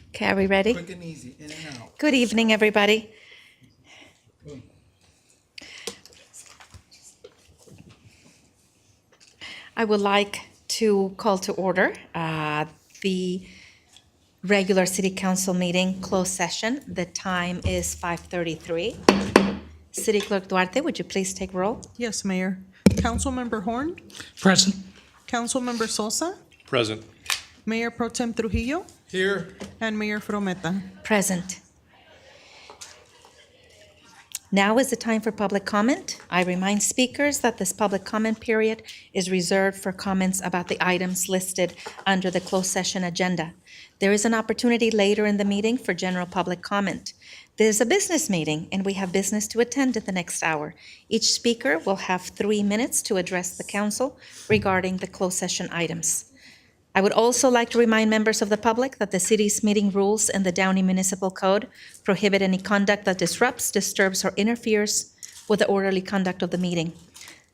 Okay, are we ready? Quick and easy, in and out. Good evening, everybody. I would like to call to order the regular city council meeting closed session. The time is 5:33. City Clerk Duarte, would you please take roll? Yes, Mayor. Councilmember Horn, Present. Councilmember Sosa, Present. Mayor Pro Tem Trujillo, Here, and Mayor Frometa. Present. Now is the time for public comment. I remind speakers that this public comment period is reserved for comments about the items listed under the closed session agenda. There is an opportunity later in the meeting for general public comment. This is a business meeting, and we have business to attend to the next hour. Each speaker will have 3 minutes to address the council regarding the closed session items. I would also like to remind members of the public that the city's meeting rules and the Downey Municipal Code prohibit any conduct that disrupts, disturbs, or interferes with the orderly conduct of the meeting.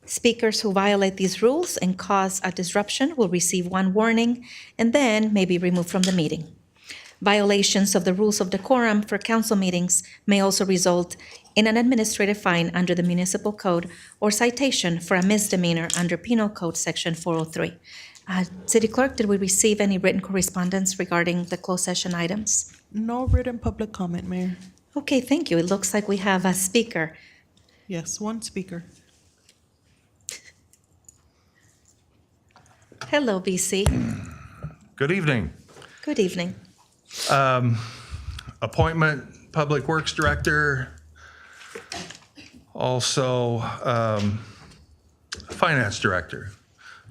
Speakers who violate these rules and cause a disruption will receive 1 warning and then may be removed from the meeting. Violations of the rules of decorum for council meetings may also result in an administrative fine under the municipal code or citation for a misdemeanor under Penal Code Section 403. City Clerk, did we receive any written correspondence regarding the closed session items? No written public comment, Mayor. Okay, thank you. It looks like we have a speaker. Yes, 1 speaker. Hello, BC. Good evening. Good evening. Appointment, Public Works Director, also Finance Director.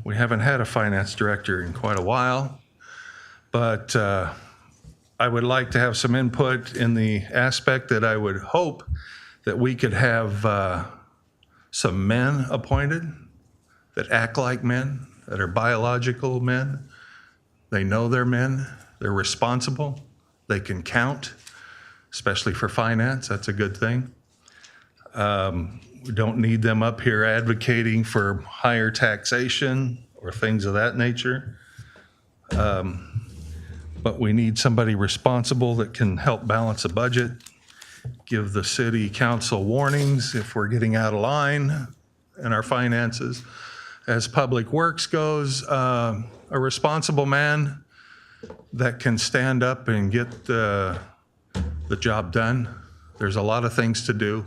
We haven't had a Finance Director in quite a while, but I would like to have some input in the aspect that I would hope that we could have some men appointed that act like men, that are biological men. They know they're men. They're responsible. They can count, especially for finance. That's a good thing. We don't need them up here advocating for higher taxation or things of that nature. But we need somebody responsible that can help balance a budget, give the city council warnings if we're getting out of line in our finances. As Public Works goes, a responsible man that can stand up and get the job done. There's a lot of things to do,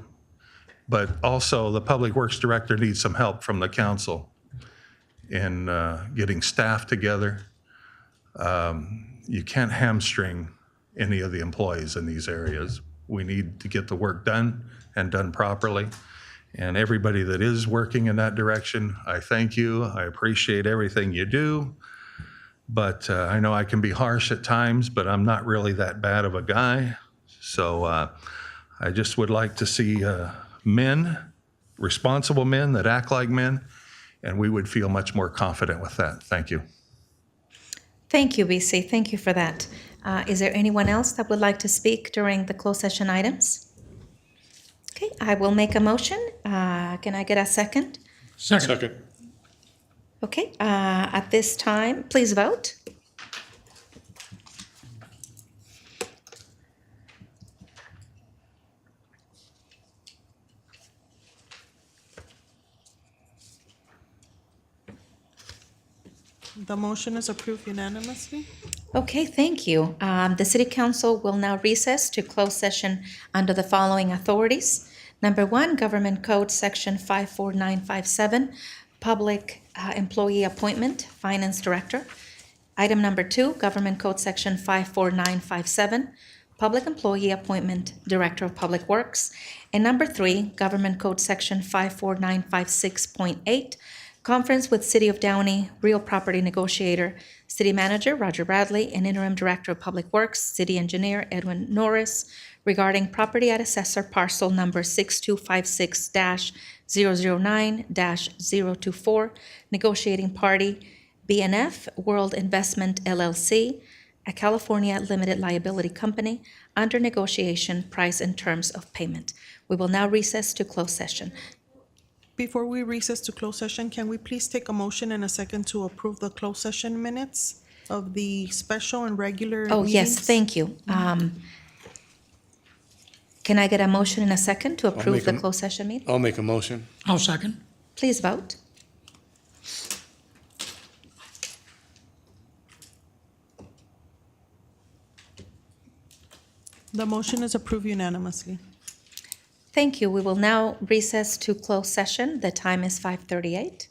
but also the Public Works Director needs some help from the council in getting staff together. You can't hamstring any of the employees in these areas. We need to get the work done and done properly. And everybody that is working in that direction, I thank you. I appreciate everything you do. But I know I can be harsh at times, but I'm not really that bad of a guy. So I just would like to see men, responsible men that act like men, and we would feel much more confident with that. Thank you. Thank you, BC. Thank you for that. Is there anyone else that would like to speak during the closed session items? Okay, I will make a motion. Can I get a second? Second. Okay, at this time, please vote. The motion is approved unanimously. Okay, thank you. The City Council will now recess to close session under the following authorities. Number 1, Government Code Section 54957, Public Employee Appointment, Finance Director. Item number 2, Government Code Section 54957, Public Employee Appointment, Director of Public Works. And number 3, Government Code Section 54956.8, Conference with City of Downey, Real Property Negotiator, City Manager Roger Bradley, and Interim Director of Public Works, City Engineer Edwin Norris, regarding property at assessor parcel number 6256-009-024, negotiating party BNF World Investment LLC, a California limited liability company, under negotiation, price and terms of payment. We will now recess to close session. Before we recess to closed session, can we please take a motion and a second to approve the closed session minutes? of the special and regular Oh, yes, meetings. thank you. Can I get a motion in a second to approve make the a- closed session meeting? I'll make a motion. I'll second. Please vote. The motion is approved unanimously. Thank you. We will now recess to closed session. The time is 5:38.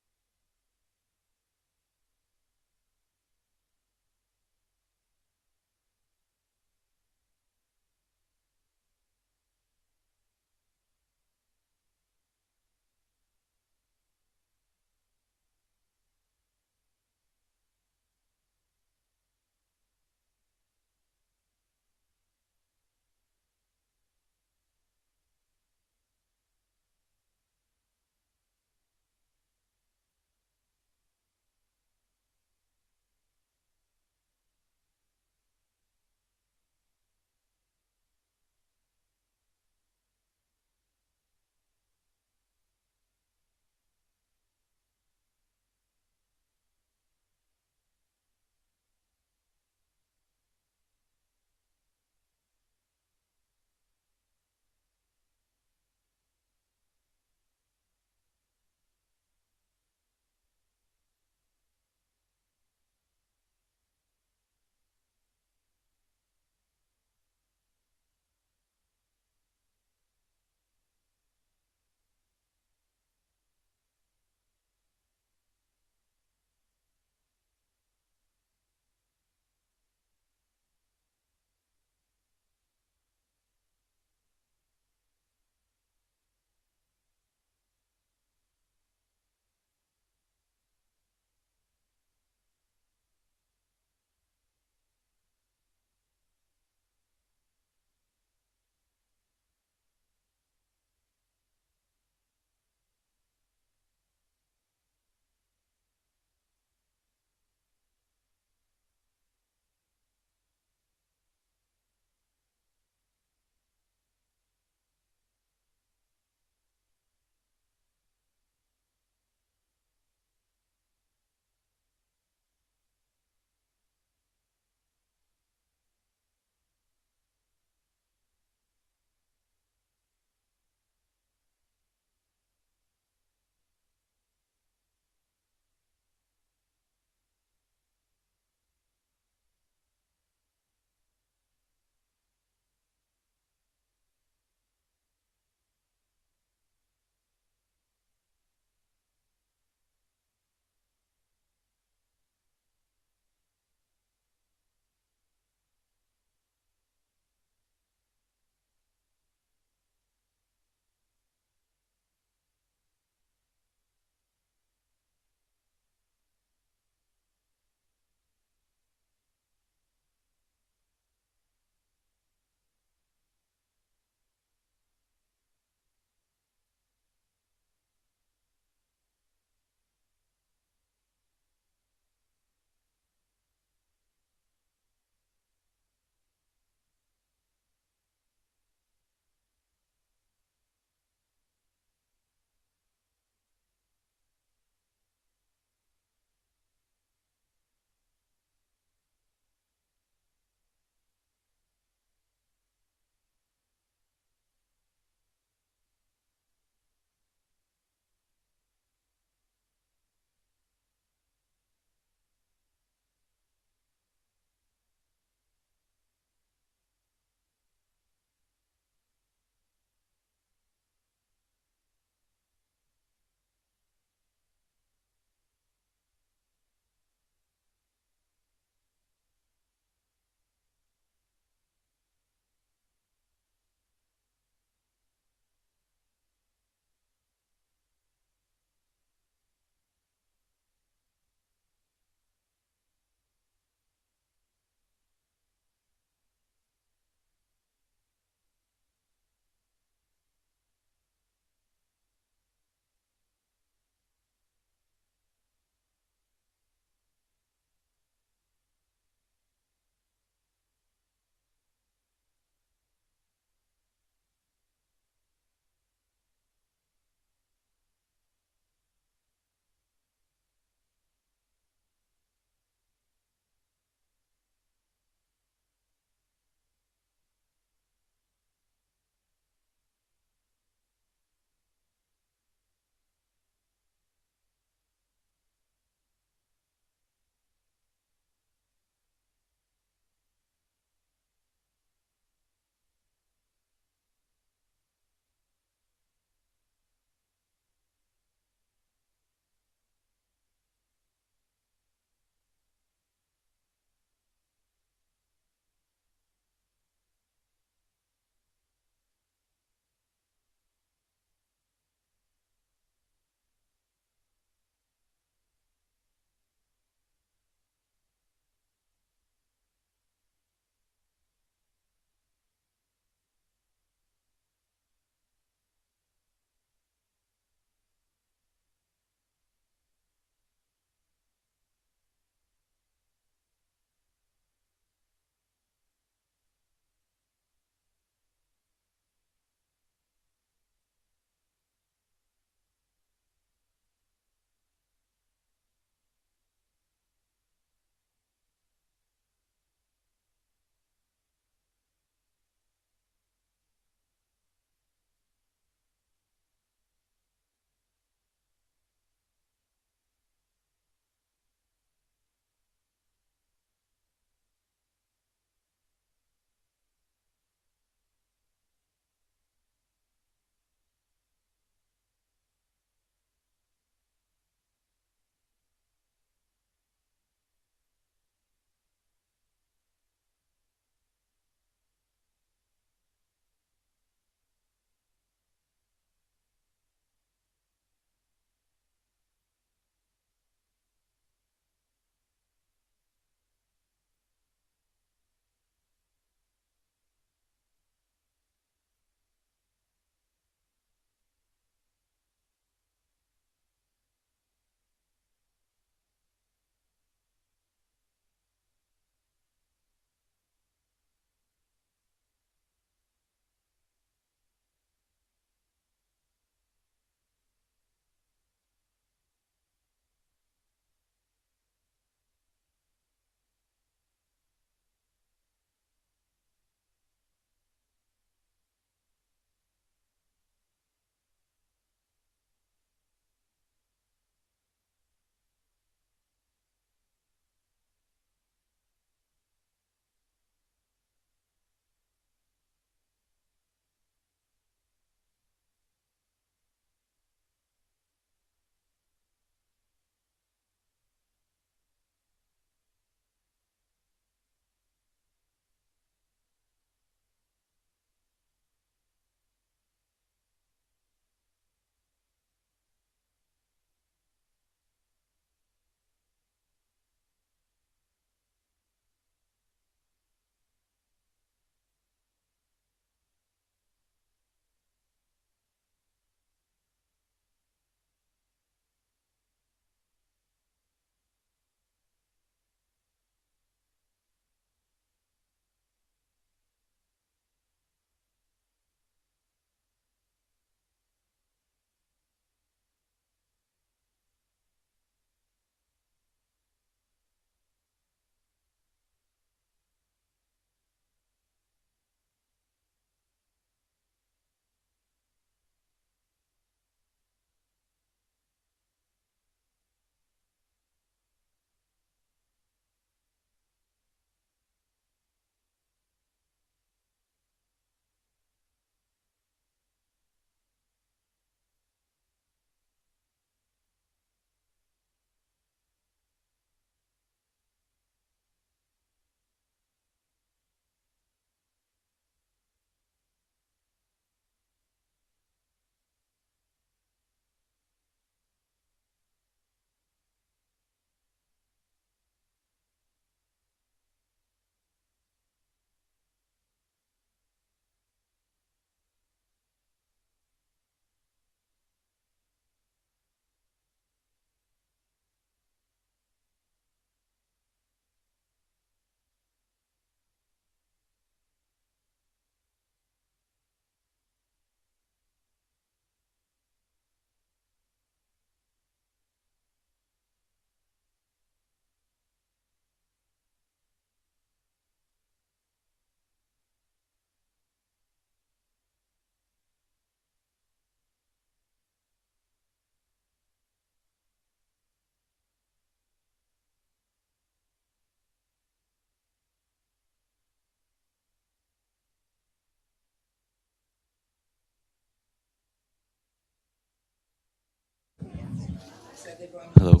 Hello,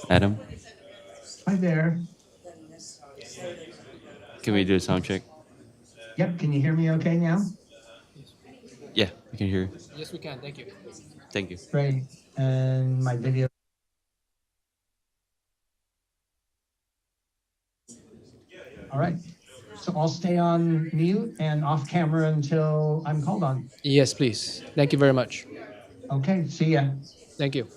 Adam. Hi there. Can we do a sound check? Yep, can you hear me okay now? Yeah, we can hear. Yes, we can. Thank you. Thank you. Great. And my video. All right. So I'll stay on mute and off camera until I'm called on. Yes, please. Thank you very much. Okay, see ya. Thank you.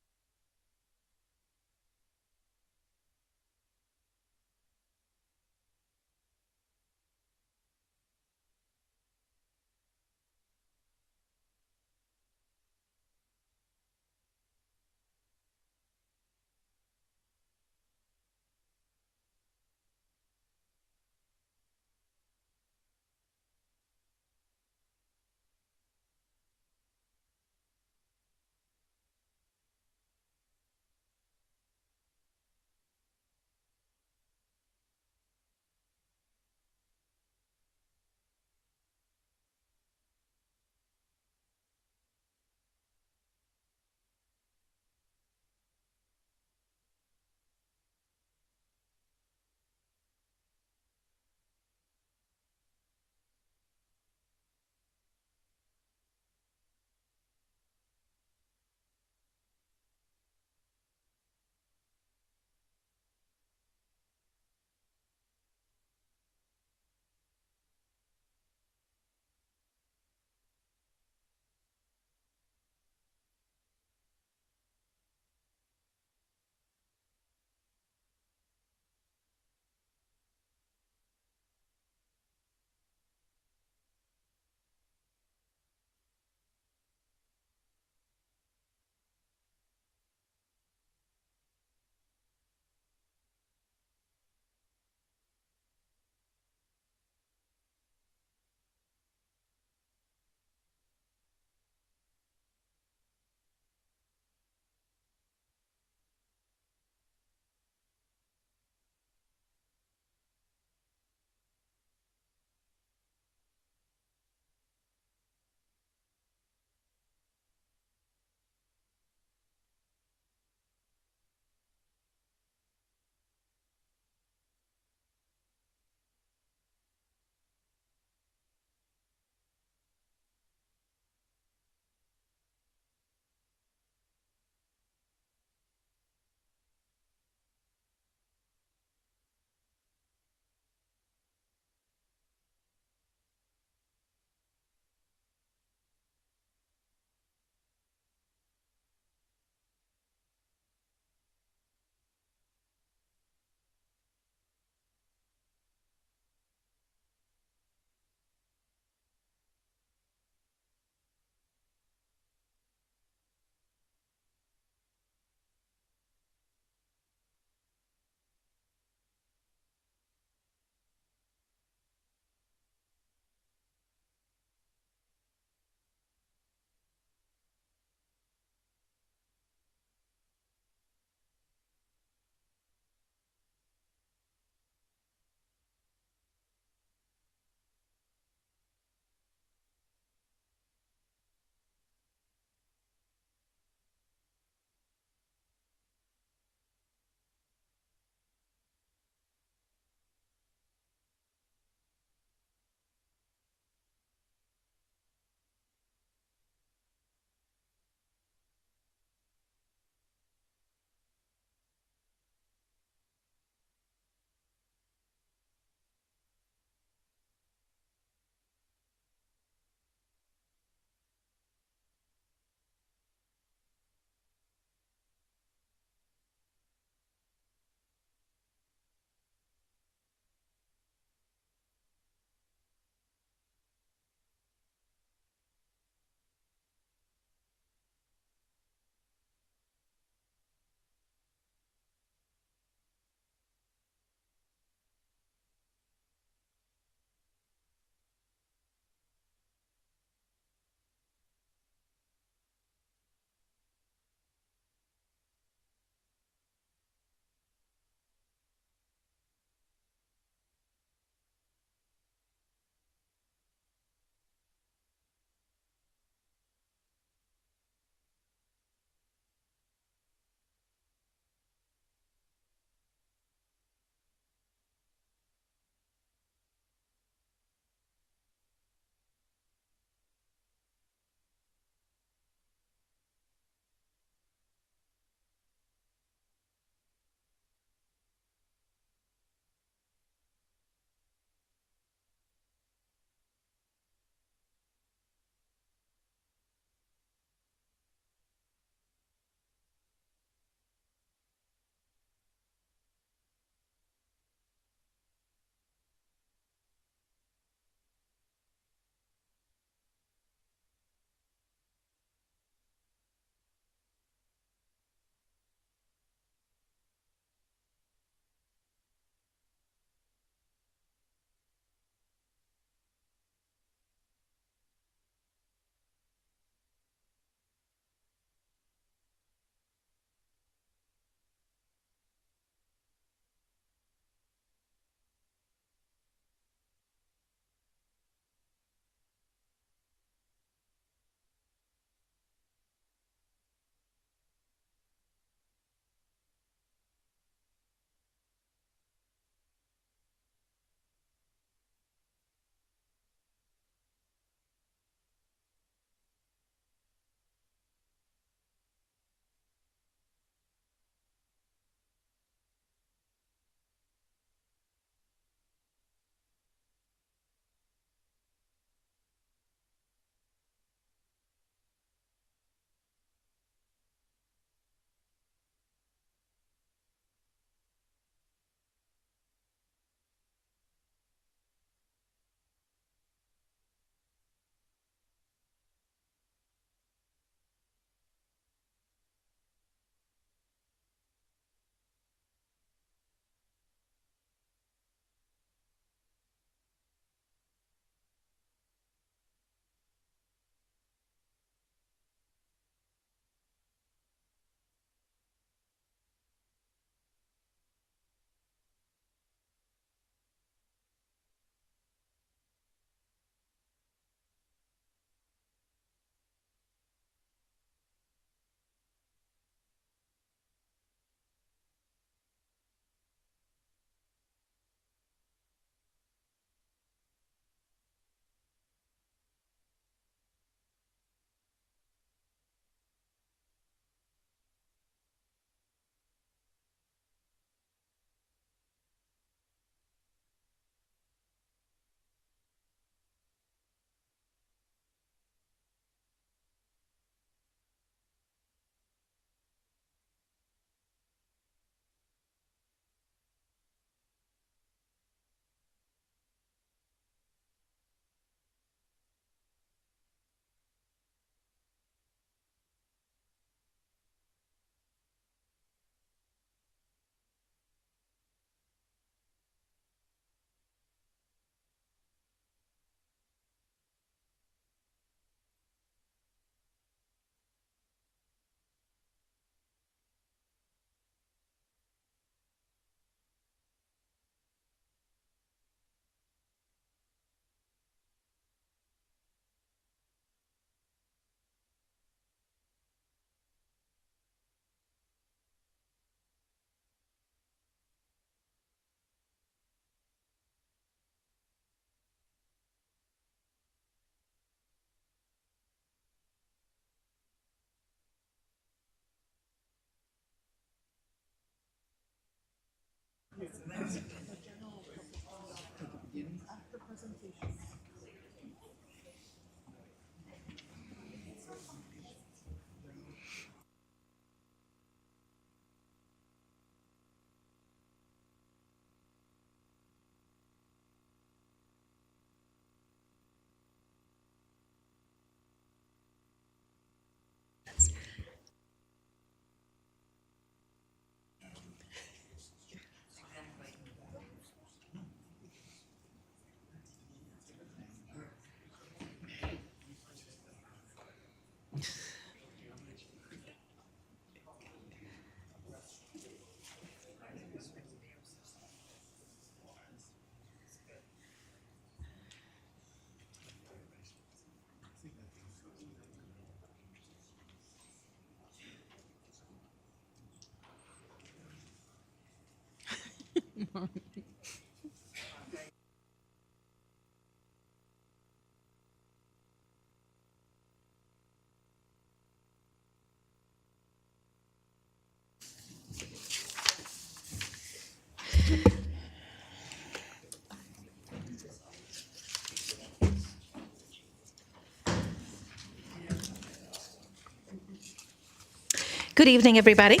Good evening, everybody.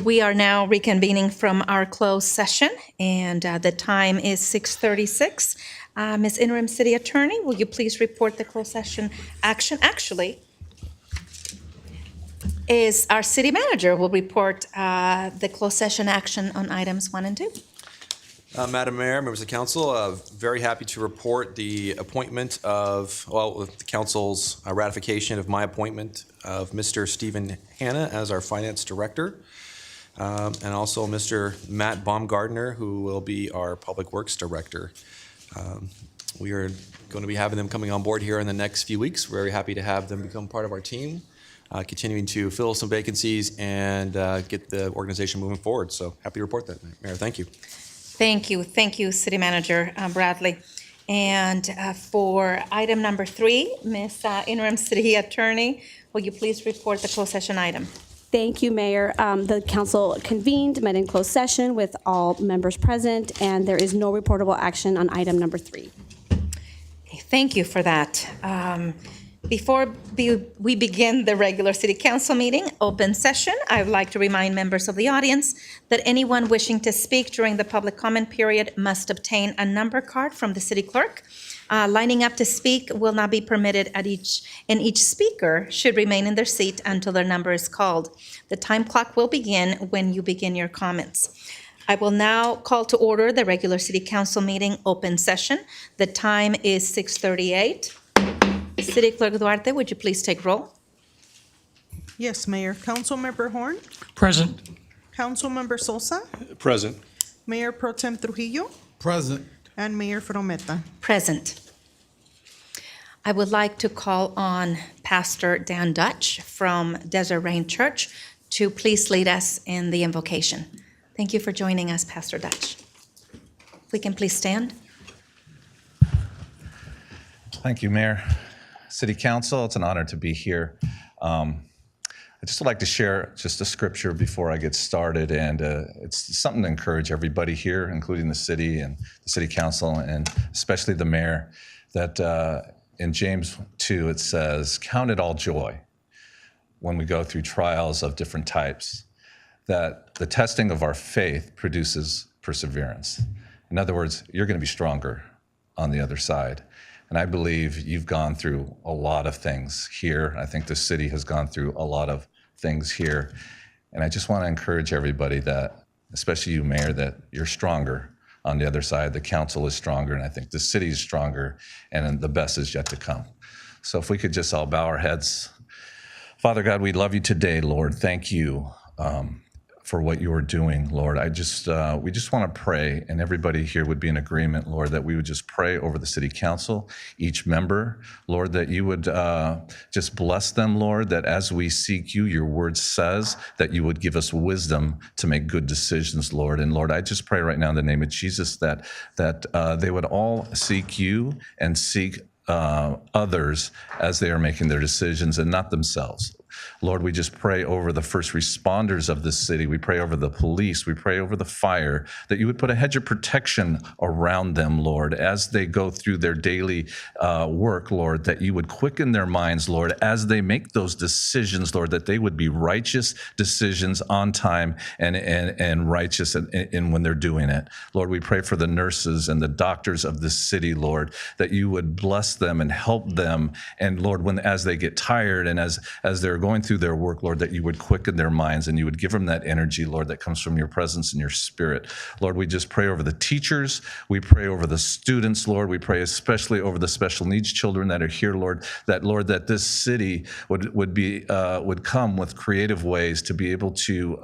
We are now reconvening from our closed session, and the time is 6:36. Ms. Interim City Attorney, will you please report the closed session action? Actually, is our city manager will report the closed session action on items 1 and 2. Madam Mayor, members of the council, very happy to report the appointment of, the council's ratification of my appointment of Mr. Stephen Hanna as our finance director, and also Mr. Matt Baumgardner, who will be our public works director. We are going to be having them coming on board here in the next few weeks. We're very happy to have them become part of our team, continuing to fill some vacancies and get the organization moving forward. So happy to report that, Mayor. Thank you. Thank you, City Manager Bradley. And for item number 3, Ms. Interim City Attorney, will you please report the closed session item? Thank you, Mayor. The council convened, met in closed session with all members present, and there is no reportable action on item number 3. Okay, thank you for that. Before we begin the regular city council meeting, open session, I would like to remind members of the audience that anyone wishing to speak during the public comment period must obtain a number card from the city clerk. Lining up to speak will not be permitted and each speaker should remain in their seat until their number is called. The time clock will begin when you begin your comments. I will now call to order the regular city council meeting open session. The time is 6:38. City Clerk Duarte, would you please take roll? Yes, Mayor. Councilmember Horn, Present. Councilmember Sosa, Present. Mayor Pro Tem Trujillo, Present. and Mayor Frometa. Present. I would like to call on Pastor Dan Dutch from Desert Rain Church to please lead us in the invocation. Thank you for joining us, Pastor Dutch. If we can please stand. Thank you, Mayor. City Council, it's an honor to be here. I just would like to share just a scripture before I get started, and it's something to encourage everybody here, including the city and the City Council, and especially the mayor, that in James 2 it says, "Count it all joy when we go through trials of different types, that the testing of our faith produces perseverance." In other words, you're going to be stronger on the other side. And I believe you've gone through a lot of things here. I think the city has gone through a lot of things here. And I just want to encourage everybody that, especially you, Mayor, that you're stronger on the other side. The council is stronger, and I think the city is stronger, and the best is yet to come. So if we could just all bow our heads. Father God, we love you today, Lord. Thank you for what you are doing, Lord. We just want to pray, and everybody here would be in agreement, Lord, that we would just pray over the city council, each member, Lord, that you would just bless them, Lord, that as we seek you, your word says that you would give us wisdom to make good decisions, Lord. And Lord, I just pray right now in the name of Jesus that they would all seek you and seek others as they are making their decisions and not themselves. Lord, we just pray over the first responders of this city. We pray over the police. We pray over the fire, that you would put a hedge of protection around them, Lord, as they go through their daily work, Lord, that you would quicken their minds, Lord, as they make those decisions, Lord, that they would be righteous decisions on time and righteous in when they're doing it. Lord, we pray for the nurses and the doctors of this city, Lord, that you would bless them and help them. And Lord, as they get tired and as they're going through their work, Lord, that you would quicken their minds and you would give them that energy, Lord, that comes from your presence and your spirit. Lord, we just pray over the teachers. We pray over the students, Lord. We pray especially over the special needs children that are here, Lord, that this city would come with creative ways to be able to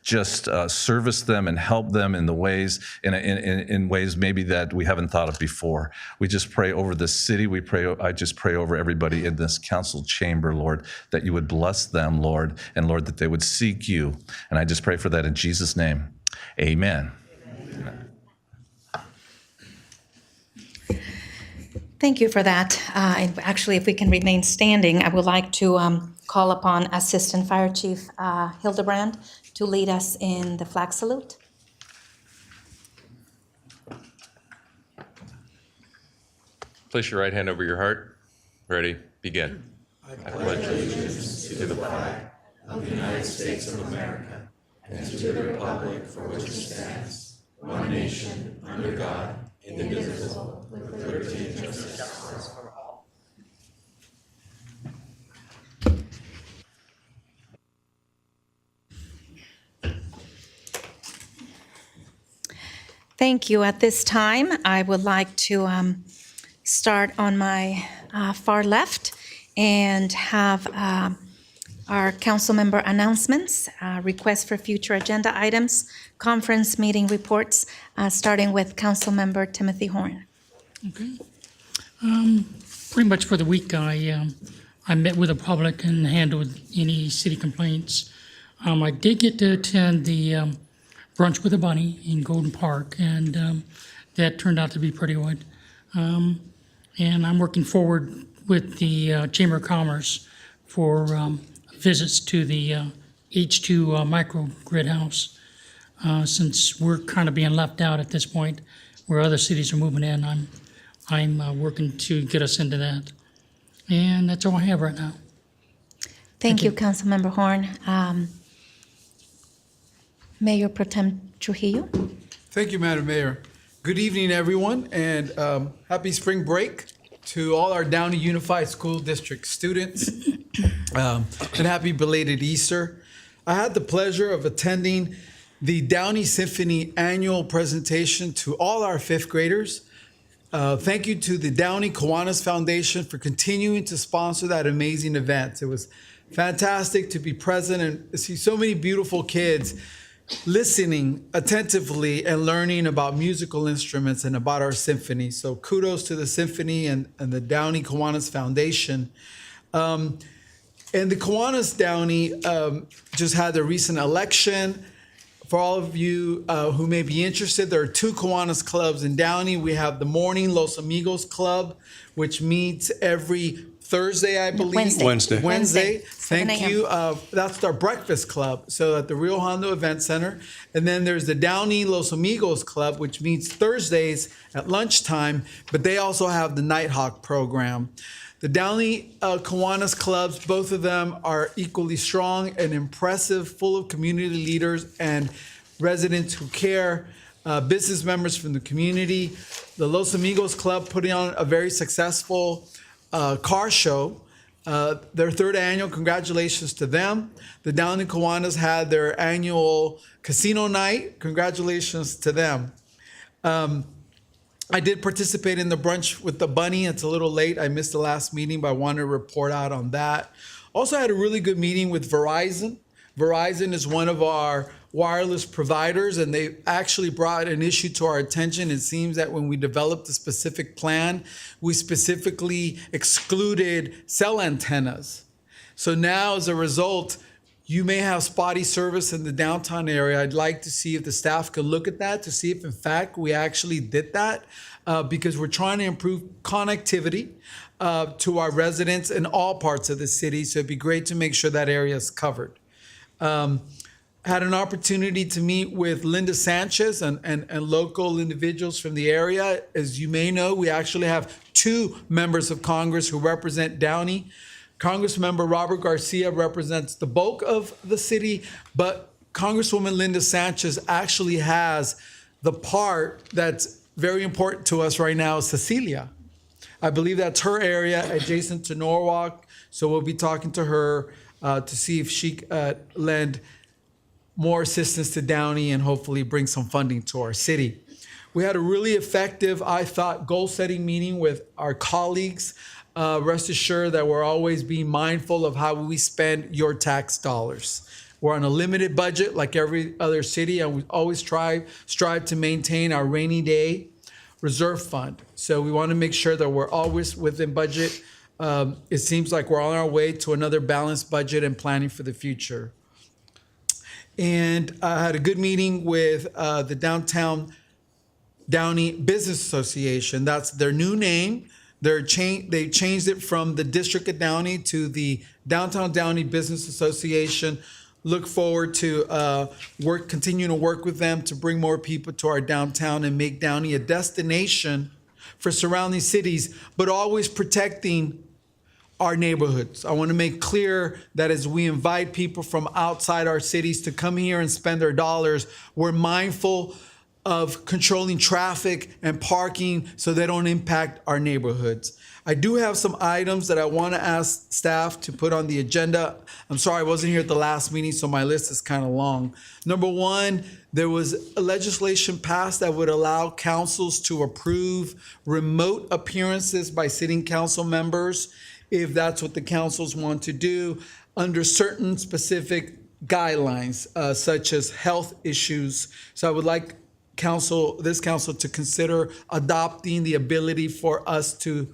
just service them and help them in the ways, in ways maybe that we haven't thought of before. We just pray over the city. I just pray over everybody in this council chamber, Lord, that you would bless them, Lord, and Lord, that they would seek you. And I just pray for that in Jesus' name. Amen. Amen. Thank you for that. Actually, if we can remain standing, I would like to call upon Assistant Fire Chief Hildebrand to lead us in the flag salute. Place your right hand over your heart. Ready? Begin. Thank you. At this time, I would like to start on my far left and have our council member announcements, requests for future agenda items, conference meeting reports, starting with council member Timothy Horn. Pretty much for the week, I met with the public and handled any city complaints. I did get to attend the brunch with a bunny in Golden Park, and that turned out to be pretty good. And I'm working forward with the Chamber of Commerce for visits to the H2 microgrid house. Since we're kind of being left out at this point, where other cities are moving in, I'm working to get us into that. And that's all I have right now. Thank you, Councilmember Horn. Mayor Pro Tem Trujillo. Thank you, Madam Mayor. Good evening, everyone, and happy spring break to all our Downey Unified School District students, and happy belated Easter. I had the pleasure of attending the Downey Symphony annual presentation to all our fifth graders. Thank you to the Downey Kiwanis Foundation for continuing to sponsor that amazing event. It was fantastic to be present and see so many beautiful kids listening attentively and learning about musical instruments and about our symphony. So kudos to the Symphony and the Downey Kiwanis Foundation. And the Kiwanis Downey just had their recent election. For all of you who may be interested, there are two Kiwanis clubs in Downey. We have the Morning Los Amigos Club, which meets every Thursday, I believe. Wednesday. 7 Thank a.m. you. That's our breakfast club. So at the Rio Hondo Event Center. And then there's the Downey Los Amigos Club, which meets Thursdays at lunchtime, but they also have the Nighthawk program. The Downey Kiwanis clubs, both of them are equally strong and impressive, full of community leaders and residents who care, business members from the community. The Los Amigos Club putting on a very successful car show, their third annual. Congratulations to them. The Downey Kiwanis had their annual casino night. Congratulations to them. I did participate in the brunch with the bunny. It's a little late. I missed the last meeting, but I wanted to report out on that. Also had a really good meeting with Verizon. Verizon is one of our wireless providers, and they actually brought an issue to our attention. It seems that when we developed a specific plan, we specifically excluded cell antennas. So now, as a result, you may have spotty service in the downtown area. I'd like to see if the staff could look at that to see if, in fact, we actually did that, because we're trying to improve connectivity to our residents in all parts of the city. So it'd be great to make sure that area is covered. Had an opportunity to meet with Linda Sanchez and local individuals from the area. As you may know, we actually have two members of Congress who represent Downey. Congressmember Robert Garcia represents the bulk of the city, but Congresswoman Linda Sanchez actually has the part that's very important to us right now, Cecilia. I believe that's her area adjacent to Norwalk, so we'll be talking to her to see if she lend more assistance to Downey and hopefully bring some funding to our city. We had a really effective, I thought, goal-setting meeting with our colleagues. Rest assured that we're always being mindful of how we spend your tax dollars. We're on a limited budget like every other city, and we always strive to maintain our rainy day reserve fund. So we want to make sure that we're always within budget. It seems like we're on our way to another balanced budget and planning for the future. And I had a good meeting with the Downtown Downey Business Association. That's their new name. They changed it from the District of Downey to the Downtown Downey Business Association. Look forward to continuing to work with them to bring more people to our downtown and make Downey a destination for surrounding cities, but always protecting our neighborhoods. I want to make clear that as we invite people from outside our cities to come here and spend their dollars, we're mindful of controlling traffic and parking so they don't impact our neighborhoods. I do have some items that I want to ask staff to put on the agenda. I'm sorry I wasn't here at the last meeting, so my list is kind of long. Number one, there was a legislation passed that would allow councils to approve remote appearances by sitting council members, if that's what the councils want to do, under certain specific guidelines, such as health issues. So I would like this council to consider adopting the ability for us to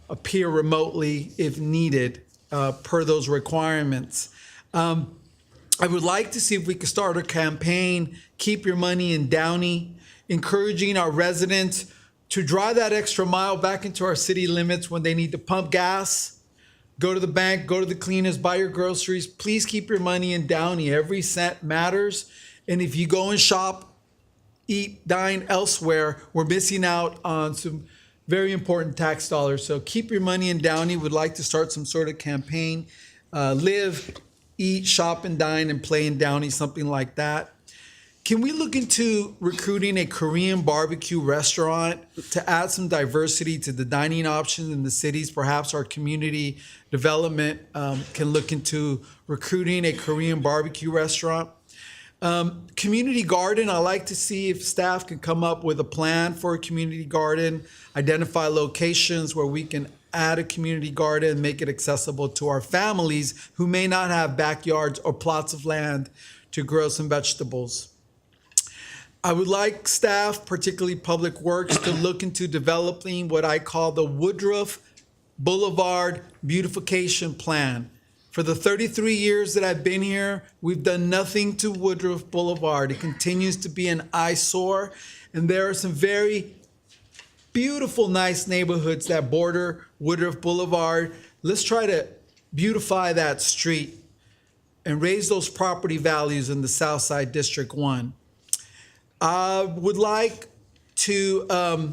appear remotely if needed, per those requirements. I would like to see if we could start a campaign, Keep Your Money in Downey, encouraging our residents to drive that extra mile back into our city limits when they need to pump gas, go to the bank, go to the cleaners, buy your groceries. Please keep your money in Downey. Every cent matters. And if you go and shop, eat, dine elsewhere, we're missing out on some very important tax dollars. So keep your money in Downey. Would like to start some sort of campaign. Live, eat, shop, and dine and play in Downey, something like that. Can we look into recruiting a Korean barbecue restaurant to add some diversity to the dining options in the cities? Perhaps our community development can look into recruiting a Korean barbecue restaurant. Community garden, I like to see if staff can come up with a plan for a community garden, identify locations where we can add a community garden, make it accessible to our families who may not have backyards or plots of land to grow some vegetables. I would like staff, particularly Public Works, to look into developing what I call the Woodruff Boulevard Beautification Plan. For the 33 years that I've been here, we've done nothing to Woodruff Boulevard. It continues to be an eyesore, and there are some very beautiful, nice neighborhoods that border Woodruff Boulevard. Let's try to beautify that street and raise those property values in the Southside District 1. I would like to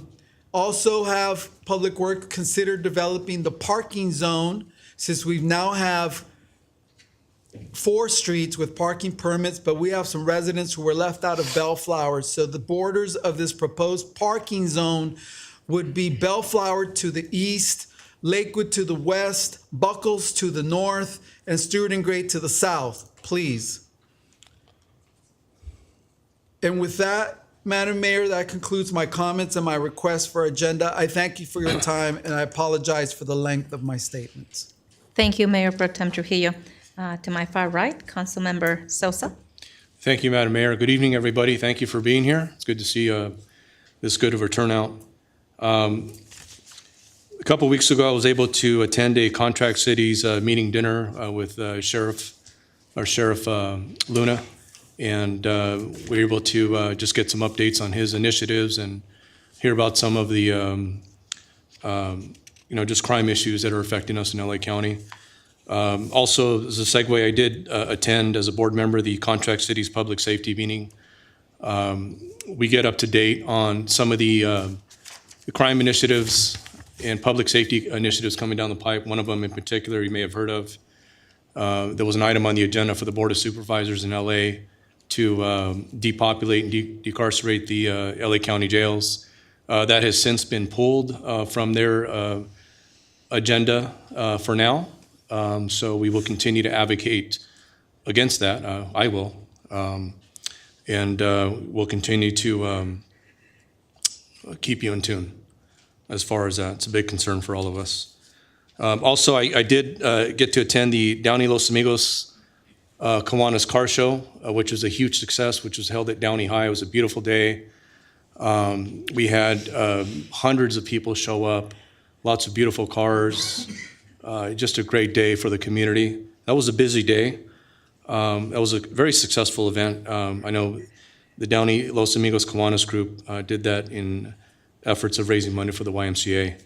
also have Public Works consider developing the parking zone, since we now have 4 streets with parking permits, but we have some residents who were left out of Bellflower. So the borders of this proposed parking zone would be Bellflower to the east, Lakewood to the west, Buckles to the north, and Stewart and Gray to the south, please. And with that, Madam Mayor, that concludes my comments and my request for agenda. I thank you for your time, and I apologize for the length of my statements. Thank you, Mayor Pro Tem Trujillo. To my far right, Councilmember Sosa. Thank you, Madam Mayor. Good evening, everybody. Thank you for being here. It's good to see this good of a turnout. A couple weeks ago, I was able to attend a Contract Cities meeting dinner with Sheriff Luna, and we were able to just get some updates on his initiatives and hear about some of the just crime issues that are affecting us in LA County. Also, as a segue, I did attend as a board member the Contract Cities Public Safety meeting. We get up to date on some of the crime initiatives and public safety initiatives coming down the pipe. One of them in particular you may have heard of. There was an item on the agenda for the Board of Supervisors in LA to depopulate and decarcerate the LA County jails. That has since been pulled from their agenda for now. So we will continue to advocate against that. I will. And we'll continue to keep you in tune as far as that. It's a big concern for all of us. Also, I did get to attend the Downey Los Amigos Kiwanis Car Show, which was a huge success, which was held at Downey High. It was a beautiful day. We had hundreds of people show up, lots of beautiful cars, just a great day for the community. That was a busy day. That was a very successful event. I know the Downey Los Amigos Kiwanis group did that in efforts of raising money for the YMCA.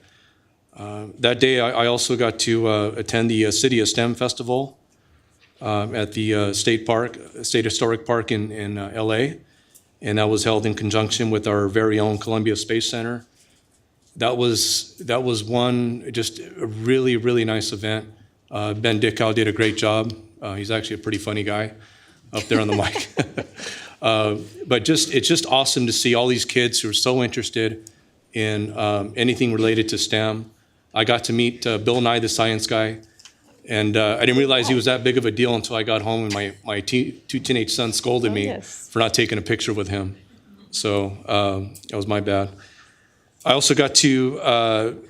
That day, I also got to attend the City of STEM Festival at the State Historic Park in LA, and that was held in conjunction with our very own Columbia Space Center. that was one, just a really, really nice event. Ben Dickow did a great job. He's actually a pretty funny guy up there on the mic. But it's just awesome to see all these kids who are so interested in anything related to STEM. I got to meet Bill Nye, the science guy, and I didn't realize he was that big of a deal until I got home and my two teenage sons scolded me for not taking a picture with him. So that was my bad. I also got to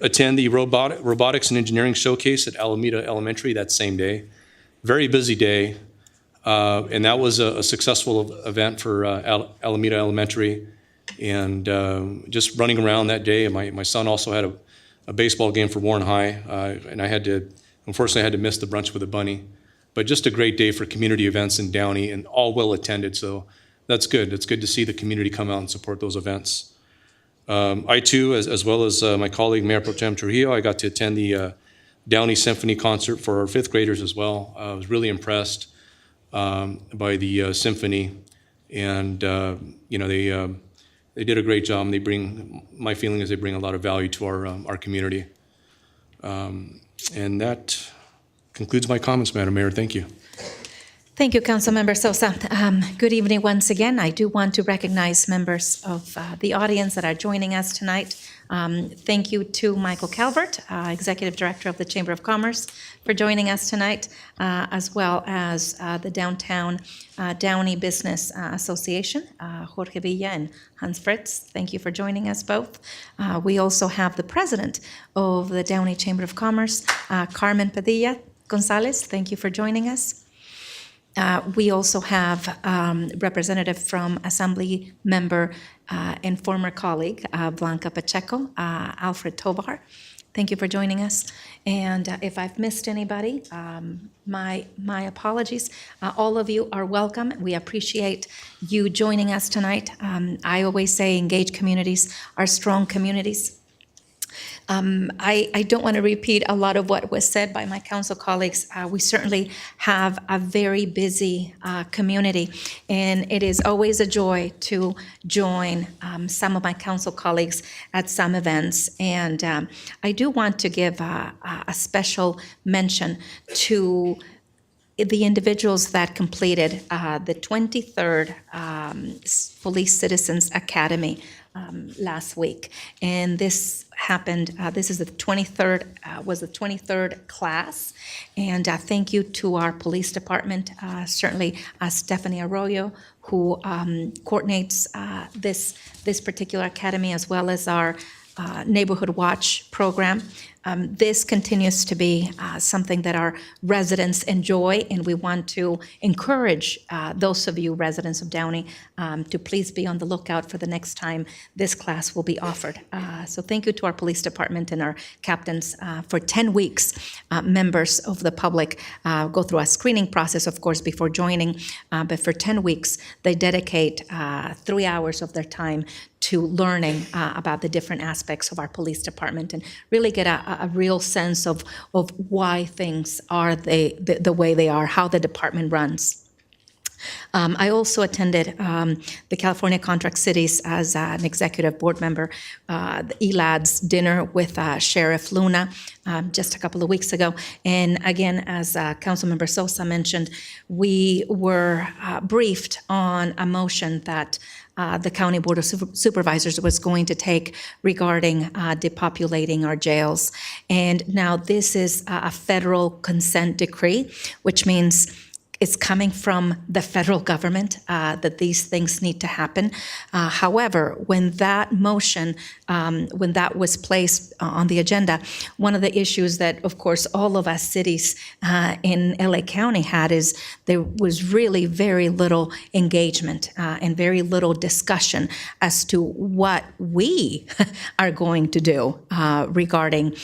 attend the Robotics and Engineering Showcase at Alameda Elementary that same day. Very busy day, and that was a successful event for Alameda Elementary. And just running around that day, my son also had a baseball game for Warren High, and unfortunately I had to miss the brunch with the bunny. But just a great day for community events in Downey, and all well attended, so that's good. It's good to see the community come out and support those events. I too, as well as my colleague Mayor Pro Tem Trujillo, I got to attend the Downey Symphony concert for our fifth graders as well. I was really impressed by the Symphony, and they did a great job. And my feeling is they bring a lot of value to our community. And that concludes my comments, Madam Mayor. Thank you. Thank you, Councilmember Sosa. Good evening once again. I do want to recognize members of the audience that are joining us tonight. Thank you to Michael Calvert, Executive Director of the Chamber of Commerce, for joining us tonight, as well as the Downtown Downey Business Association, Jorge Villa and Hans Fritz. Thank you for joining us both. We also have the President of the Downey Chamber of Commerce, Carmen Padilla Gonzalez. Thank you for joining us. We also have representative from Assembly Member and former colleague Blanca Pacheco, Alfred Tovar. Thank you for joining us. And if I've missed anybody, my apologies. All of you are welcome. We appreciate you joining us tonight. I always say engaged communities are strong communities. I don't want to repeat a lot of what was said by my council colleagues. We certainly have a very busy community, and it is always a joy to join some of my council colleagues at some events. And I do want to give a special mention to the individuals that completed the 23rd Police Citizens Academy last week. And this happened, this is the 23rd class. And thank you to our police department, certainly Stephanie Arroyo, who coordinates this particular academy, as well as our Neighborhood Watch program. This continues to be something that our residents enjoy, and we want to encourage those of you residents of Downey to please be on the lookout for the next time this class will be offered. So thank you to our police department and our captains. For 10 weeks, members of the public go through a screening process, of course, before joining, but for 10 weeks, they dedicate 3 hours of their time to learning about the different aspects of our police department and really get a real sense of why things are the way they are, how the department runs. I also attended the California Contract Cities as an executive board member, the ELAD's dinner with Sheriff Luna just a couple of weeks ago. And again, as Councilmember Sosa mentioned, we were briefed on a motion that the County Board of Supervisors was going to take regarding depopulating our jails. And now this is a federal consent decree, which means it's coming from the federal government that these things need to happen. However, when that motion, when that was placed on the agenda, one of the issues that, of course, all of us cities in LA County had is there was really very little engagement and very little discussion as to what we are going to do regarding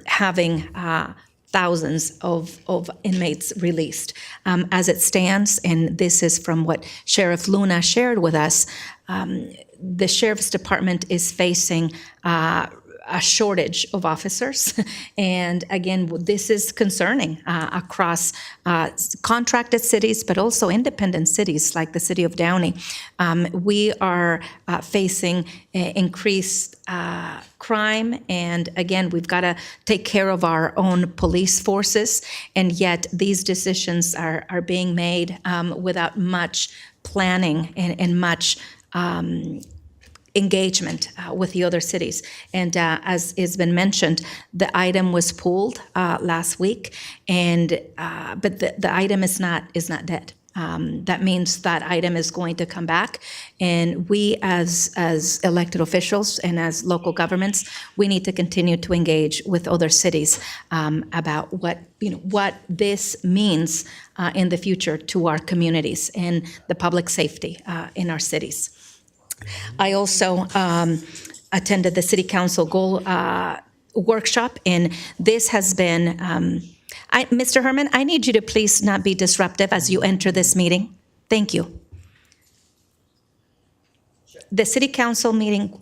having thousands of inmates released. As it stands, and this is from what Sheriff Luna shared with us, the Sheriff's Department is facing a shortage of officers. And again, this is concerning across contracted cities, but also independent cities like the city of Downey. We are facing increased crime, and again, we've got to take care of our own police forces, and yet these decisions are being made without much planning and much engagement with the other cities. And as has been mentioned, the item was pulled last week, and but the item is not dead. That means that item is going to come back, and we as elected officials and as local governments, we need to continue to engage with other cities about what this means in the future to our communities and the public safety in our cities. I also attended the City Council Goal workshop, and this has been, Mr. Herman, I need you to please not be disruptive as you enter this meeting. Thank you. The City Council meeting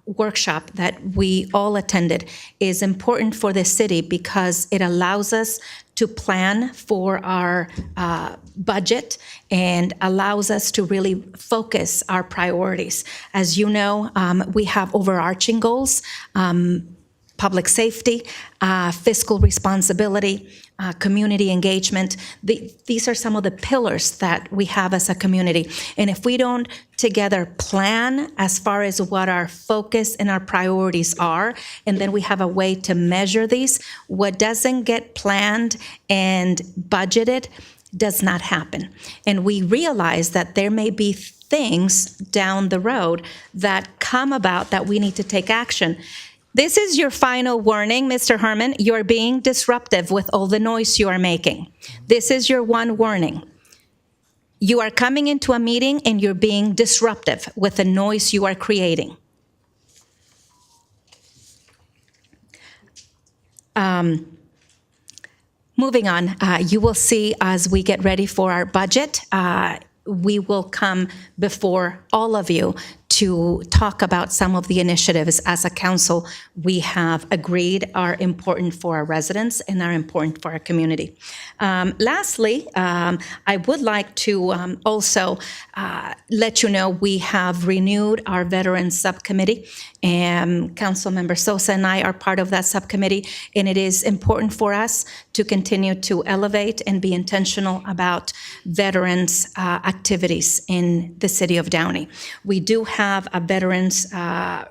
workshop that we all attended is important for the city because it allows us to plan for our budget and allows us to really focus our priorities. As you know, we have overarching goals, public safety, fiscal responsibility, community engagement. These are some of the pillars that we have as a community. And if we don't together plan as far as what our focus and our priorities are, and then we have a way to measure these, what doesn't get planned and budgeted does not happen. And we realize that there may be things down the road that come about that we need to take action. This is your final warning, Mr. Herman. You are being disruptive with all the noise you are making. This is your one warning. You are coming into a meeting and you're being disruptive with the noise you are creating. Moving on, you will see as we get ready for our budget, we will come before all of you to talk about some of the initiatives as a council we have agreed are important for our residents and are important for our community. Lastly, I would like to also let you know we have renewed our Veterans Subcommittee, and Councilmember Sosa and I are part of that subcommittee, and it is important for us to continue to elevate and be intentional about veterans activities in the city of Downey. We do have a Veterans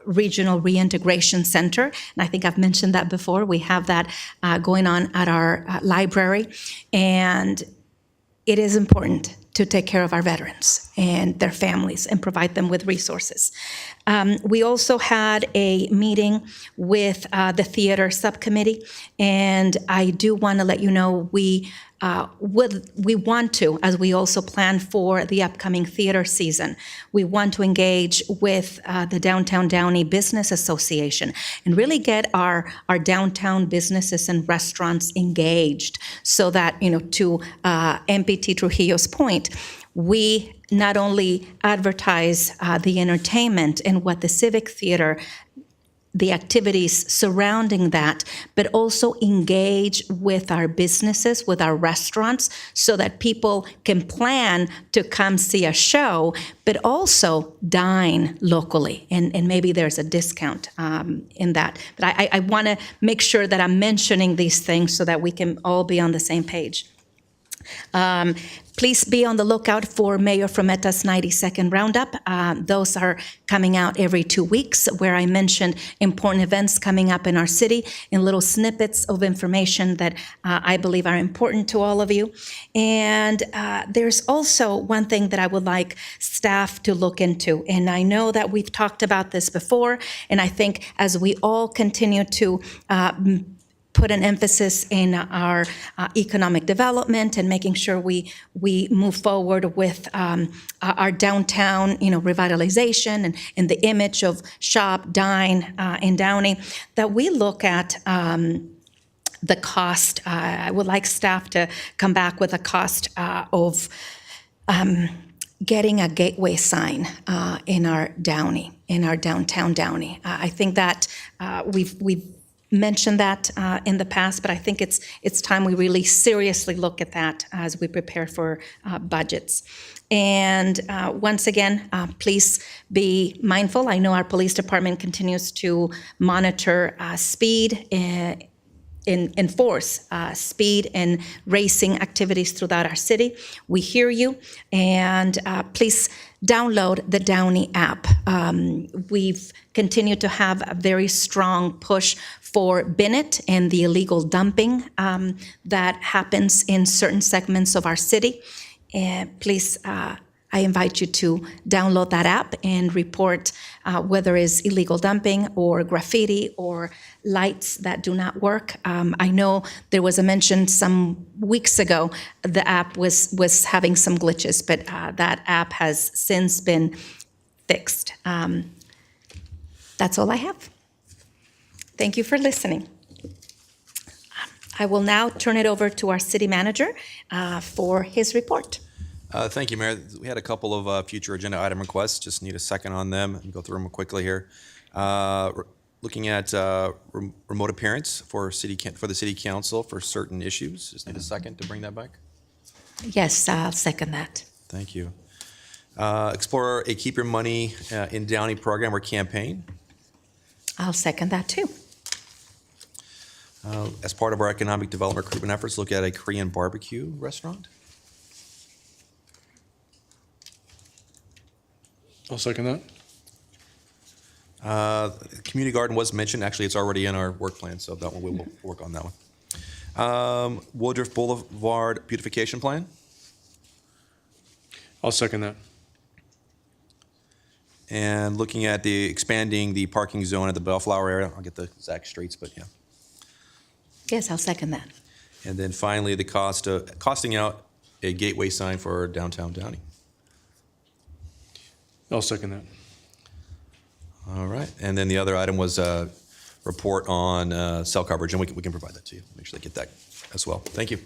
Regional Reintegration Center, and I think I've mentioned that before. We have that going on at our library, and it is important to take care of our veterans and their families and provide them with resources. We also had a meeting with the theater subcommittee, and I do want to let you know we want to, as we also plan for the upcoming theater season, we want to engage with the Downtown Downey Business Association and really get our downtown businesses and restaurants engaged so that, to MPT Trujillo's point, we not only advertise the entertainment and what the Civic Theater, the activities surrounding that, but also engage with our businesses, with our restaurants, so that people can plan to come see a show, but also dine locally. And maybe there's a discount in that. But I want to make sure that I'm mentioning these things so that we can all be on the same page. Please be on the lookout for Mayor Frometa's 90-second roundup. Those are coming out every 2 weeks, where I mentioned important events coming up in our city and little snippets of information that I believe are important to all of you. And there's also one thing that I would like staff to look into. And I know that we've talked about this before, and I think as we all continue to put an emphasis in our economic development and making sure we move forward with our downtown, revitalization and the image of shop, dine in Downey, that we look at the cost. I would like staff to come back with a cost of getting a gateway sign in our Downey, in our downtown Downey. I think that We've mentioned that in the past, but I think it's time we really seriously look at that as we prepare for budgets. And once again, please be mindful. I know our police department continues to monitor speed enforce speed and racing activities throughout our city. We hear you, and please download the Downey app. We've continued to have a very strong push for Bennett and the illegal dumping that happens in certain segments of our city. And please, I invite you to download that app and report whether it's illegal dumping or graffiti or lights that do not work. I know there was a mention some weeks ago the app was having some glitches, but that app has since been fixed. That's all I have. Thank you for listening. I will now turn it over to our city manager for his report. Thank you, Mayor. We had a couple of future agenda item requests. Just need a second on them and go through them quickly here. Looking at remote appearance for the city council for certain issues. Just need a second to bring that back. Yes, I'll second that. Thank you. Explore a Keep Your Money in Downey program or campaign. I'll second that too. As part of our economic development recruitment efforts, look at a Korean barbecue restaurant. I'll second that. Community garden was mentioned. Actually, it's already in our work plan, so that one we will work on that one. Woodruff Boulevard beautification plan. I'll second that. And looking at expanding the parking zone at the Bellflower area. I'll get the exact streets, but yeah. Yes, I'll second that. And then finally, the costing out a gateway sign for downtown Downey. I'll second that. All right. And then the other item was a report on cell coverage, and we can provide that to you. Make sure they get that as well. Thank you.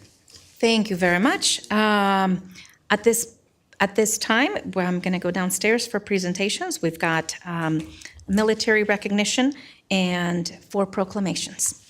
Thank you very much. At this time, where I'm going to go downstairs for presentations, we've got military recognition and 4 proclamations.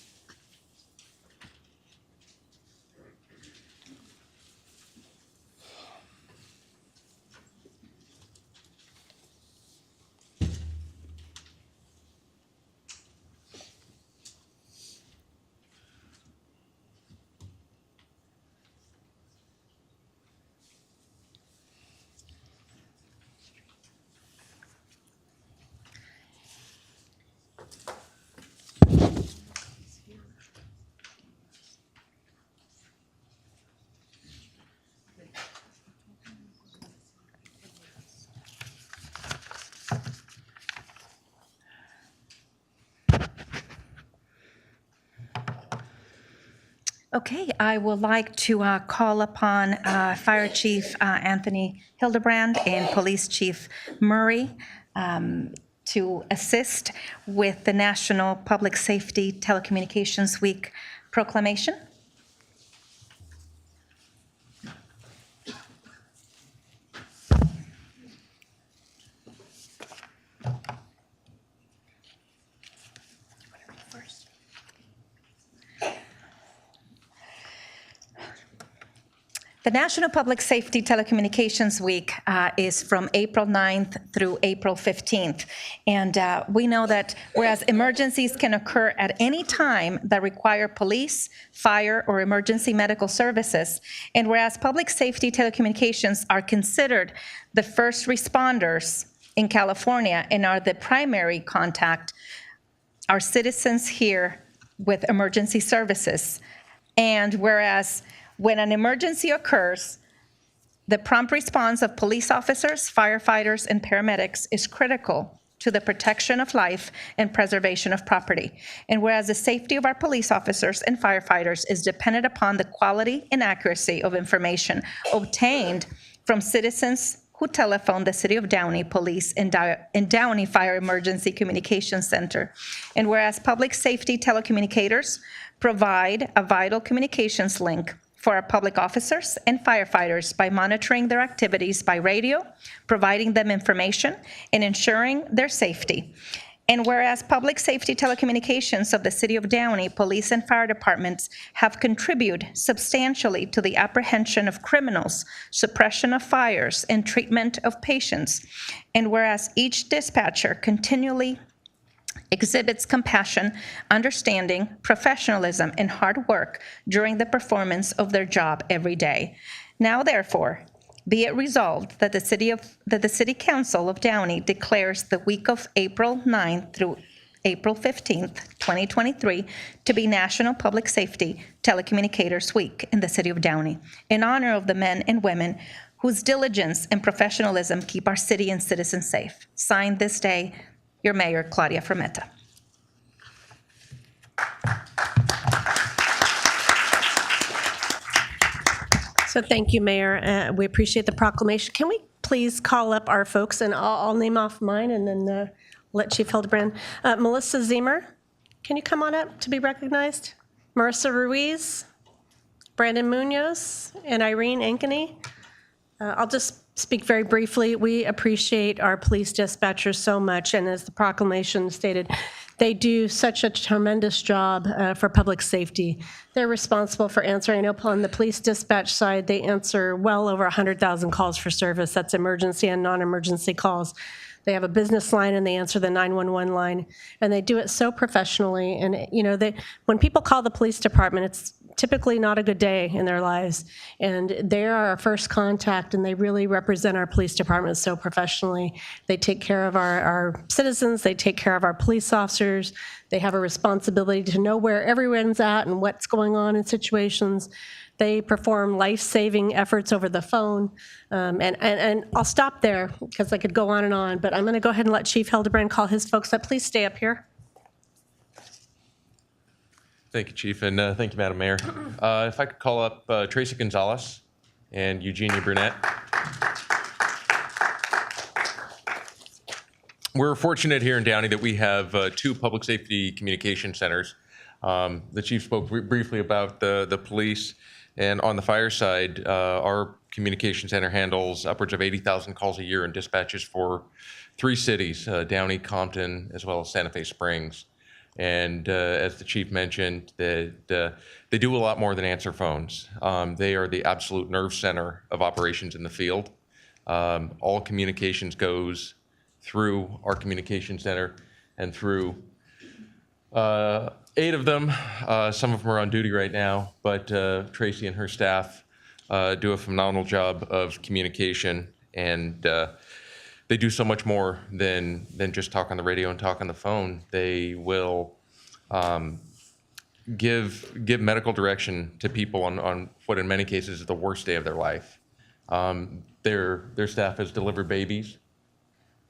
Okay, I would like to call upon Fire Chief Anthony Hildebrand and Police Chief Murray to assist with the National Public Safety Telecommunications Week proclamation. The National Public Safety Telecommunications Week is from April 9th through April 15th. And we know that whereas emergencies can occur at any time that require police, fire, or emergency medical services, and whereas public safety telecommunications are considered the first responders in California and are the primary contact, our citizens here with emergency services. And whereas when an emergency occurs, the prompt response of police officers, firefighters, and paramedics is critical to the protection of life and preservation of property. And whereas the safety of our police officers and firefighters is dependent upon the quality and accuracy of information obtained from citizens who telephone the City of Downey Police and Downey Fire Emergency Communications Center. And whereas public safety telecommunicators provide a vital communications link for our public officers and firefighters by monitoring their activities by radio, providing them information, and ensuring their safety. And whereas public safety telecommunications of the City of Downey, police and fire departments have contributed substantially to the apprehension of criminals, suppression of fires, and treatment of patients. And whereas each dispatcher continually exhibits compassion, understanding, professionalism, and hard work during the performance of their job every day. Now, therefore, be it resolved that the City Council of Downey declares the week of April 9th through April 15th, 2023, to be National Public Safety Telecommunicators Week in the City of Downey, in honor of the men and women whose diligence and professionalism keep our city and citizens safe. Signed this day, your Mayor, Claudia Frometa. So thank you, Mayor. We appreciate the proclamation. Can we please call up our folks, and I'll name off mine and then let Chief Hildebrand. Melissa Zemer, can you come on up to be recognized? Marissa Ruiz, Brandon Munoz, and Irene Ankeny. I'll just speak very briefly. We appreciate our police dispatchers so much, and as the proclamation stated, they do such a tremendous job for public safety. They're responsible for answering. I know on the police dispatch side, they answer well over 100,000 calls for service. That's emergency and non-emergency calls. They have a business line and they answer the 911 line, and they do it so professionally. And when people call the police department, it's typically not a good day in their lives, and they are our first contact, and they really represent our police department so professionally. They take care of our citizens, they take care of our police officers, they have a responsibility to know where everyone's at and what's going on in situations. They perform life-saving efforts over the phone, and I'll stop there because I could go on, but I'm going to go ahead and let Chief Hildebrand call his folks up. Please stay up here. Thank you, Chief, and thank you, Madam Mayor. If I could call up Tracy Gonzalez and Eugenia Burnett. We're fortunate here in Downey that we have two public safety communication centers. The Chief spoke briefly about the police, and on the fire side, our communication center handles upwards of 80,000 calls a year and dispatches for 3 cities, Downey, Compton, as well as Santa Fe Springs. And as the Chief mentioned, they do a lot more than answer phones. They are the absolute nerve center of operations in the field. All communications goes through our communication center and through 8 of them. Some of them are on duty right now, but Tracy and her staff do a phenomenal job of communication, and they do so much more than just talk on the radio and talk on the phone. They will give medical direction to people on what in many cases is the worst day of their life. Their staff has delivered babies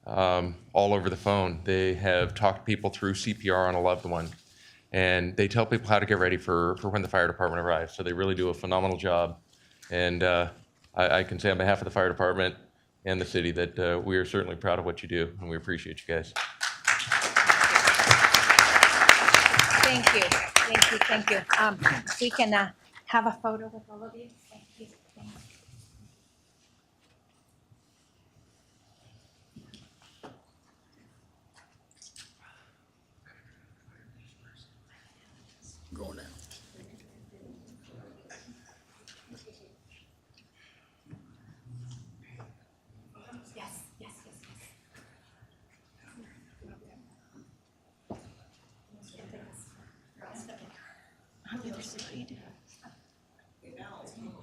all over the phone. They have talked people through CPR on a loved one, and they tell people how to get ready for when the fire department arrives. So they really do a phenomenal job, and I can say on behalf of the fire department and the city that we are certainly proud of what you do, and we appreciate you guys. Thank you, thank you, thank you. We can have a photo with all of you. Thank you. Thank you. Yes, yes, yes, yes.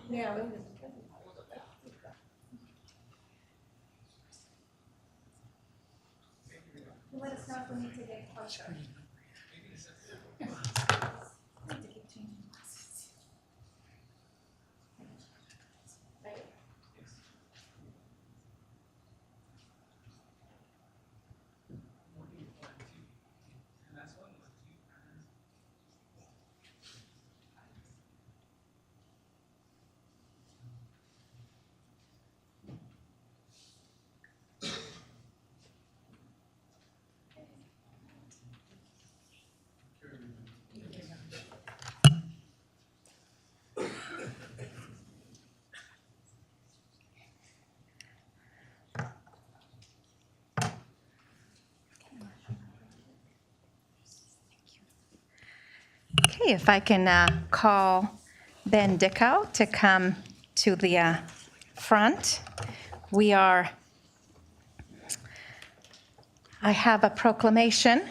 Yeah. Let us know if we need to get closer. if I can call Ben Dickow to come to the front. I have a proclamation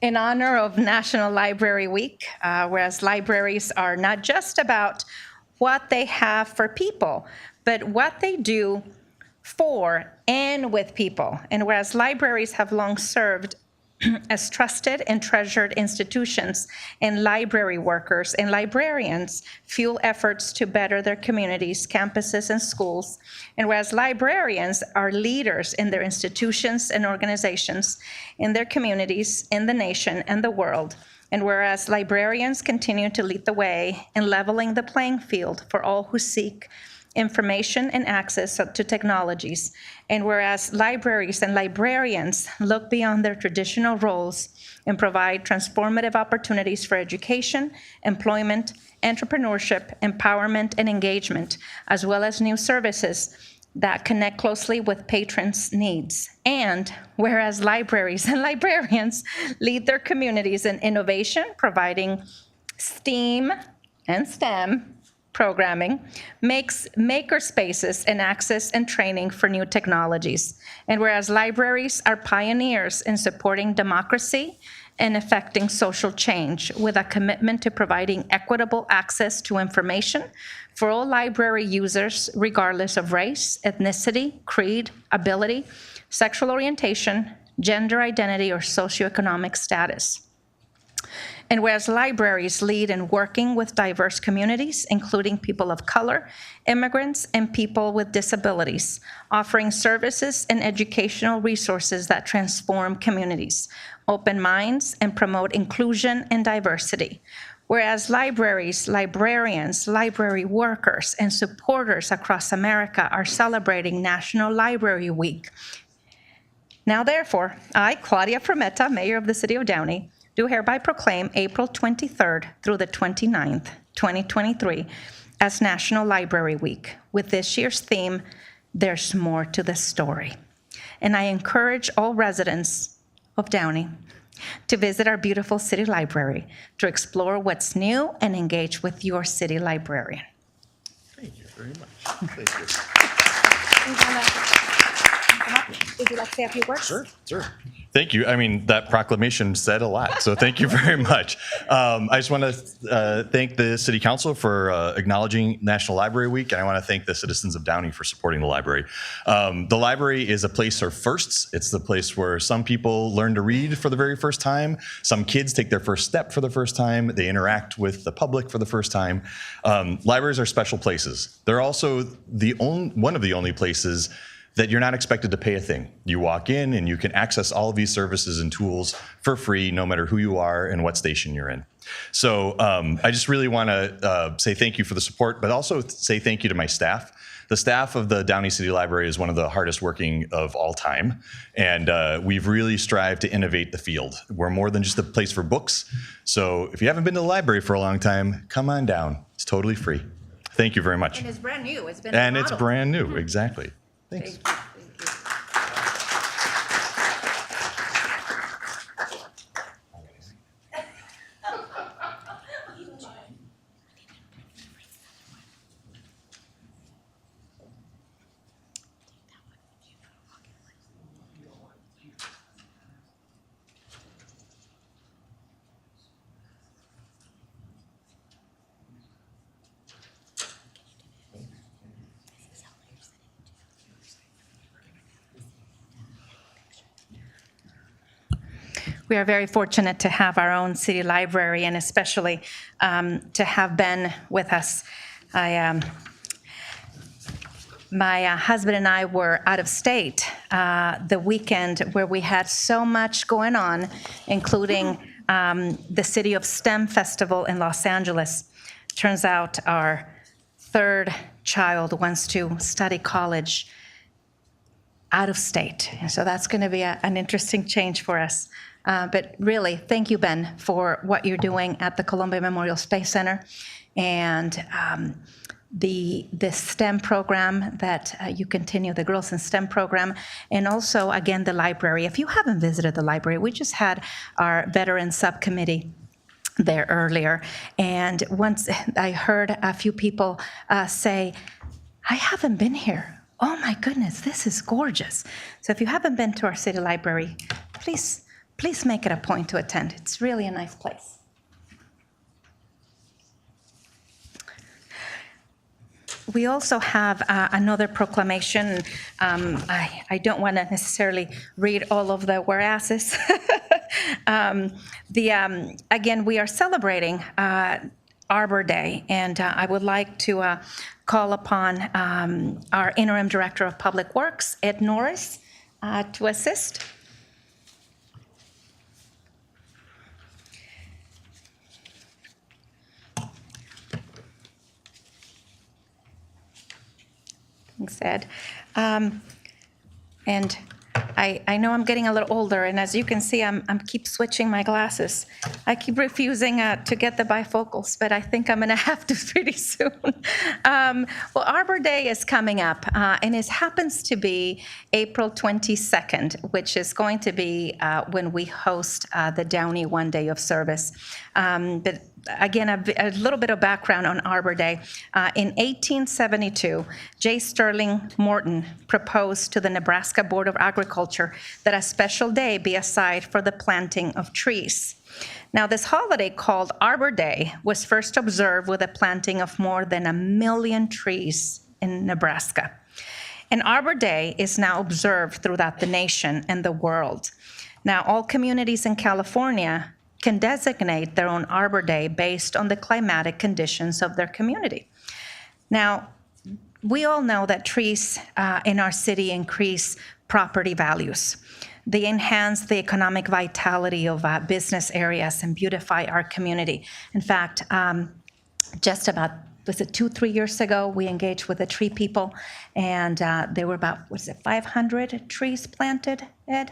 in honor of National Library Week, whereas libraries are not just about what they have for people, but what they do for and with people. And whereas libraries have long served as trusted and treasured institutions, and library workers and librarians fuel efforts to better their communities, campuses, and schools. And whereas librarians are leaders in their institutions and organizations, in their communities, in the nation, and the world. And whereas librarians continue to lead the way in leveling the playing field for all who seek information and access to technologies. And whereas libraries and librarians look beyond their traditional roles and provide transformative opportunities for education, employment, entrepreneurship, empowerment, and engagement, as well as new services that connect closely with patrons' needs. And whereas libraries and librarians lead their communities in innovation, providing STEAM and STEM programming, makes maker spaces and access and training for new technologies. And whereas libraries are pioneers in supporting democracy and affecting social change with a commitment to providing equitable access to information for all library users, regardless of race, ethnicity, creed, ability, sexual orientation, gender identity, or socioeconomic status. And whereas libraries lead in working with diverse communities, including people of color, immigrants, and people with disabilities, offering services and educational resources that transform communities, open minds, and promote inclusion and diversity. Whereas libraries, librarians, library workers, and supporters across America are celebrating National Library Week. Now, therefore, I, Claudia Frometa, Mayor of the City of Downey, do hereby proclaim April 23rd through the 29th, 2023, as National Library Week, with this year's theme, There's More to the Story. And I encourage all residents of Downey to visit our beautiful city library to explore what's new and engage with your city librarian. Thank you very much. Thank you. Would you like to say a few words? Sure. Thank you. I mean, that proclamation said a lot, so thank you very much. I just want to thank the City Council for acknowledging National Library Week, and I want to thank the citizens of Downey for supporting the library. The library is a place of firsts. It's the place where some people learn to read for the very first time. Some kids take their first step for the first time. They interact with the public for the first time. Libraries are special places. They're also one of the only places that you're not expected to pay a thing. You walk in and you can access all of these services and tools for free, no matter who you are and what station you're in. So I just really want to say thank you for the support, but also say thank you to my staff. The staff of the Downey City Library is one of the hardest working of all time, and we've really strived to innovate the field. We're more than just a place for books, so if you haven't been to the library for a long time, come on down. It's totally free. Thank you very much. And it's brand new. It's been And it's remodeled. brand new, exactly. Thanks. Thank you. We are very fortunate to have our own city library, and especially to have Ben with us. My husband and I were out of state the weekend where we had so much going on, including the City of STEM Festival in Los Angeles. Turns out our third child wants to study college out of state. And so that's going to be an interesting change for us. But really, thank you, Ben, for what you're doing at the Columbia Memorial Space Center and the STEM program that you continue, the Girls in STEM program, and also, again, the library. If you haven't visited the library, we just had our Veteran Subcommittee there earlier. And once I heard a few people say, I haven't been here. Oh my goodness, this is gorgeous. So if you haven't been to our city library, please make it a point to attend. It's really a nice place. We also have another proclamation. I don't want to necessarily read all of the whereases. Again, we are celebrating Arbor Day, and I would like to call upon our Interim Director of Public Works, Ed Norris, to assist. Thanks, Ed. And I know I'm getting a little older, and as you can see, I'm keep switching my glasses. I keep refusing to get the bifocals, but I think I'm going to have to pretty soon. Well, Arbor Day is coming up, and it happens to be April 22nd, which is going to be when we host the Downey One Day of Service. But again, a little bit of background on Arbor Day. In 1872, J. Sterling Morton proposed to the Nebraska Board of Agriculture that a special day be assigned for the planting of trees. Now, this holiday called Arbor Day was first observed with a planting of more than 1 million trees in Nebraska. And Arbor Day is now observed throughout the nation and the world. Now, all communities in California can designate their own Arbor Day based on the climatic conditions of their community. Now, we all know that trees in our city increase property values. They enhance the economic vitality of business areas and beautify our community. In fact, just about, was it 2-3 years ago, we engaged with the tree people, and there were about, 500 trees planted, Ed?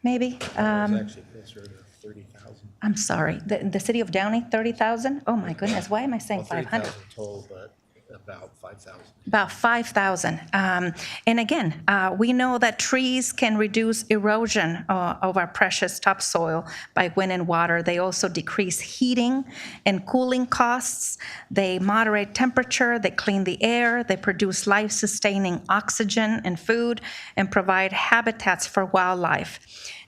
Maybe? Actually closer to 30,000. I'm sorry, the city of Downey, 30,000? Oh my goodness, why am I saying 500? 30,000 total, but about 5,000. About 5,000. And again, we know that trees can reduce erosion of our precious topsoil by wind and water. They also decrease heating and cooling costs. They moderate temperature, they clean the air, they produce life-sustaining oxygen and food, and provide habitats for wildlife.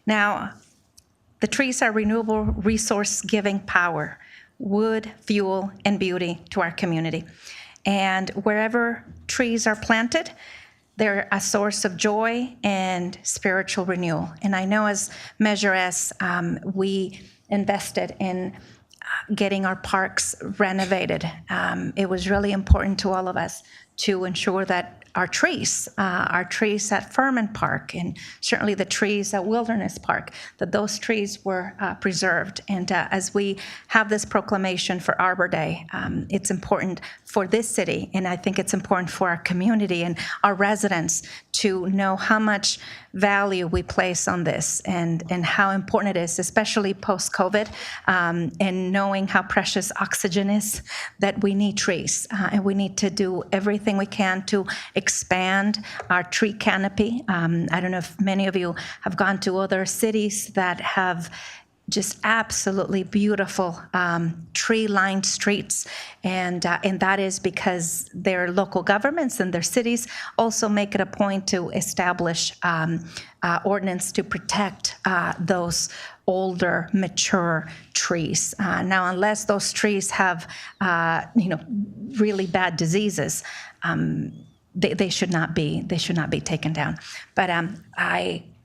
Now, the trees are renewable resource giving power, wood, fuel, and beauty to our community. And wherever trees are planted, they're a source of joy and spiritual renewal. And I know as Measure S, we invested in getting our parks renovated. It was really important to all of us to ensure that our trees at Furman Park, and certainly the trees at Wilderness Park, that those trees were preserved. And as we have this proclamation for Arbor Day, it's important for this city, and I think it's important for our community and our residents to know how much value we place on this and how important it is, especially post-COVID, and knowing how precious oxygen is, that we need trees, and we need to do everything we can to expand our tree canopy. I don't know if many of you have gone to other cities that have just absolutely beautiful tree-lined streets, and that is because their local governments and their cities also make it a point to establish ordinance to protect those older, mature trees. Now, unless those trees have, really bad diseases, they should not be taken down. But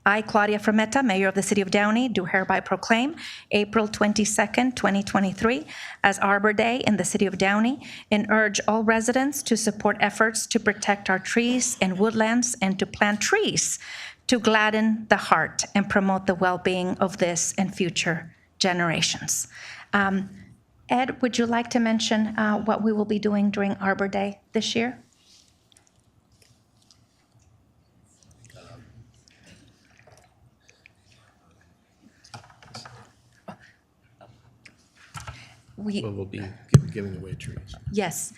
I, Claudia Frometa, Mayor of the City of Downey, do hereby proclaim April 22nd, 2023 as Arbor Day in the City of Downey, and urge all residents to support efforts to protect our trees and woodlands and to plant trees to gladden the heart and promote the well-being of this and future generations. Ed, would you like to mention what we will be doing during Arbor Day this year? We'll be giving giving away trees. Yes,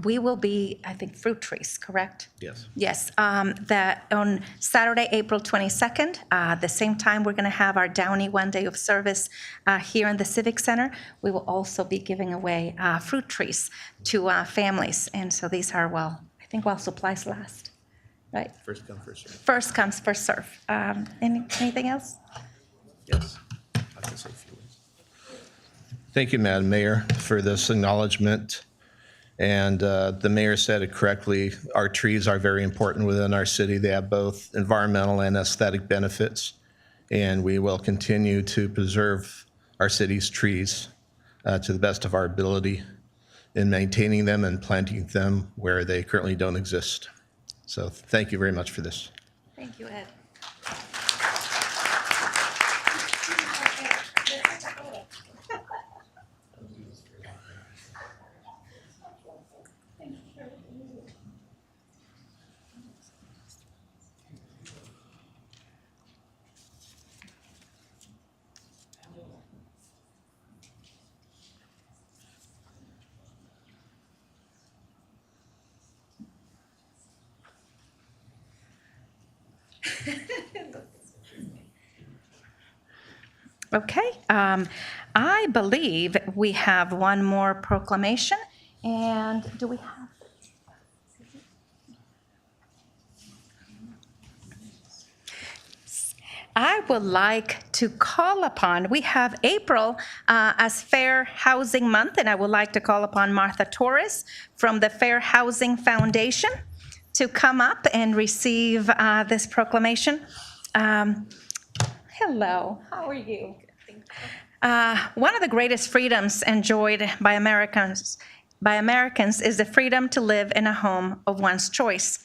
we will be, I think, fruit trees, correct? Yes. Yes, that on Saturday, April 22nd, the same time we're going to have our Downey One Day of Service here in the Civic Center. We will also be giving away fruit trees to families. And so these are, well, I think while supplies last, right? First come, first served. First comes, first serve. Anything else? Yes. I can say a few words. Thank you, Madam Mayor, for this acknowledgement. And the mayor said it correctly. Our trees are very important within our city. They have both environmental and aesthetic benefits. And we will continue to preserve our city's trees to the best of our ability in maintaining them and planting them where they currently don't exist. So thank you very much for this. Thank you, Ed. Okay, I believe we have one more proclamation, and do we have? I would like to call upon, we have April as Fair Housing Month, and I would like to call upon Martha Torres from the Fair Housing Foundation to come up and receive this proclamation. Hello, how are you? One of the greatest freedoms enjoyed by Americans is the freedom to live in a home of one's choice.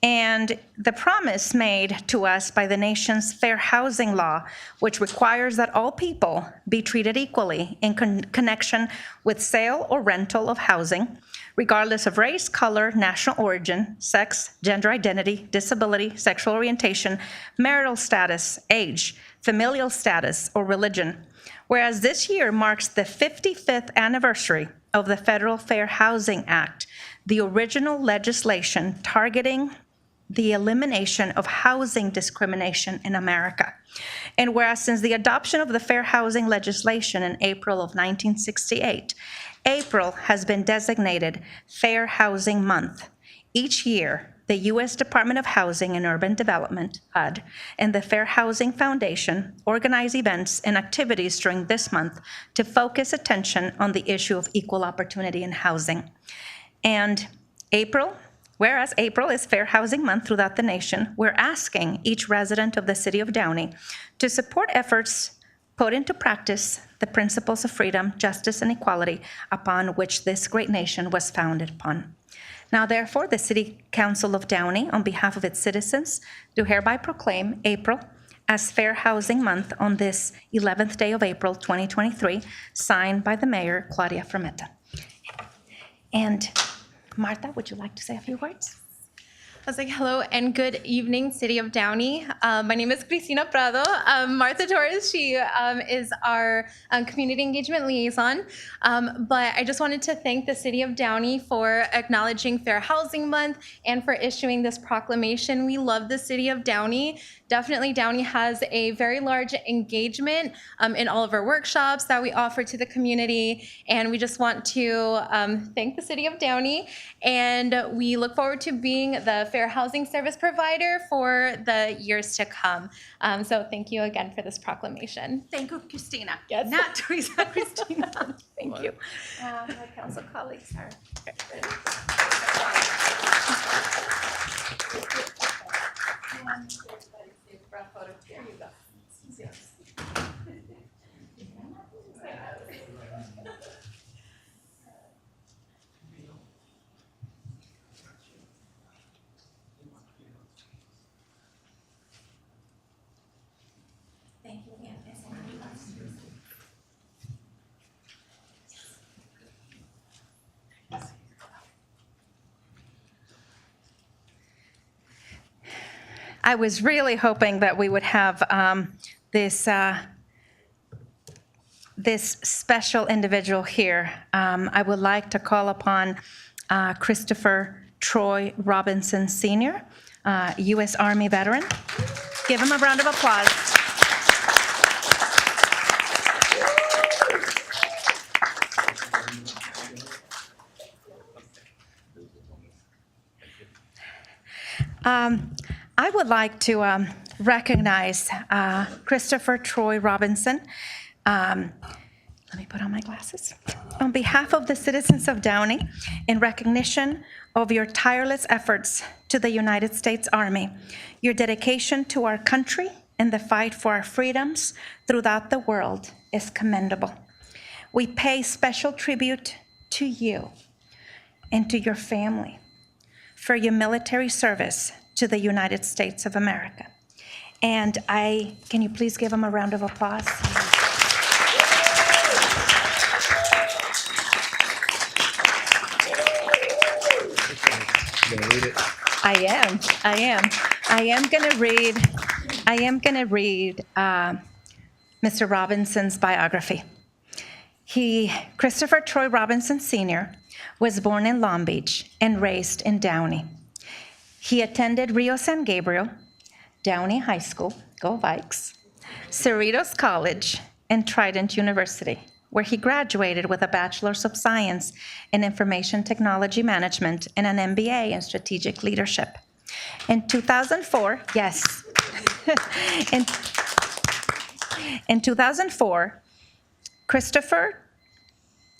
And the promise made to us by the nation's fair housing law, which requires that all people be treated equally in connection with sale or rental of housing, regardless of race, color, national origin, sex, gender identity, disability, sexual orientation, marital status, age, familial status, or religion. Whereas this year marks the 55th anniversary of the Federal Fair Housing Act, the original legislation targeting the elimination of housing discrimination in America. And whereas since the adoption of the fair housing legislation in April of 1968, April has been designated Fair Housing Month. Each year, the U.S. Department of Housing and Urban Development, HUD, and the Fair Housing Foundation organize events and activities during this month to focus attention on the issue of equal opportunity in housing. And whereas April is Fair Housing Month throughout the nation, we're asking each resident of the city of Downey to support efforts put into practice the principles of freedom, justice, and equality upon which this great nation was founded upon. Now, therefore, the City Council of Downey, on behalf of its citizens, do hereby proclaim April as Fair Housing Month on this 11th day of April, 2023, signed by the Mayor, Claudia Frometa. And Martha, would you like to say a few words? I was like, hello and good evening, City of Downey. My name is Cristina Prado. Martha Torres, she is our community engagement liaison. But I just wanted to thank the City of Downey for acknowledging Fair Housing Month and for issuing this proclamation. We love the City of Downey. Definitely Downey has a very large engagement in all of our workshops that we offer to the community. And we just want to thank the City of Downey. And we look forward to being the fair housing service provider for the years to come. So thank you again for this proclamation. Thank you, Christina. Yes. Not Teresa, Christina. Thank you. My council colleagues are ready. There you go. Yes. Thank you again. I was really hoping that we would have this this special individual here, I would like to call upon Christopher Troy Robinson Sr., U.S. Army veteran. Give him a round of applause. I would like to recognize Christopher Troy Robinson. Let me put on my glasses. On behalf of the citizens of Downey, in recognition of your tireless efforts to the United States Army, your dedication to our country and the fight for our freedoms throughout the world is commendable. We pay special tribute to you and to your family for your military service to the United States of America. And can you please give them a round of applause? I am gonna read Mr. Robinson's biography. Christopher Troy Robinson Sr. was born in Long Beach and raised in Downey. He attended Rio San Gabriel, Downey High School, go Vikes, Cerritos College, and Trident University, where he graduated with a Bachelor's of Science in Information Technology Management and an MBA in Strategic Leadership. In 2004, yes. In 2004, Christopher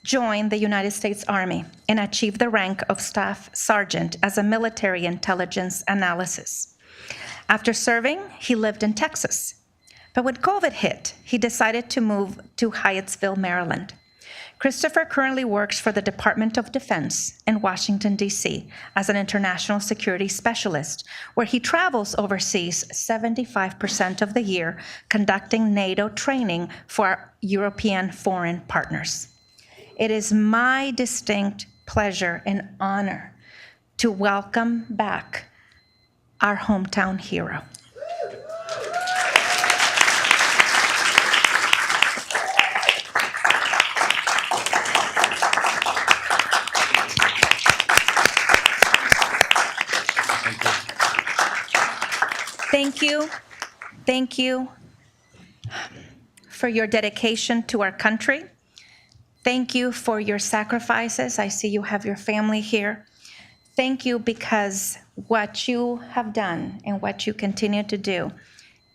joined the United States Army and achieved the rank of Staff Sergeant as a military intelligence analysis. After serving, he lived in Texas. But when COVID hit, he decided to move to Hyattsville, Maryland. Christopher currently works for the Department of Defense in Washington, D.C. as an international security specialist, where he travels overseas 75% of the year, conducting NATO training for our European foreign partners. It is my distinct pleasure and honor to welcome back our hometown hero. Thank you for your dedication to our country. Thank you for your sacrifices. I see you have your family here. Thank you because what you have done and what you continue to do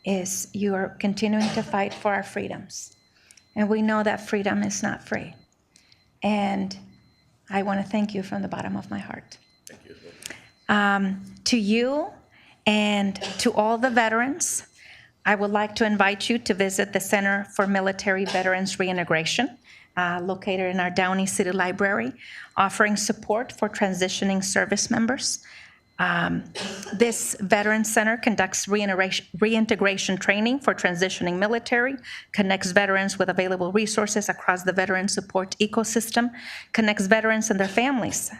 is you are continuing to fight for our freedoms. And we know that freedom is not free. And I want to thank you from the bottom of my heart. Thank you. To you and to all the veterans, I would like to invite you to visit the Center for Military Veterans Reintegration, located in our Downey City Library, offering support for transitioning service members. This Veteran Center conducts reintegration training for transitioning military, connects veterans with available resources across the veteran support ecosystem, connects veterans and their families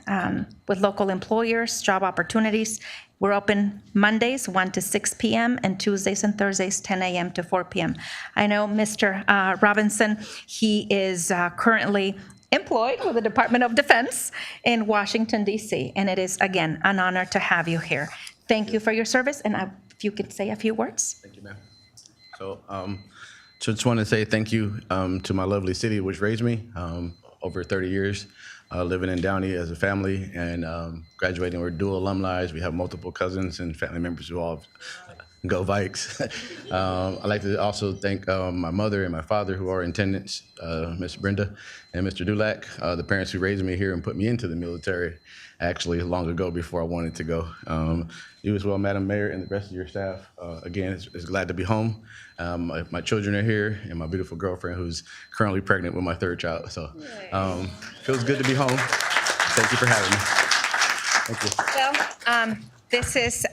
with local employers, job opportunities. We're open Mondays, 1 to 6 p.m., and Tuesdays and Thursdays, 10 a.m. to 4 p.m. I know Mr. Robinson, he is currently employed with the Department of Defense in Washington, D.C., and it is, again, an honor to have you here. Thank you for your service, and if you could say a few words. Thank you, ma'am. So just want to say thank you to my lovely city, which raised me over 30 years, living in Downey as a family and graduating. We're dual alumni. We have multiple cousins and family members who all go Vikes. I'd like to also thank my mother and my father who are in attendance, Miss Brenda and Mr. Dulac, the parents who raised me here and put me into the military actually long ago before I wanted to go. You as well, Madam Mayor, and the rest of your staff. Again, it's glad to be home. My children are here and my beautiful girlfriend who's currently pregnant with my third child. So feels good to be home. Thank you for having me. Thank you. Well, this is...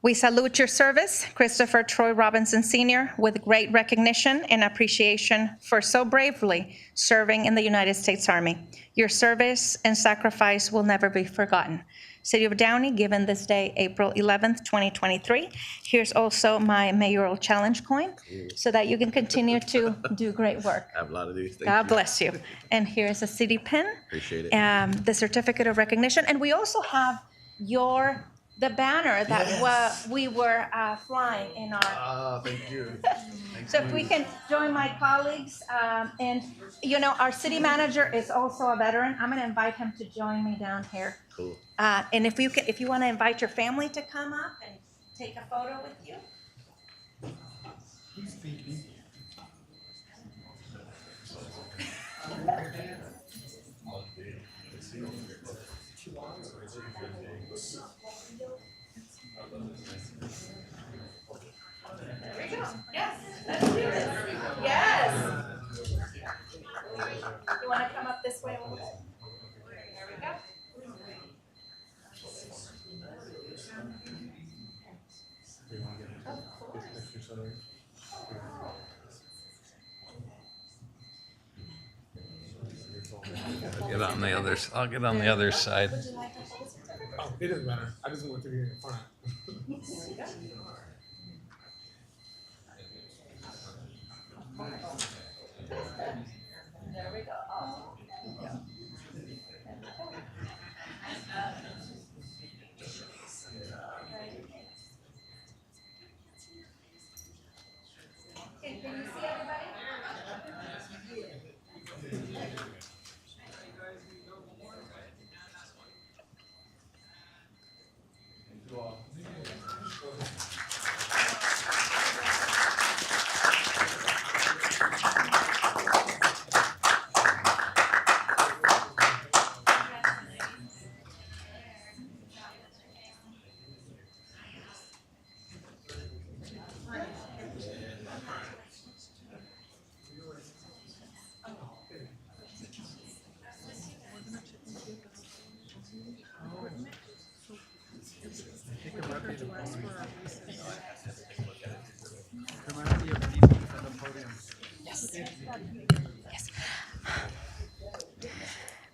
We salute your service, Christopher Troy Robinson Sr., with great recognition and appreciation for so bravely serving in the United States Army. Your service and sacrifice will never be forgotten. City of Downey, given this day, April 11th, 2023. Here's also my mayoral challenge coin so that you can continue to do great work. I have a lot of these. Thank God you. bless you. And here's a city pin. Appreciate it. The certificate of recognition. And we also have the banner that we were flying in our. Thank you. So if we can join my colleagues, and our city manager is also a veteran. I'm going to invite him to join me down here. Cool. And if you want to invite your family to come up and take a photo with you. There we go. Yes, let's do this. Yes. You want to come up this way a little bit? There we go. I'll get on the other side. Oh, it doesn't matter. I just went through here in front. There we go. Okay, can you see everybody?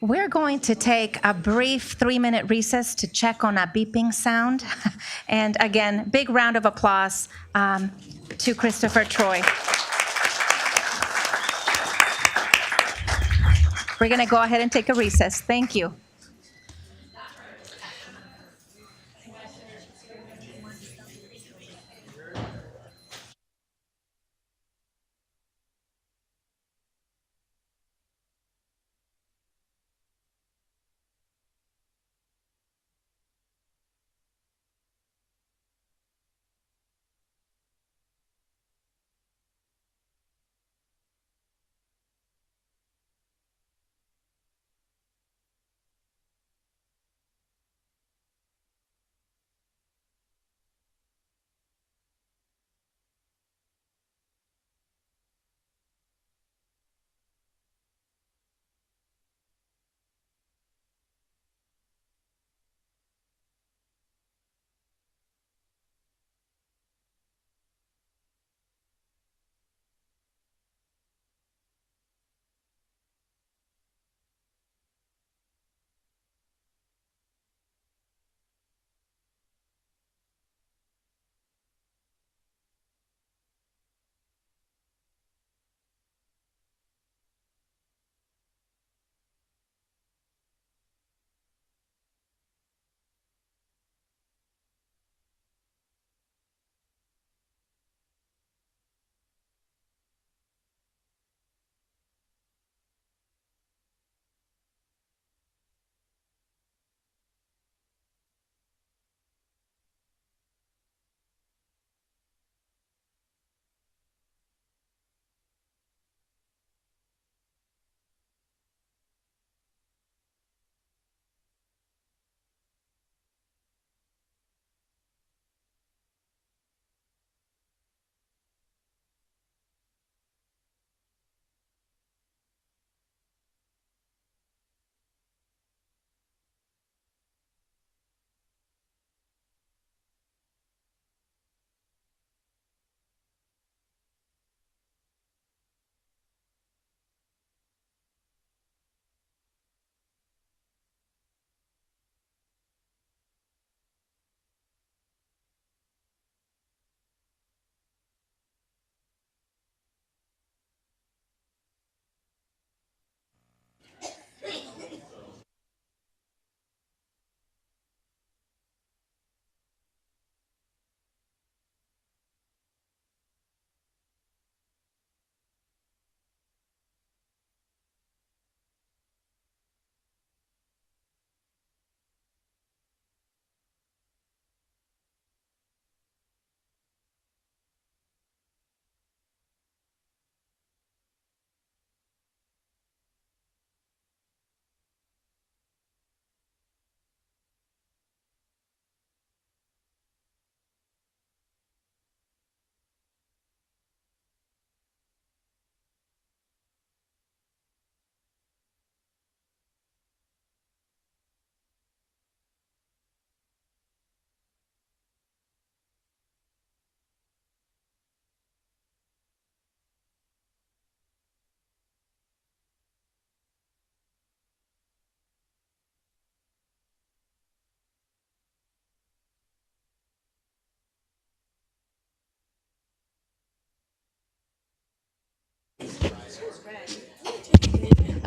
We're going to take a brief 3-minute recess to check on a beeping sound. And again, big round of applause to Christopher Troy. We're going to go ahead and take a recess. Thank you.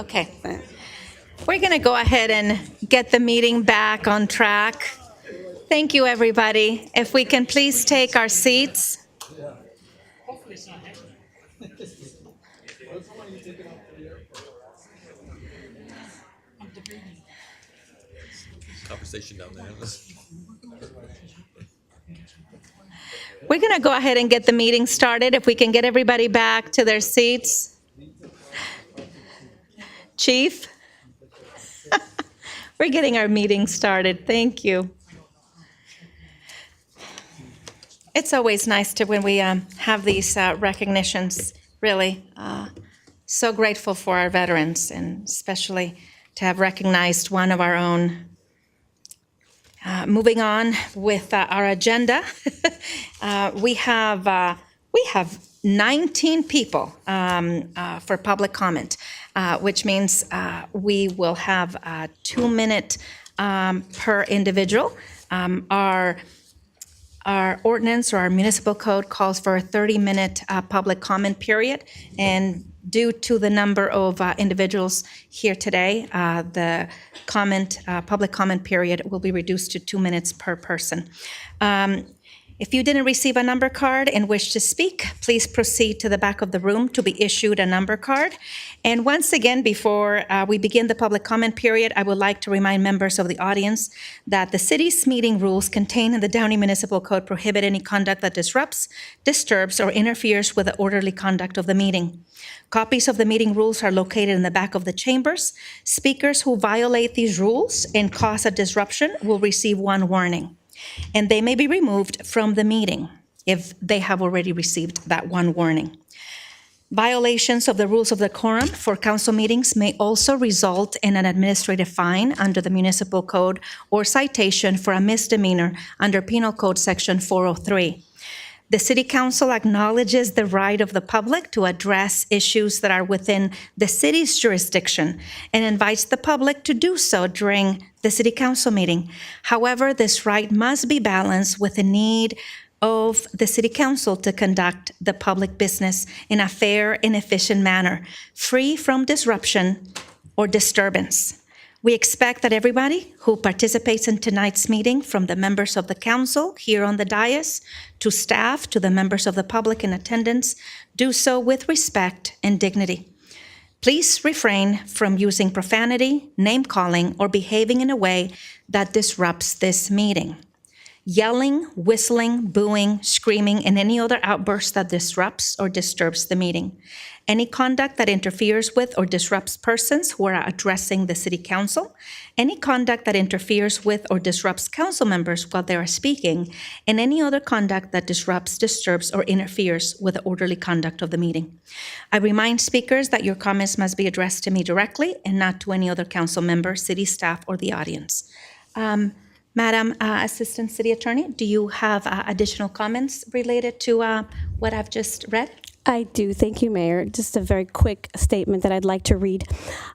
Okay. We're going to go ahead and get the meeting back on track. Thank you, everybody. If we can please take our seats. Conversation down there. We're going to go ahead and get the meeting started. If we can get everybody back to their seats. Chief? We're getting our meeting started. Thank you. It's always nice to when we have these recognitions, really. So grateful for our veterans, and especially to have recognized one of our own. Moving on with our agenda, we have 19 people for public comment, which means we will have a 2-minute per individual. Our ordinance or our municipal code calls for a 30-minute public comment period, and due to the number of individuals here today, the public comment period will be reduced to 2 minutes per person. If you didn't receive a number card and wish to speak, please proceed to the back of the room to be issued a number card. And once again, before we begin the public comment period, I would like to remind members of the audience that the city's meeting rules contained in the Downey Municipal Code prohibit any conduct that disrupts, disturbs, or interferes with the orderly conduct of the meeting. Copies of the meeting rules are located in the back of the chambers. Speakers who violate these rules and cause a disruption will receive one warning, and they may be removed from the meeting if they have already received that one warning. Violations of the rules of decorum for council meetings may also result in an administrative fine under the municipal code or citation for a misdemeanor under Penal Code Section 403. The City Council acknowledges the right of the public to address issues that are within the city's jurisdiction and invites the public to do so during the City Council meeting. However, this right must be balanced with the need of the City Council to conduct the public business in a fair and efficient manner, free from disruption or disturbance. We expect that everybody who participates in tonight's meeting, from the members of the council here on the dais, to staff, to the members of the public in attendance, do so with respect and dignity. Please refrain from using profanity, name-calling, or behaving in a way that disrupts this meeting. Yelling, whistling, booing, screaming, and any other outburst that disrupts or disturbs the meeting. Any conduct that interferes with or disrupts persons who are addressing the City Council. Any conduct that interferes with or disrupts council members while they are speaking. And any other conduct that disrupts, disturbs, or interferes with the orderly conduct of the meeting. I remind speakers that your comments must be addressed to me directly and not to any other council member, city staff, or the audience. Madam Assistant City Attorney, do you have additional comments related to what I've just read? I do. Thank you, Mayor. Just a very quick statement that I'd like to read.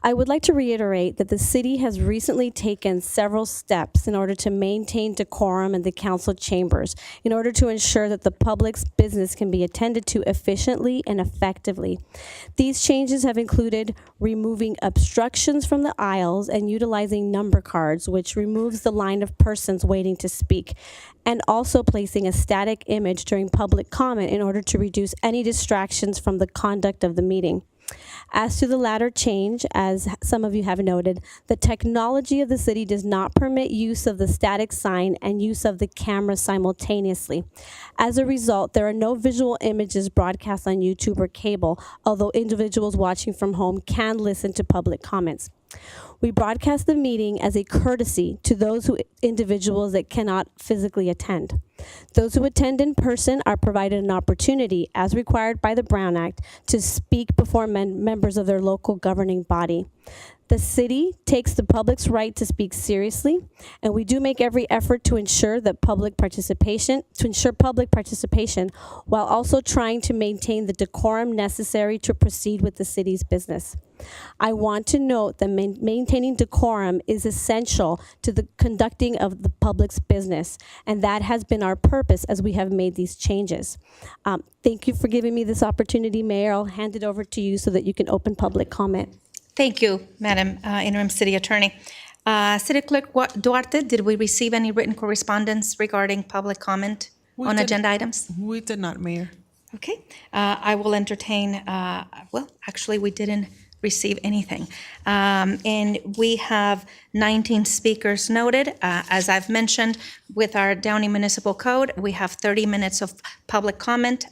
I would like to reiterate that the city has recently taken several steps in order to maintain decorum in the council chambers, in order to ensure that the public's business can be attended to efficiently and effectively. These changes have included removing obstructions from the aisles and utilizing number cards, which removes the line of persons waiting to speak, and also placing a static image during public comment in order to reduce any distractions from the conduct of the meeting. As to the latter change, as some of you have noted, the technology of the city does not permit use of the static sign and use of the camera simultaneously. As a result, there are no visual images broadcast on YouTube or cable, although individuals watching from home can listen to public comments. We broadcast the meeting as a courtesy to those individuals that cannot physically attend. Those who attend in person are provided an opportunity, as required by the Brown Act, to speak before members of their local governing body. The city takes the public's right to speak seriously, and we do make every effort to ensure public participation, while also trying to maintain the decorum necessary to proceed with the city's business. I want to note that maintaining decorum is essential to the conducting of the public's business, and that has been our purpose as we have made these changes. Thank you for giving me this opportunity, Mayor. I'll hand it over to you so that you can open public comment. Thank you, Madam Interim City Attorney. City Clerk Duarte, did we receive any written correspondence regarding public comment We on did- agenda items? We did not, Mayor. Okay, I will entertain, well, actually, we didn't receive anything. And we have 19 speakers noted. As I've mentioned, with our Downey Municipal Code, we have 30 minutes of public comment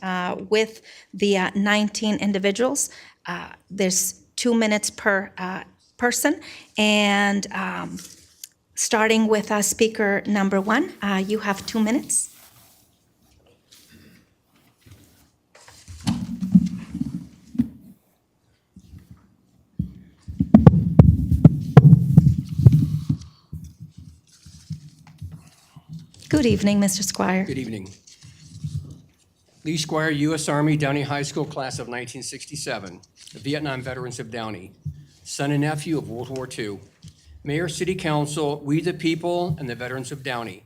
with the 19 individuals. There's 2 minutes per person. And starting with speaker number 1, you have 2 minutes. Good evening, Mr. Squire. Good evening. Lee Squire, U.S. Army, Downey High School, class of 1967, the Vietnam veterans of Downey, son and nephew of World War II. Mayor, City Council, we the people, and the veterans of Downey.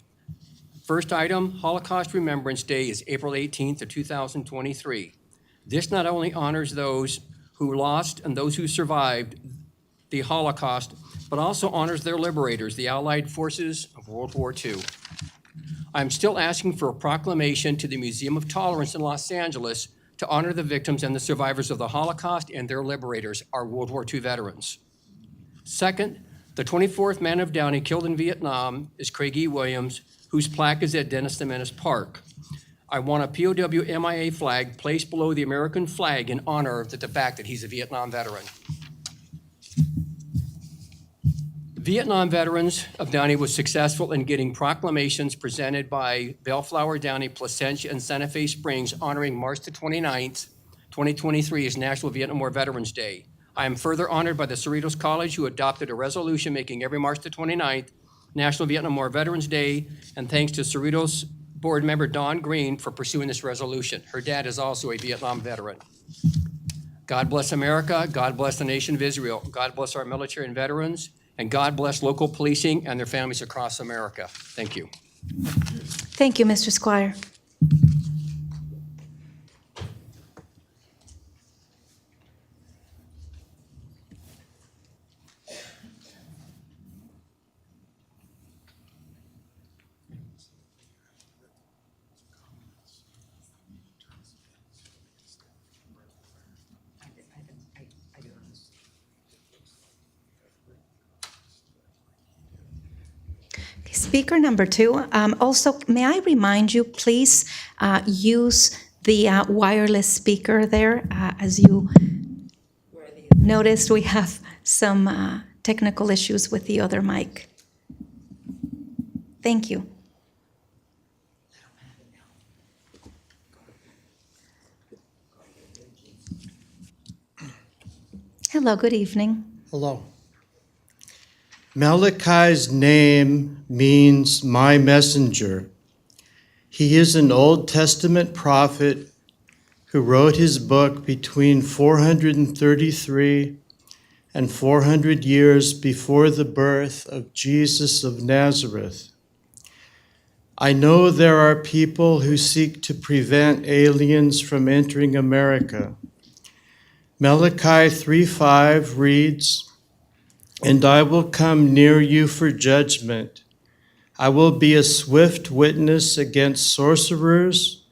First item, Holocaust Remembrance Day is April 18th of 2023. This not only honors those who lost and those who survived the Holocaust, but also honors their liberators, the Allied forces of World War II. I'm still asking for a proclamation to the Museum of Tolerance in Los Angeles to honor the victims and the survivors of the Holocaust and their liberators, our World War II veterans. Second, the 24th man of Downey killed in Vietnam is Craig E. Williams, whose plaque is at Dennis the Menace Park. I want a POW MIA flag placed below the American flag in honor of the fact that he's a Vietnam veteran. Vietnam veterans of Downey was successful in getting proclamations presented by Bellflower, Downey, Placentia, and Santa Fe Springs honoring March the 29th, 2023 as National Vietnam War Veterans Day. I am further honored by the Cerritos College, who adopted a resolution making every March the 29th National Vietnam War Veterans Day, and thanks to Cerritos board member Dawn Green for pursuing this resolution. Her dad is also a Vietnam veteran. God bless America, God bless the nation of Israel, God bless our military and veterans, and God bless local policing and their families across America. Thank you. Thank you, Mr. Squire. Speaker number 2, also, may I remind you, please use the wireless speaker there. As you noticed, we have some technical issues with the other mic. Thank you. Hello, good evening. Hello. Malachi's name means my messenger. He is an Old Testament prophet who wrote his book between 433 and 400 years before the birth of Jesus of Nazareth. I know there are people who seek to prevent aliens from entering America. Malachi 3:5 reads, "And I will come near you for judgment. I will be a swift witness against sorcerers,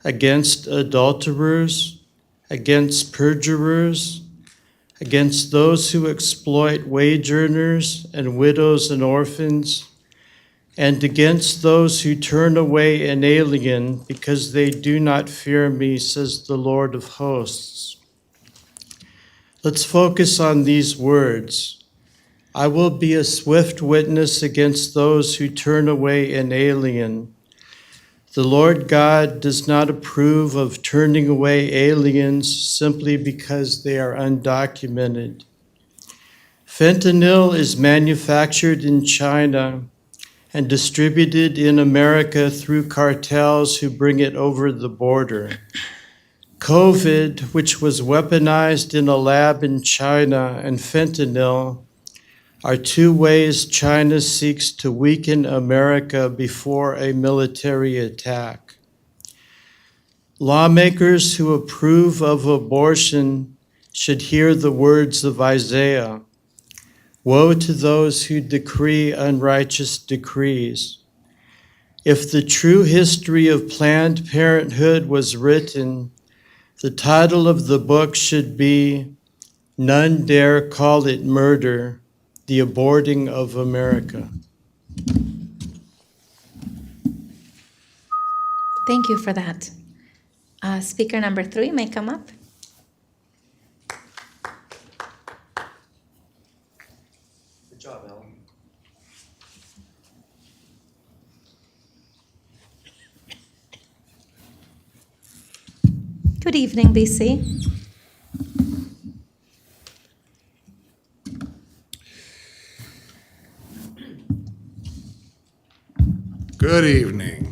against adulterers, against perjurers, against those who exploit wage earners and widows and orphans, and against those who turn away an alien because they do not fear me, says the Lord of hosts." Let's focus on these words. I will be a swift witness against those who turn away an alien. The Lord God does not approve of turning away aliens simply because they are undocumented. Fentanyl is manufactured in China and distributed in America through cartels who bring it over the border. COVID, which was weaponized in a lab in China, and fentanyl are two ways China seeks to weaken America before a military attack. Lawmakers who approve of abortion should hear the words of Isaiah. Woe to those who decree unrighteous decrees. If the true history of Planned Parenthood was written, the title of the book should be None Dare Call It Murder, The Aborting of America. Thank you for that. Speaker number 3 may come up. Good job, Ellen. Good evening, BC. Good evening.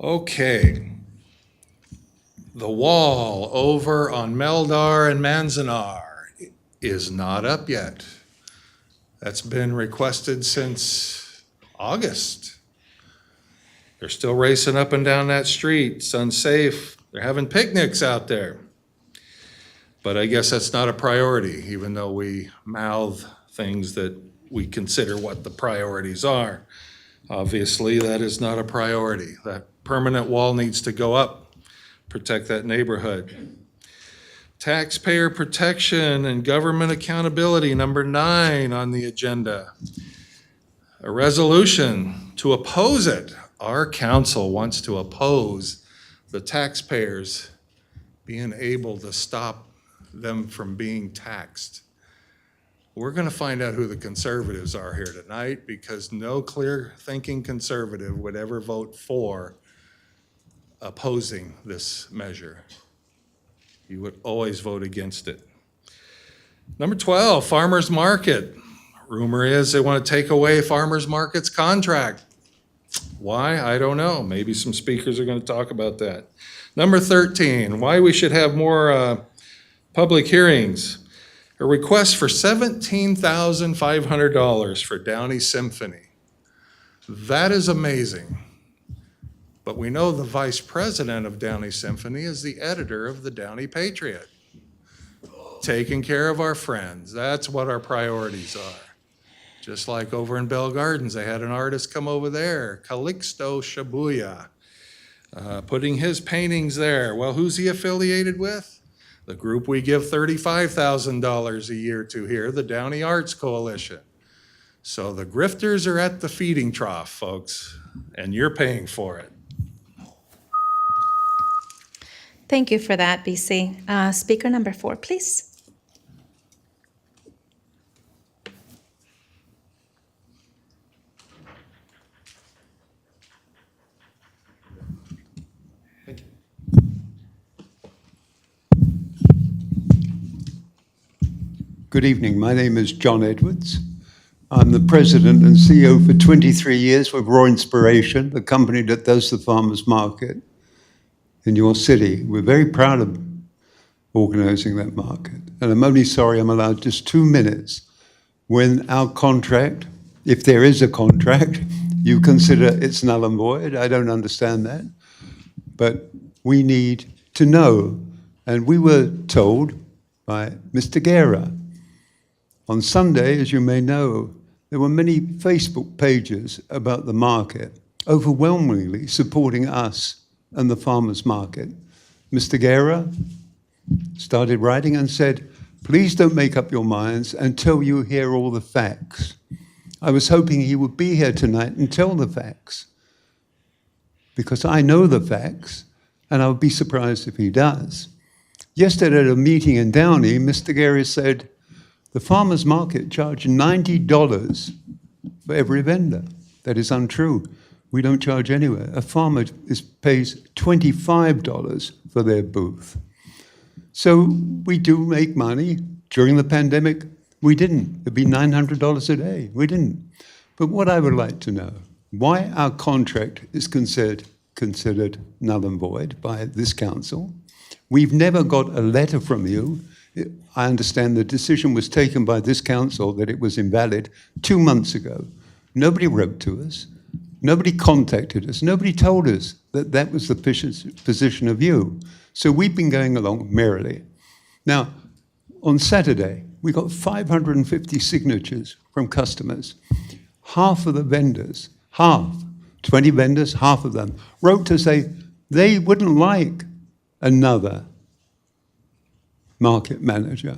Okay. The wall over on Meldar and Manzanar is not up yet. That's been requested since August. They're still racing up and down that street. It's unsafe. They're having picnics out there. But I guess that's not a priority, even though we mouth things that we consider what the priorities are. Obviously, that is not a priority. That permanent wall needs to go up, protect that neighborhood. Taxpayer protection and government accountability, number 9 on the agenda. A resolution to oppose it. Our council wants to oppose the taxpayers being able to stop them from being taxed. We're going to find out who the conservatives are here tonight, because no clear-thinking conservative would ever vote for opposing this measure. You would always vote against it. Number 12, farmers market. Rumor is they want to take away farmers market's contract. Why? I don't know. Maybe some speakers are going to talk about that. Number 13, why we should have more public hearings. A request for $17,500 for Downey Symphony. That is amazing. But we know the vice president of Downey Symphony is the editor of the Downey Patriot. Taking care of our friends. That's what our priorities are. Just like over in Bell Gardens, they had an artist come over there, Calixto Shibuya, putting his paintings there. Well, who's he affiliated with? The group we give $35,000 a year to here, the Downey Arts Coalition. So the grifters are at the feeding trough, folks, and you're paying for it. Thank you for that, BC. Speaker number 4, please. Good evening. My name is John Edwards. I'm the president and CEO for 23 years with Raw Inspiration, the company that does the farmers market in your city. We're very proud of organizing that market. And I'm only sorry I'm allowed just 2 minutes when our contract, if there is a contract, you consider it's null and void. I don't understand that. But we need to know. And we were told by Mr. Guerra, on Sunday, as you may know, there were many Facebook pages about the market, overwhelmingly supporting us and the farmers market. Mr. Guerra started writing and said, please don't make up your minds until you hear all the facts. I was hoping he would be here tonight and tell the facts, because I know the facts, and I would be surprised if he does. Yesterday at a meeting in Downey, Mr. Guerra said, the farmers market charged $90 for every vendor. That is untrue. We don't charge anywhere. A farmer pays $25 for their booth. So we do make money. During the pandemic, we didn't. It'd be $900 a day. We didn't. But what I would like to know, why our contract is considered null and void by this council. We've never got a letter from you. I understand the decision was taken by this council that it was invalid 2 months ago. Nobody wrote to us. Nobody contacted us. Nobody told us that that was the position of you. So we've been going along merrily. Now, on Saturday, we got 550 signatures from customers. Half of the vendors, 20 vendors, half of them, wrote to say they wouldn't like another market manager.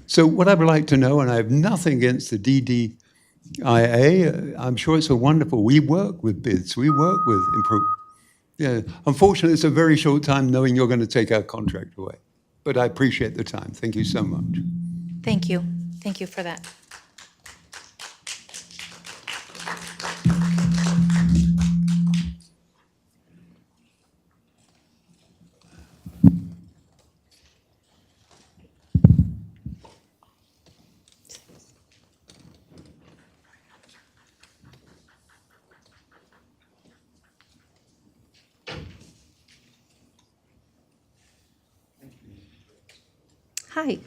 So what I would like to know, and I have nothing against the DDIA, I'm sure it's a wonderful, we work with bids, we work with improvement. Yeah, unfortunately, it's a very short time knowing you're going to take our contract away. But I appreciate the time. Thank you so much. Thank you. Thank you for that. Hi.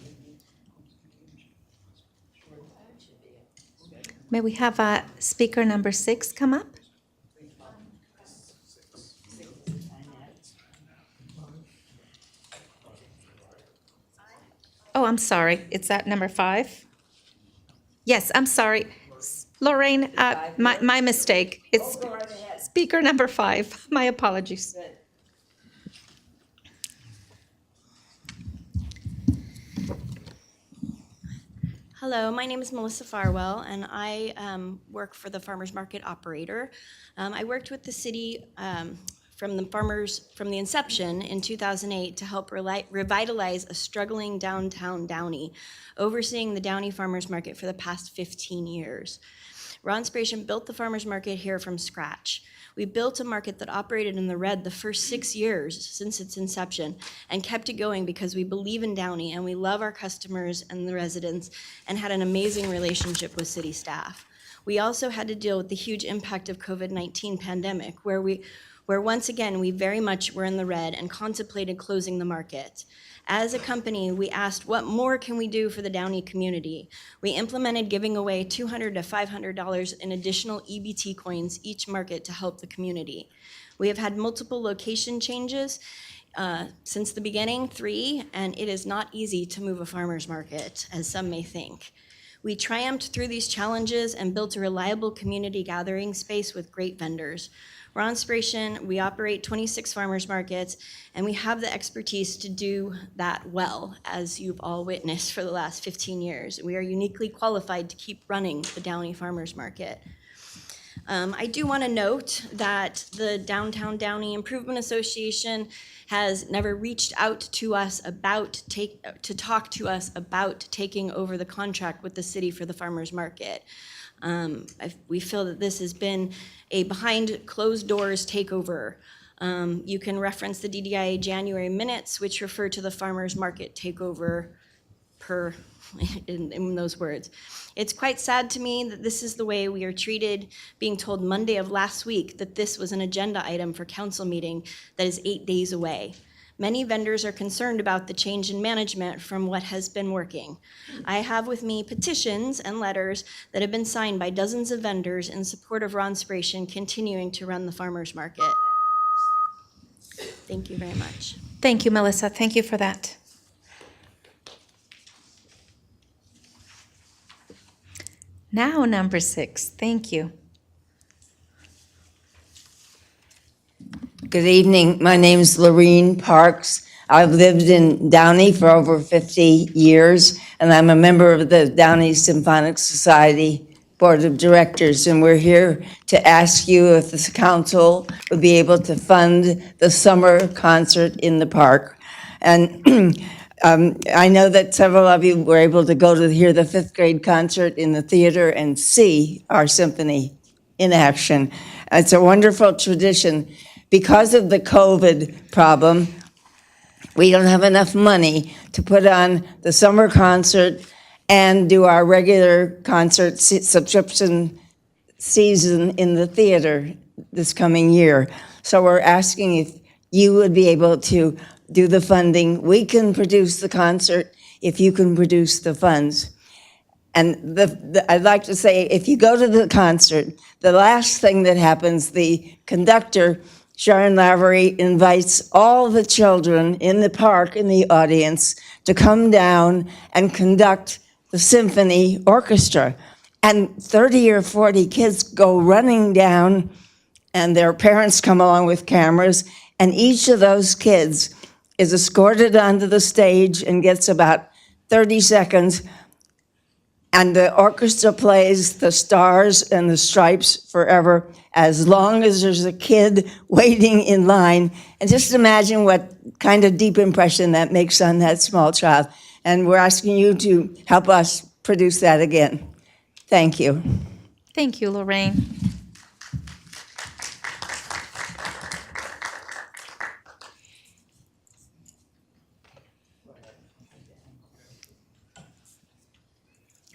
May we have speaker number 6 come up? Oh, I'm sorry. It's at number 5? Yes, I'm sorry. Lorraine, my mistake. It's speaker number 5. My apologies. Hello, my name is Melissa Farwell, and I work for the Farmers Market Operator. I worked with the city from the inception in 2008 to help revitalize a struggling downtown Downey, overseeing the Downey Farmers Market for the past 15 years. Ron Spiration built the farmers market here from scratch. We built a market that operated in the red the first 6 years since its inception and kept it going because we believe in Downey and we love our customers and the residents and had an amazing relationship with city staff. We also had to deal with the huge impact of COVID-19 pandemic where once again we very much were in the red and contemplated closing the market. As a company, we asked, what more can we do for the Downey community? We implemented giving away $200 to $500 in additional EBT coins each market to help the community. We have had multiple location changes since the beginning, 3, and it is not easy to move a farmer's market, as some may think. We triumphed through these challenges and built a reliable community gathering space with great vendors. Ron Spiration, we operate 26 farmers markets, and we have the expertise to do that well, as you've all witnessed for the last 15 years. We are uniquely qualified to keep running the Downey Farmers Market. I do want to note that the Downtown Downey Improvement Association has never reached out to us to talk to us about taking over the contract with the city for the farmers market. We feel that this has been a behind closed doors takeover. You can reference the DDIA January minutes, which refer to the farmers market takeover in those words. It's quite sad to me that this is the way we are treated, being told Monday of last week that this was an agenda item for council meeting that is 8 days away. Many vendors are concerned about the change in management from what has been working. I have with me petitions and letters that have been signed by dozens of vendors in support of Ron Spiration continuing to run the farmers market. Thank you very much. Thank you, Melissa. Thank you for that. Now, number 6. Thank you. Good evening. My name is Lorene Parks. I've lived in Downey for over 50 years, and I'm a member of the Downey Symphonic Society Board of Directors, and we're here to ask you if the council would be able to fund the summer concert in the park. And I know that several of you were able to go to hear the 5th grade concert in the theater and see our symphony in action. It's a wonderful tradition. Because of the COVID problem, we don't have enough money to put on the summer concert and do our regular concert subscription season in the theater this coming year. So we're asking if you would be able to do the funding. We can produce the concert if you can produce the funds. And I'd like to say, if you go to the concert, the last thing that happens, the conductor Sharon Lavery invites all the children in the park, in the audience, to come down and conduct the symphony orchestra. And 30 or 40 kids go running down, and their parents come along with cameras, and each of those kids is escorted onto the stage and gets about 30 seconds, and the orchestra plays the Stars and the Stripes Forever as long as there's a kid waiting in line. And just imagine what kind of deep impression that makes on that small child. And we're asking you to help us produce that again. Thank you. Thank you, Lorraine.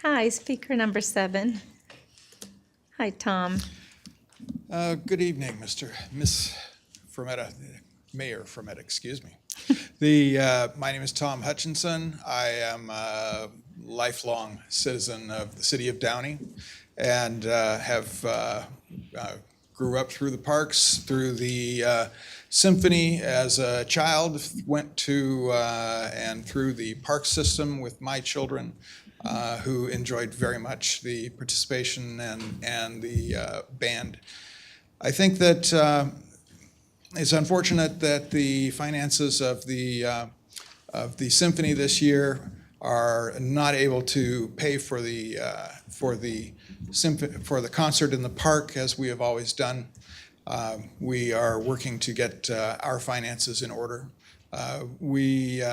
Hi, speaker number 7. Hi, Tom. Good evening, Miss Fermetta, Mayor Fermetta, excuse me. My name is Tom Hutchinson. I am a lifelong citizen of the city of Downey and grew up through the parks, through the Symphony as a child, went to and through the park system with my children, who enjoyed very much the participation and the band. I think that it's unfortunate that the finances of the Symphony this year are not able to pay for the concert in the park as we have always done. We are working to get our finances in order. We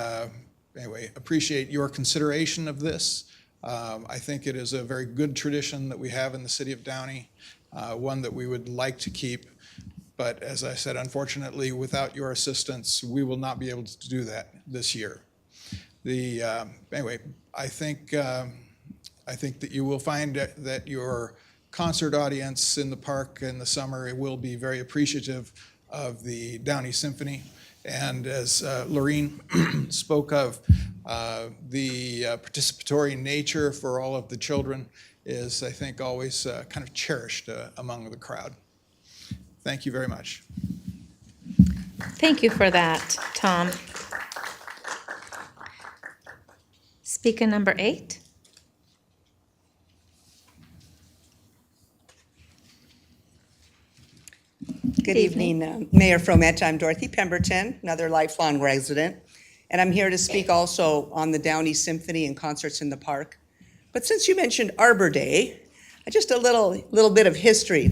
anyway appreciate your consideration of this. I think it is a very good tradition that we have in the city of Downey, one that we would like to keep. But as I said, unfortunately, without your assistance, we will not be able to do that this year. Anyway, I think that you will find that your concert audience in the park in the summer will be very appreciative of the Downey Symphony. And as Lorene spoke of, the participatory nature for all of the children is, I think, always kind of cherished among the crowd. Thank you very much. Thank you for that, Tom. Speaker number 8. Good evening, Mayor Fromette. I'm Dorothy Pemberton, another lifelong resident, and I'm here to speak also on the Downey Symphony and concerts in the park. But since you mentioned Arbor Day, just a little bit of history.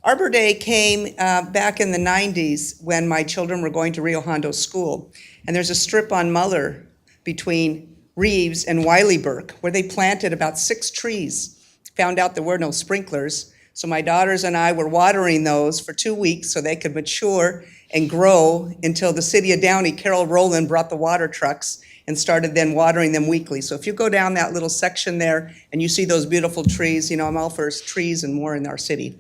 Arbor Day came back in the 90s when my children were going to Rio Hondo School, and there's a strip on Muller between Reeves and Wileyburg where they planted about 6 trees. Found out there were no sprinklers, so my daughters and I were watering those for 2 weeks so they could mature and grow until the city of Downey, Carol Rowland, brought the water trucks and started then watering them weekly. So if you go down that little section there and you see those beautiful trees, you know, I'm all for trees and more in our city.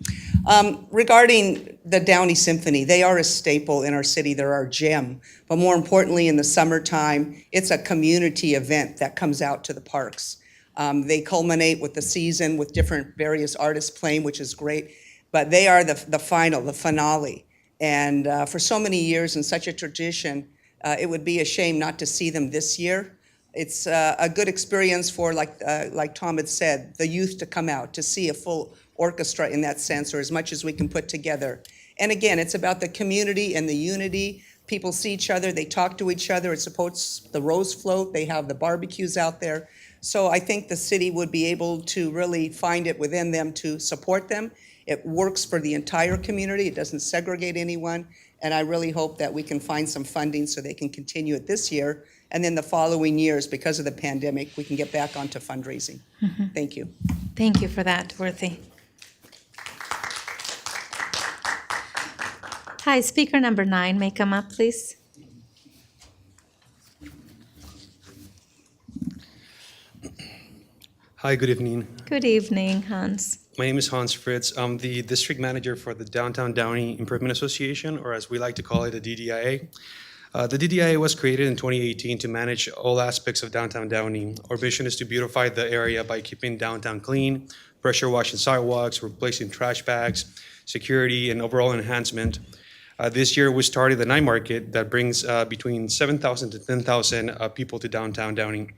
Regarding the Downey Symphony, they are a staple in our city. They're our gem. But more importantly, in the summertime, it's a community event that comes out to the parks. They culminate with the season with different various artists playing, which is great. But they are the finale. And for so many years and such a tradition, it would be a shame not to see them this year. It's a good experience for, like Tom had said, the youth to come out, to see a full orchestra in that sense, or as much as we can put together. And again, it's about the community and the unity. People see each other, they talk to each other. It supports the Rose Float. They have the barbecues out there. So I think the city would be able to really find it within them to support them. It works for the entire community. It doesn't segregate anyone. And I really hope that we can find some funding so they can continue it this year. And then the following years, because of the pandemic, we can get back onto fundraising. Mm-hmm. Thank you. Thank you for that, Dorothy. Hi, speaker number 9 may come up, please. Hi, good evening. Good evening, Hans. My name is Hans Fritz. I'm the district manager for the Downtown Downey Improvement Association, or as we like to call it, the DDIA. The DDIA was created in 2018 to manage all aspects of downtown Downey. Our vision is to beautify the area by keeping downtown clean, pressure washing sidewalks, replacing trash bags, security, and overall enhancement. This year, we started the night market that brings between 7,000 to 10,000 people to downtown Downey.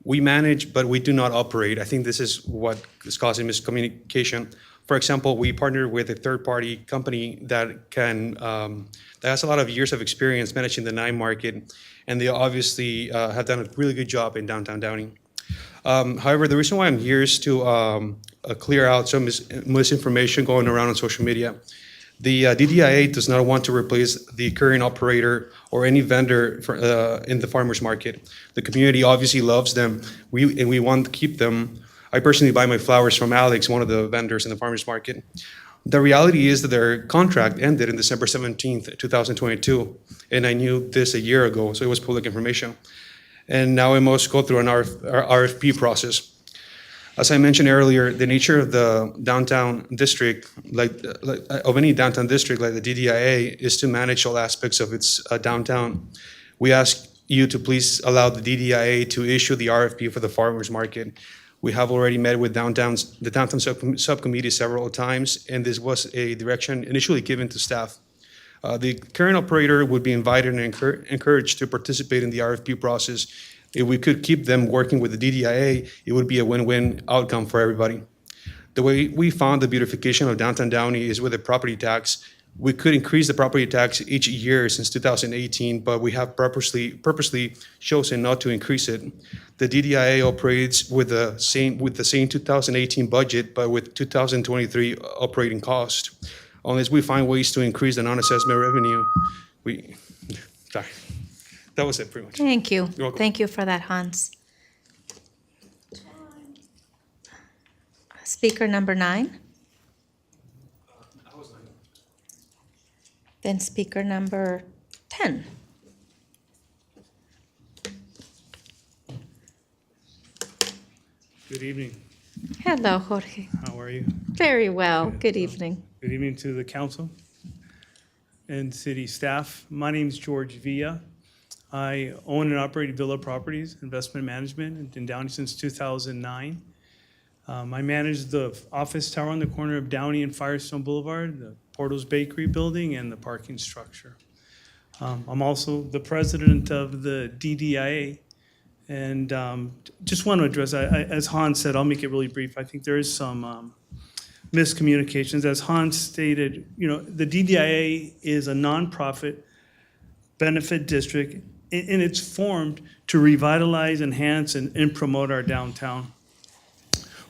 We manage, but we do not operate. I think this is what is causing miscommunication. For example, we partner with a third-party company that has a lot of years of experience managing the night market, and they obviously have done a really good job in downtown Downey. However, the reason why I'm here is to clear out some misinformation going around on social media. The DDIA does not want to replace the current operator or any vendor in the farmers market. The community obviously loves them, and we want to keep them. I personally buy my flowers from Alex, one of the vendors in the farmers market. The reality is that their contract ended in December 17th, 2022, and I knew this a year ago, so it was public information. And now it must go through an RFP process. As I mentioned earlier, the nature of the downtown district, of any downtown district like the DDIA, is to manage all aspects of its downtown. We ask you to please allow the DDIA to issue the RFP for the farmers market. We have already met with the downtown subcommittee several times, and this was a direction initially given to staff. The current operator would be invited and encouraged to participate in the RFP process. If we could keep them working with the DDIA, it would be a win-win outcome for everybody. The way we found the beautification of downtown Downey is with a property tax. We could increase the property tax each year since 2018, but we have purposely chosen not to increase it. The DDIA operates with the same 2018 budget, but with 2023 operating cost. Unless we find ways to increase the non-assessment revenue, sorry. That was it, pretty much. Thank you. You're welcome. Thank you for that, Hans. Speaker number 9. Then speaker number 10. Good evening. Hello, Jorge. How are you? Very well. Good evening. Good evening to the council and city staff. My name is George Villa. I own and operate Villa Properties Investment Management in Downey since 2009. I manage the office tower on the corner of Downey and Firestone Boulevard, the Porto's Bakery building, and the parking structure. I'm also the president of the DDIA, and just want to address, as Hans said, I'll make it really brief. I think there is some miscommunications. As Hans stated, the DDIA is a nonprofit benefit district, and it's formed to revitalize, enhance, and promote our downtown.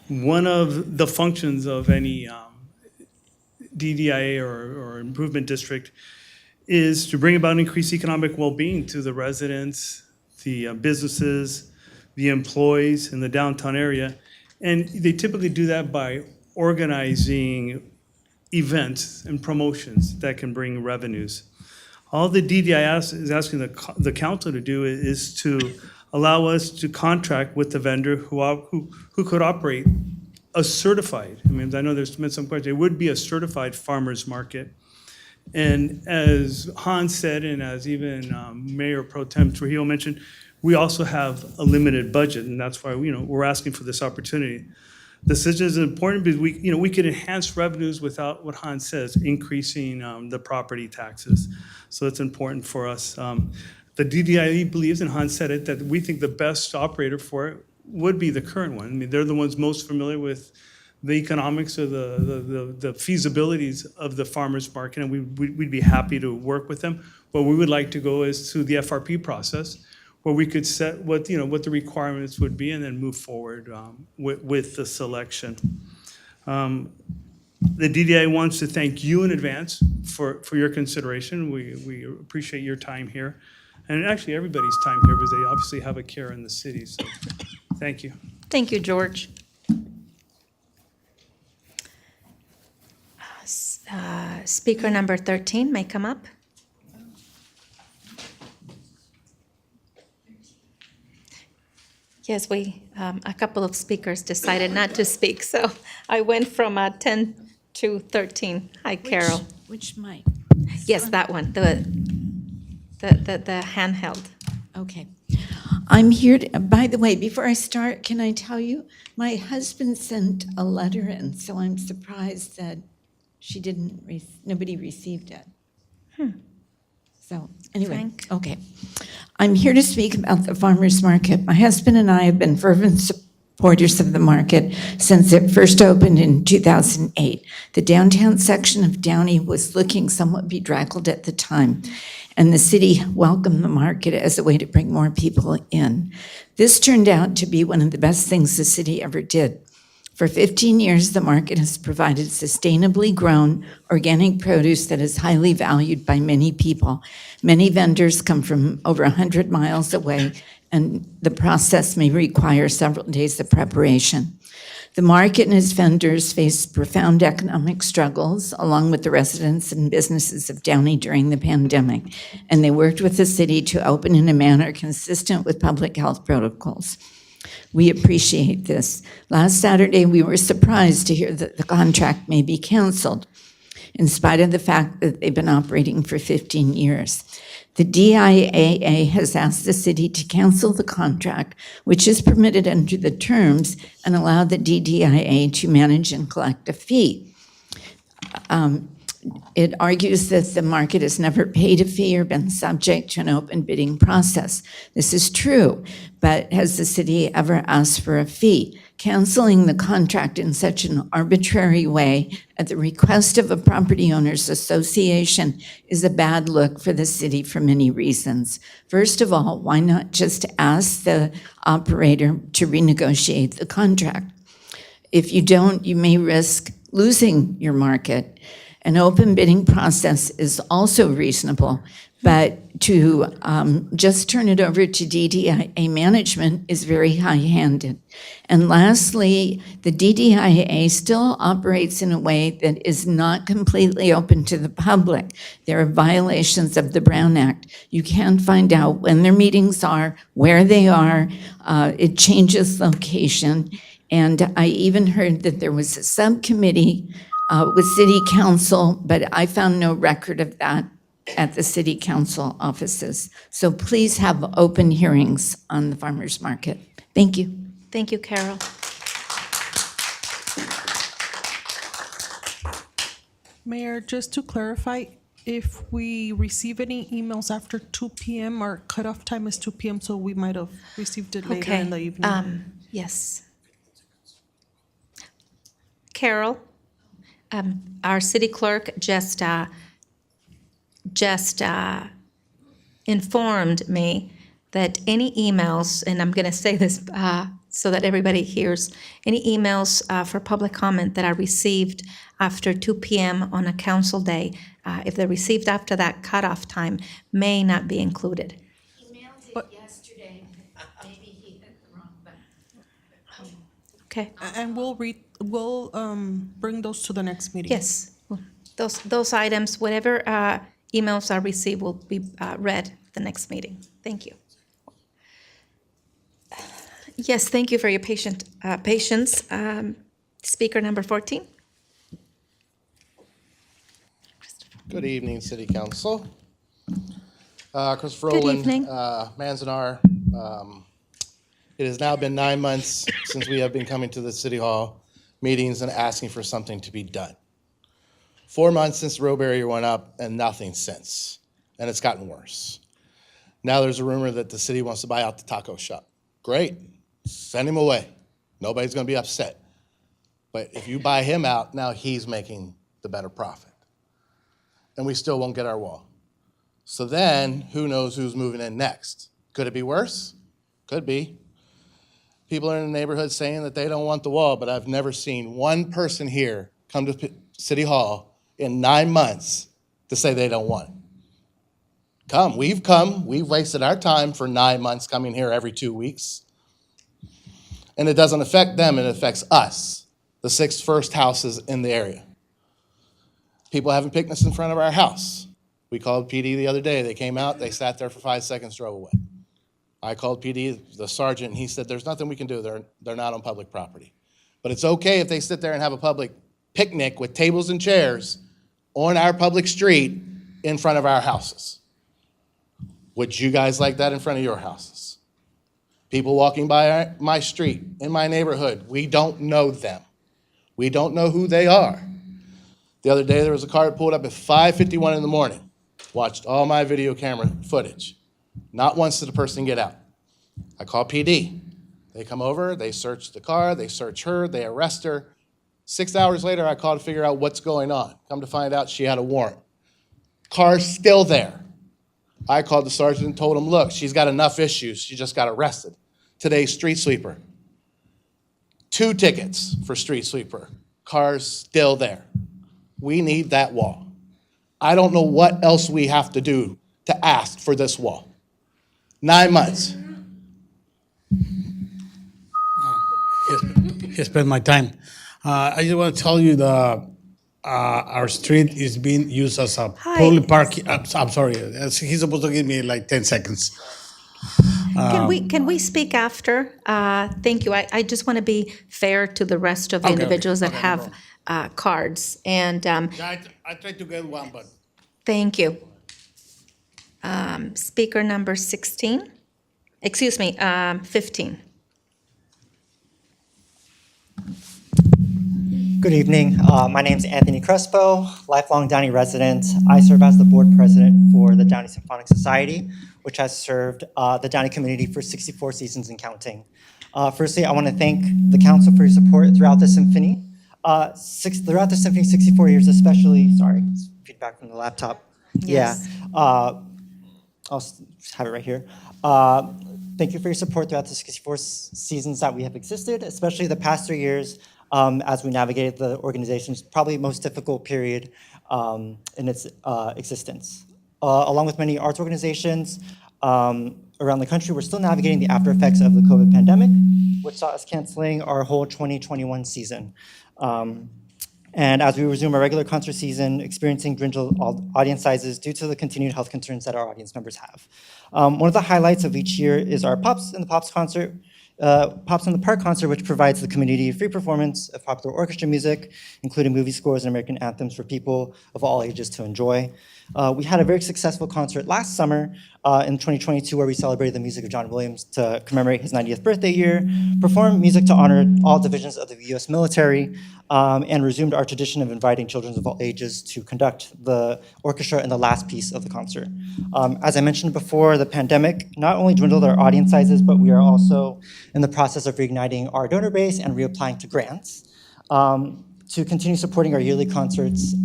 One of the functions of any DDIA or improvement district is to bring about increased economic well-being to the residents, the businesses, the employees in the downtown area. And they typically do that by organizing events and promotions that can bring revenues. All the DDIA is asking the council to do is to allow us to contract with the vendor who could operate a certified, I know there's been some questions, it would be a certified farmer's market. And as Hans said, and as even Mayor Pro Tem Trujillo mentioned, we also have a limited budget, and that's why we're asking for this opportunity. This is important because we can enhance revenues without what Hans says, increasing the property taxes. So it's important for us. The DDIE believes, and Hans said it, that we think the best operator for it would be the current one. They're the ones most familiar with the economics or the feasibilities of the farmers market, and we'd be happy to work with them. What we would like to go is through the FRP process, where we could set what the requirements would be and then move forward with the selection. The DDI wants to thank you in advance for your consideration. We appreciate your time here, and actually everybody's time here because they obviously have a care in the city. So thank you. Thank you, George. Speaker number 13 may come up. Yes, a couple of speakers decided not to speak, so I went from 10 to 13. Hi, Carol. Which mic? Yes, that one, the handheld. Okay. I'm here to, by the way, before I start, can I tell you, my husband sent a letter, and so I'm surprised that nobody received it. So anyway, Frank? okay. I'm here to speak about the farmers market. My husband and I have been fervent supporters of the market since it first opened in 2008. The downtown section of Downey was looking somewhat bedraggled at the time, and the city welcomed the market as a way to bring more people in. This turned out to be one of the best things the city ever did. For 15 years, the market has provided sustainably grown organic produce that is highly valued by many people. Many vendors come from over 100 miles away, and the process may require several days of preparation. The market and its vendors faced profound economic struggles, along with the residents and businesses of Downey during the pandemic, and they worked with the city to open in a manner consistent with public health protocols. We appreciate this. Last Saturday, we were surprised to hear that the contract may be canceled, in spite of the fact that they've been operating for 15 years. The DIAA has asked the city to cancel the contract, which is permitted under the terms, and allow the DDIA to manage and collect a fee. It argues that the market has never paid a fee or been subject to an open bidding process. This is true, but has the city ever asked for a fee? Canceling the contract in such an arbitrary way at the request of a property owners association is a bad look for the city for many reasons. First of all, why not just ask the operator to renegotiate the contract? If you don't, you may risk losing your market. An open bidding process is also reasonable, but to just turn it over to DDIA management is very high-handed. And lastly, the DDIA still operates in a way that is not completely open to the public. There are violations of the Brown Act. You can't find out when their meetings are, where they are. It changes location. And I even heard that there was a subcommittee with city council, but I found no record of that at the city council offices. So please have open hearings on the farmers market. Thank you. Thank you, Carol. Mayor, just to clarify, if we receive any emails after 2 p.m., our cutoff time is 2 p.m., so we might have received it later in the evening. Yes. Carol, our city clerk just informed me that any emails, and I'm going to say this so that everybody hears, any emails for public comment that are received after 2 p.m. on a council day, if they're received after that cutoff time, may not be included. He mailed it yesterday. Maybe he hit the wrong button. Okay. And we'll bring those to the next meeting. Yes. Those items, whatever emails are received will be read at the next meeting. Thank you. Yes, thank you for your patience. Speaker number 14. Good evening, City Council. Christopher Good Olin, evening. Manzanar. It has now been 9 months since we have been coming to the City Hall meetings and asking for something to be done. 4 months since the road barrier went up and nothing since, and it's gotten worse. Now there's a rumor that the city wants to buy out the taco shop. Great, send him away. Nobody's gonna be upset. But if you buy him out, now he's making the better profit. And we still won't get our wall. So then, who knows who's moving in next? Could it be worse? Could be. People are in the neighborhood saying that they don't want the wall, but I've never seen one person here come to City Hall in 9 months to say they don't want it. We've wasted our time for 9 months coming here every 2 weeks. And it doesn't affect them, it affects us, the 6 first houses in the area. People having picnics in front of our house. We called PD the other day, they came out, they sat there for 5 seconds, drove away. I called PD, the sergeant, and he said, there's nothing we can do, they're not on public property. But it's okay if they sit there and have a public picnic with tables and chairs on our public street in front of our houses. Would you guys like that in front of your houses? People walking by my street, in my neighborhood, we don't know them. We don't know who they are. The other day, there was a car that pulled up at 5:51 in the morning. watched all my video camera footage. Not once did the person get out. I call PD. They come over, they search the car, they search her, they arrest her. 6 hours later, I call to figure out what's going on. Come to find out she had a warrant. Car's still there. I called the sergeant and told him, look, she's got enough issues. She just got arrested. Today's street sweeper. 2 tickets for street sweeper. Car's still there. We need that wall. I don't know what else we have to do to ask for this wall. 9 months. He spent my time. I just want to tell you our street is being used as a public parking. I'm sorry. He's supposed to give me like 10 seconds. Can we speak after? Thank you. I just want to be fair to the rest of the individuals that have cards. And I tried to get one, but thank you. Speaker number 16. Excuse me, 15. Good evening. My name is Anthony Crespo, lifelong Downey resident. I serve as the board president for the Downey Symphonic Society, which has served the Downey community for 64 seasons and counting. Firstly, I want to thank the council for your support throughout the symphony. Throughout the symphony, 64 years especially, sorry, feedback from the laptop. Yes. Yeah, I'll just have it right here. Thank you for your support throughout the 64 seasons that we have existed, especially the past 3 years as we navigated the organization's probably most difficult period in its existence. Along with many arts organizations around the country, we're still navigating the after effects of the COVID pandemic, which saw us canceling our whole 2021 season. And as we resume our regular concert season, experiencing dwindled audience sizes due to the continued health concerns that our audience members have. One of the highlights of each year is our Pops in the Park concert, which provides the community free performance of popular orchestra music, including movie scores and American anthems for people of all ages to enjoy. We had a very successful concert last summer in 2022 where we celebrated the music of John Williams to commemorate his 90th birthday year, performed music to honor all divisions of the U.S. military, and resumed our tradition of inviting children of all ages to conduct the orchestra in the last piece of the concert. As I mentioned before, the pandemic not only dwindled our audience sizes, but we are also in the process of reigniting our donor base and reapplying to grants to continue supporting our yearly concerts,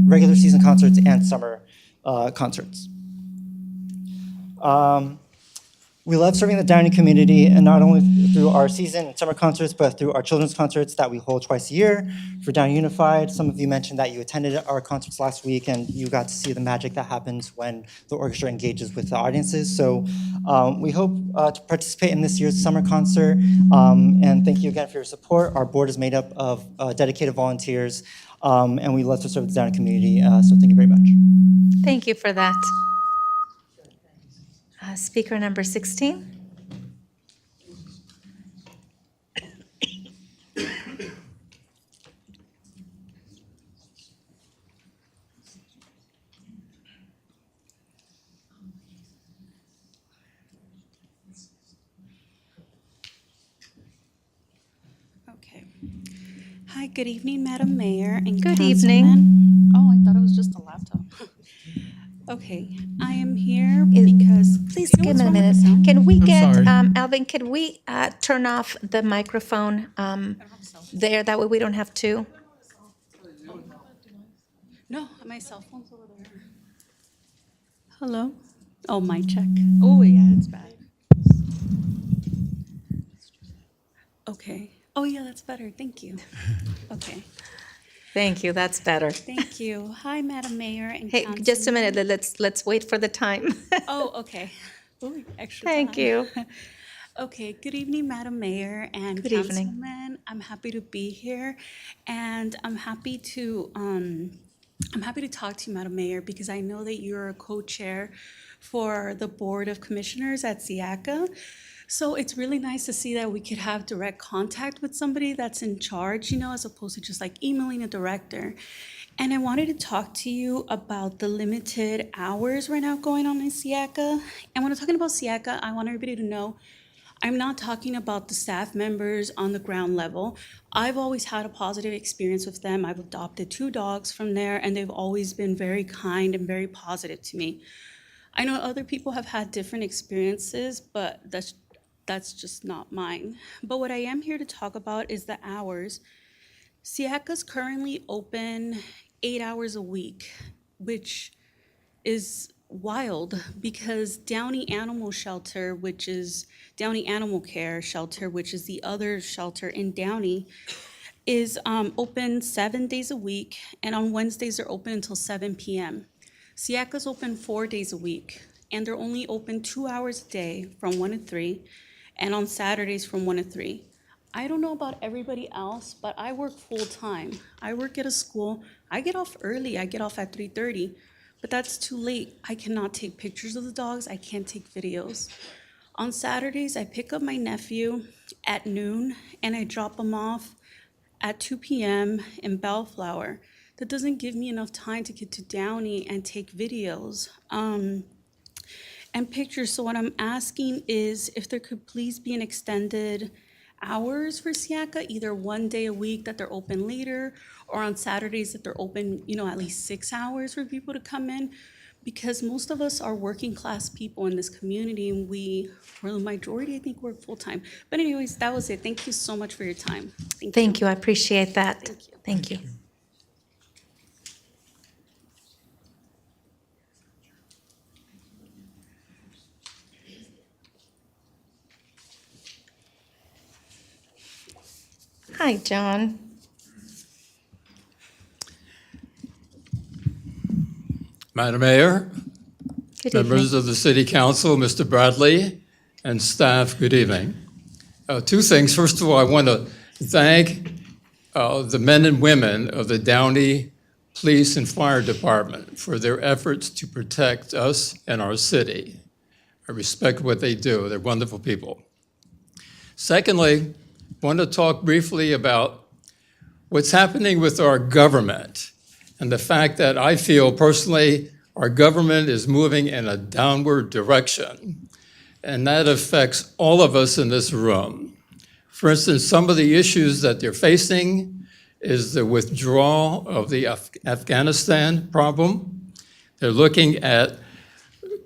regular season concerts, and summer concerts. We love serving the Downey community, and not only through our season and summer concerts, but through our children's concerts that we hold twice a year for Downey Unified. Some of you mentioned that you attended our concerts last week, and you got to see the magic that happens when the orchestra engages with the audiences. So we hope to participate in this year's summer concert, and thank you again for your support. Our board is made up of dedicated volunteers, and we love to serve the Downey community, so thank you very much. Thank you for that. Speaker number 16. Okay. Hi, good evening, Madam Mayor and Good Councilman. evening. Oh, I thought it was just a laptop. Okay, I am here because. Please You know give what's me a wrong with minute. the sound? Can we get, sorry. Alvin, can we turn off the microphone there? That way we don't have to. No, my cell phone's over there. Hello? Oh, mic check. Oh, yeah, it's bad. Okay. Oh, yeah, that's better. Thank you. Okay. Thank you, that's better. Thank you. Hi, Madam Mayor and Hey, just a minute, let's wait for the time. Oh, okay. Oh, extra Thank time. you. Okay, good evening, Madam Mayor and Good evening. Councilman. I'm happy to be here, and I'm happy to talk to you, Madam Mayor, because I know that you're a co-chair for the Board of Commissioners at SIACA. So it's really nice to see that we could have direct contact with somebody that's in charge, as opposed to just like emailing a director. And I wanted to talk to you about the limited hours right now going on in SIACA. And when I'm talking about SIACA, I want everybody to know I'm not talking about the staff members on the ground level. I've always had a positive experience with them. I've adopted 2 dogs from there, and they've always been very kind and very positive to me. I know other people have had different experiences, but that's just not mine. But what I am here to talk about is the hours. Siaka's currently open 8 hours a week, which is wild because Downey Animal Shelter, which is Downey Animal Care Shelter, which is the other shelter in Downey, is open 7 days a week, and on Wednesdays they're open until 7 p.m. Siaka's open 4 days a week, and they're only open 2 hours a day from 1 to 3, and on Saturdays from 1 to 3. I don't know about everybody else, but I work full time. I work at a school. I get off early. I get off at 3:30, but that's too late. I cannot take pictures of the dogs. I can't take videos. On Saturdays, I pick up my nephew at noon, and I drop him off at 2 p.m. in Bellflower. That doesn't give me enough time to get to Downey and take videos and pictures. So what I'm asking is if there could please be an extended hours for Siaka, either 1 day a week that they're open later, or on Saturdays that they're open, at least 6 hours for people to come in, because most of us are working class people in this community, and we, for the majority, I think, work full time. But anyways, that was it. Thank you so much for your time. Thank you. I appreciate that. Thank you. Hi, John. Madam Mayor, Good members evening. of the City Council, Mr. Bradley, and staff, good evening. 2 things. First of all, I want to thank the men and women of the Downey Police and Fire Department for their efforts to protect us and our city. I respect what they do. They're wonderful people. Secondly, I want to talk briefly about what's happening with our government and the fact that I feel personally our government is moving in a downward direction, and that affects all of us in this room. For instance, some of the issues that they're facing is the withdrawal of the Afghanistan problem. They're looking at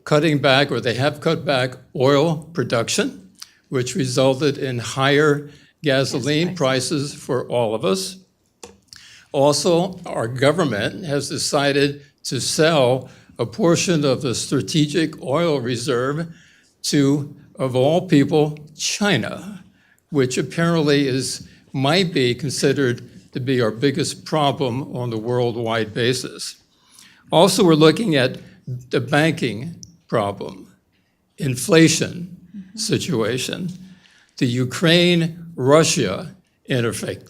cutting back, or they have cut back, oil production, which resulted in higher gasoline prices for all of us. Also, our government has decided to sell a portion of the strategic oil reserve to, of all people, China, which apparently might be considered to be our biggest problem on the worldwide basis. Also, we're looking at the banking problem, inflation situation, the Ukraine-Russia interface,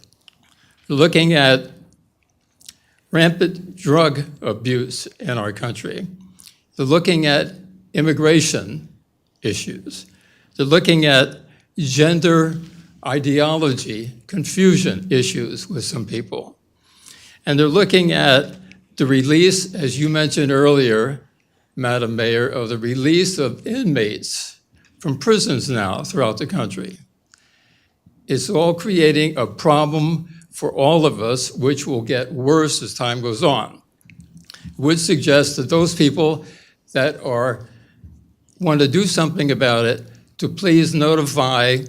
looking at rampant drug abuse in our country. They're looking at immigration issues. They're looking at gender ideology, confusion issues with some people. And they're looking at the release, as you mentioned earlier, Madam Mayor, of the release of inmates from prisons now throughout the country. It's all creating a problem for all of us, which will get worse as time goes on. Would suggest that those people that want to do something about it to please notify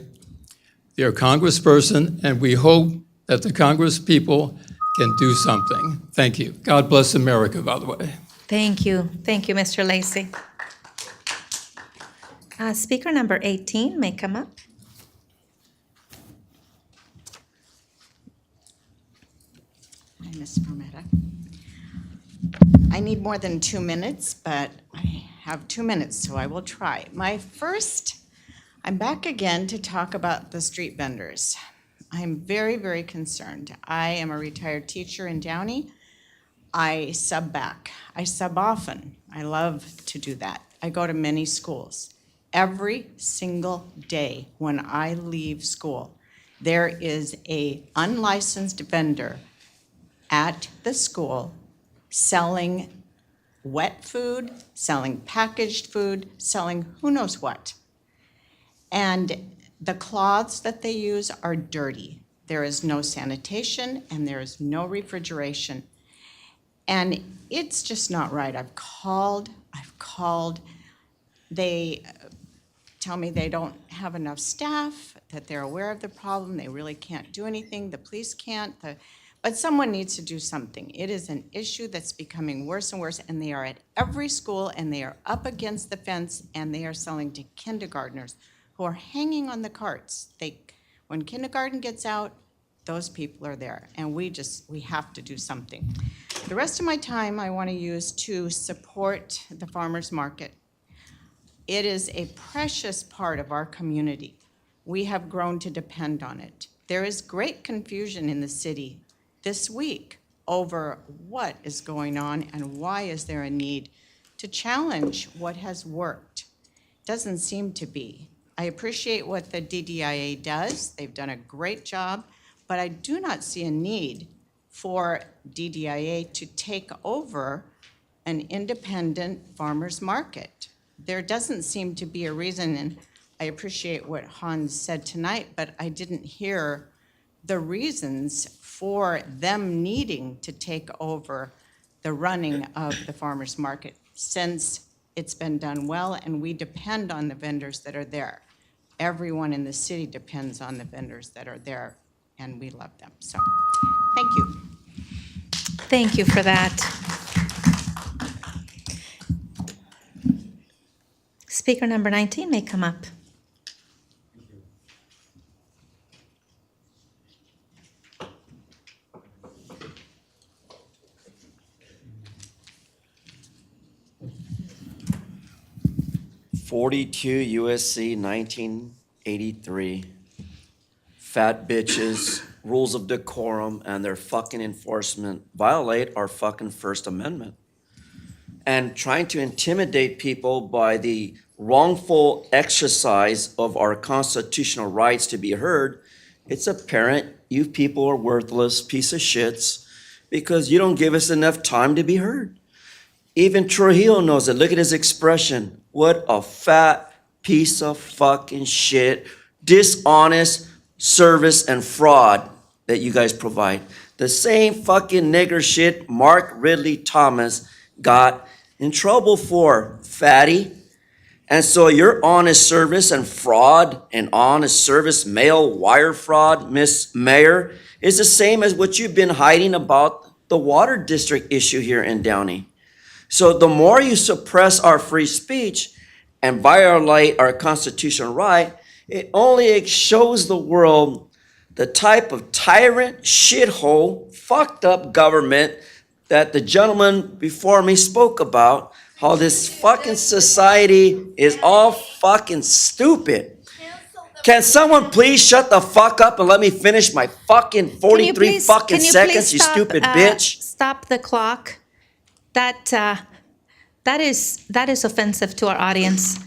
their congressperson, and we hope that the Congress people can do something. Thank you. God bless America, by the way. Thank you. Thank you, Mr. Lacy. Speaker number 18 may come up. Hi, Ms. Romero. I need more than 2 minutes, but I have 2 minutes, so I will try. I'm back again to talk about the street vendors. I'm very, very concerned. I am a retired teacher in Downey. I sub back. I sub often. I love to do that. I go to many schools. Every single day when I leave school, there is a unlicensed vendor at the school selling wet food, selling packaged food, selling who knows what. And The cloths that they use are dirty. There is no sanitation and there is no refrigeration. And it's just not right. I've called. They tell me they don't have enough staff, that they're aware of the problem, they really can't do anything, the police can't, but someone needs to do something. It is an issue that's becoming worse and worse, and they are at every school, and they are up against the fence, and they are selling to kindergartners who are hanging on the carts. When kindergarten gets out, those people are there, and we have to do something. The rest of my time I want to use to support the farmers market. It is a precious part of our community. We have grown to depend on it. There is great confusion in the city this week over what is going on and why is there a need to challenge what has worked. Doesn't seem to be. I appreciate what the DDIA does. They've done a great job, but I do not see a need for DDIA to take over an independent farmers market. There doesn't seem to be a reason, and I appreciate what Hans said tonight, but I didn't hear the reasons for them needing to take over the running of the farmers market, since it's been done well and we depend on the vendors that are there. Everyone in the city depends on the vendors that are there, and we love them. So, thank you. Thank you for that. Speaker number 19 may come up. "42 USC 1983. Fat bitches, rules of decorum, and their fucking enforcement violate our fucking First Amendment. And trying to intimidate people by the wrongful exercise of our constitutional rights to be heard, it's apparent you people are worthless piece of shits because you don't give us enough time to be heard. Even Trujillo knows it. Look at his expression. What a fat piece of fucking shit, dishonest service and fraud that you guys provide. The same fucking nigger shit Mark Ridley Thomas got in trouble for, fatty. And so your honest service and fraud and honest service mail wire fraud, Miss Mayor, is the same as what you've been hiding about the water district issue here in Downey. So the more you suppress our free speech and violate our constitutional right, it only shows the world the type of tyrant, shithole, fucked up government that the gentleman before me spoke about, how this fucking society is all fucking stupid. Can someone please shut the fuck up and let me finish my fucking 43 fucking seconds, you stupid bitch? Stop the clock. That is offensive to our audience.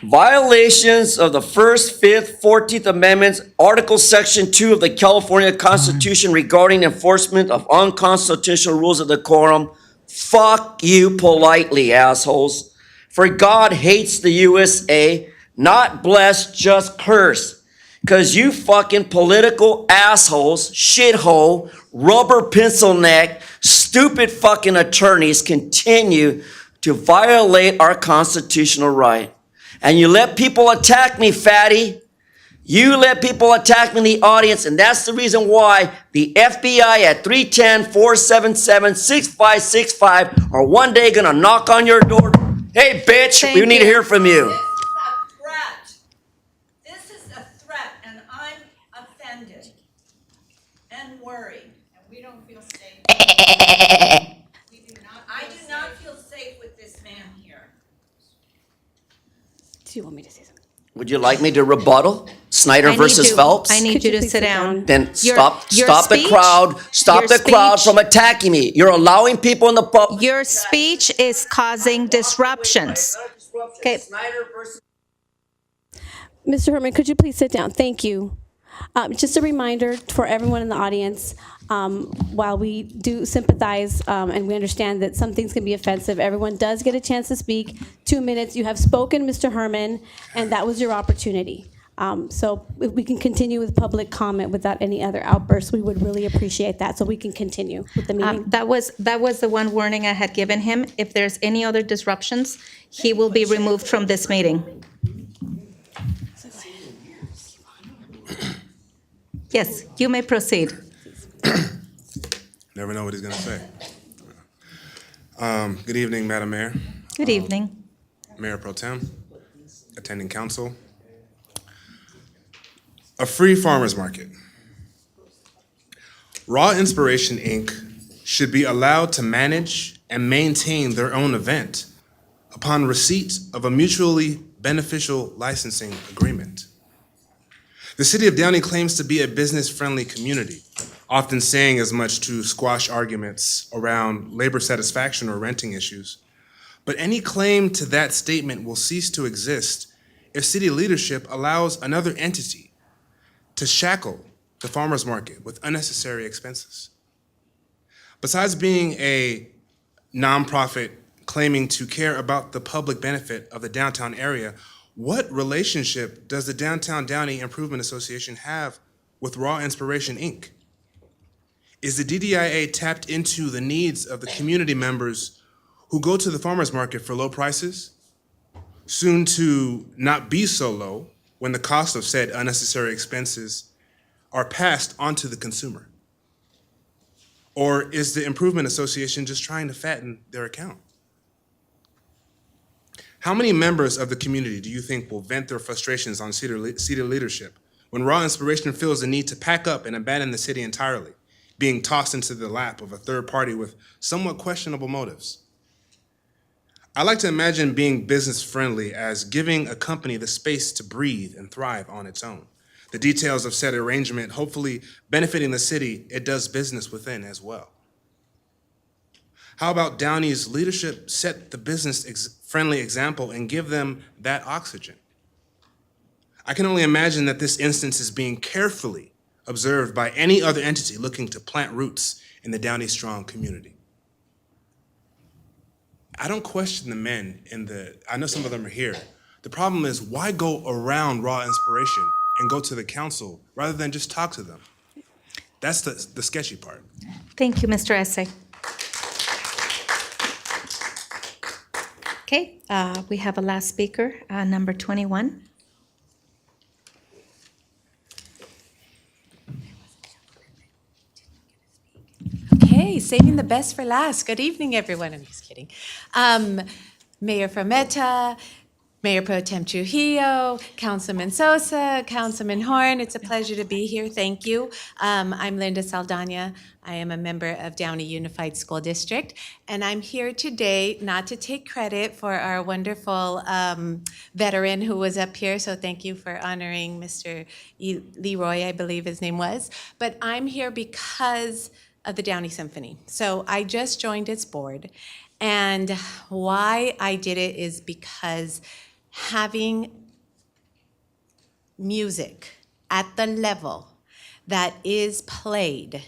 Violations of the First, Fifth, 14th Amendments, Article Section 2 of the California Constitution regarding enforcement of unconstitutional rules of decorum. Fuck you politely, assholes. For God hates the USA, not bless, just curse. Because you fucking political assholes, shithole, rubber pencil neck, stupid fucking attorneys continue to violate our constitutional right. And you let people attack me, fatty. You let people attack me in the audience, and that's the reason why the FBI at 310-477-6565 are one day gonna knock on your door. Hey, bitch, we need to hear from you. This is a threat, and I'm offended and worried, and we don't feel safe. I do not feel safe with this man here. Do you want me to say something? Would you like me to rebuttal? Snyder versus Phelps? I need you to sit down. Then stop the crowd from attacking me. You're allowing people in the public. Your speech is causing disruptions. Okay. Mr. Herman, could you please sit down? Thank you. Just a reminder for everyone in the audience, While we do sympathize and we understand that some things can be offensive, everyone does get a chance to speak. 2 minutes. You have spoken, Mr. Herman, and that was your opportunity. So if we can continue with public comment without any other outbursts, we would really appreciate that, so we can continue with the meeting. That was the one warning I had given him. If there's any other disruptions, he will be removed from this meeting. Yes, you may proceed. Never know what he's going to say. Good evening, Madam Mayor. Good evening. Mayor Pro Tem, attending council. A free farmer's market. Raw Inspiration, Inc. should be allowed to manage and maintain their own event upon receipt of a mutually beneficial licensing agreement. The city of Downey claims to be a business-friendly community, often saying as much to squash arguments around labor satisfaction or renting issues. But any claim to that statement will cease to exist if city leadership allows another entity to shackle the farmer's market with unnecessary expenses. Besides being a nonprofit claiming to care about the public benefit of the downtown area, what relationship does the Downtown Downey Improvement Association have with Raw Inspiration, Inc.? Is the DDIA tapped into the needs of the community members who go to the farmer's market for low prices, soon to not be so low when the cost of said unnecessary expenses are passed on to the consumer? Or is the Improvement Association just trying to fatten their account? How many members of the community do you think will vent their frustrations on city leadership when Raw Inspiration feels the need to pack up and abandon the city entirely, being tossed into the lap of a third party with somewhat questionable motives? I like to imagine being business-friendly as giving a company the space to breathe and thrive on its own. The details of said arrangement hopefully benefiting the city it does business within as well. How about Downey's leadership set the business-friendly example and give them that oxygen? I can only imagine that this instance is being carefully observed by any other entity looking to plant roots in the Downey Strong community. I don't question the men I know some of them are here. The problem is, why go around Raw Inspiration and go to the council rather than just talk to them? That's the sketchy part. Thank you, Mr. Essay. Okay, we have a last speaker, number 21. Okay, saving the best for last. Good evening, everyone. I'm just kidding. Mayor Frometa, Mayor Pro Tem Trujillo, Councilman Sosa, Councilman Horn, it's a pleasure to be here. Thank you. I'm Linda Saldana. I am a member of Downey Unified School District, and I'm here today not to take credit for our wonderful veteran who was up here, so thank you for honoring Mr. Leroy, I believe his name was, but I'm here because of the Downey Symphony. So I just joined its board, and why I did it is because having music at the level that is played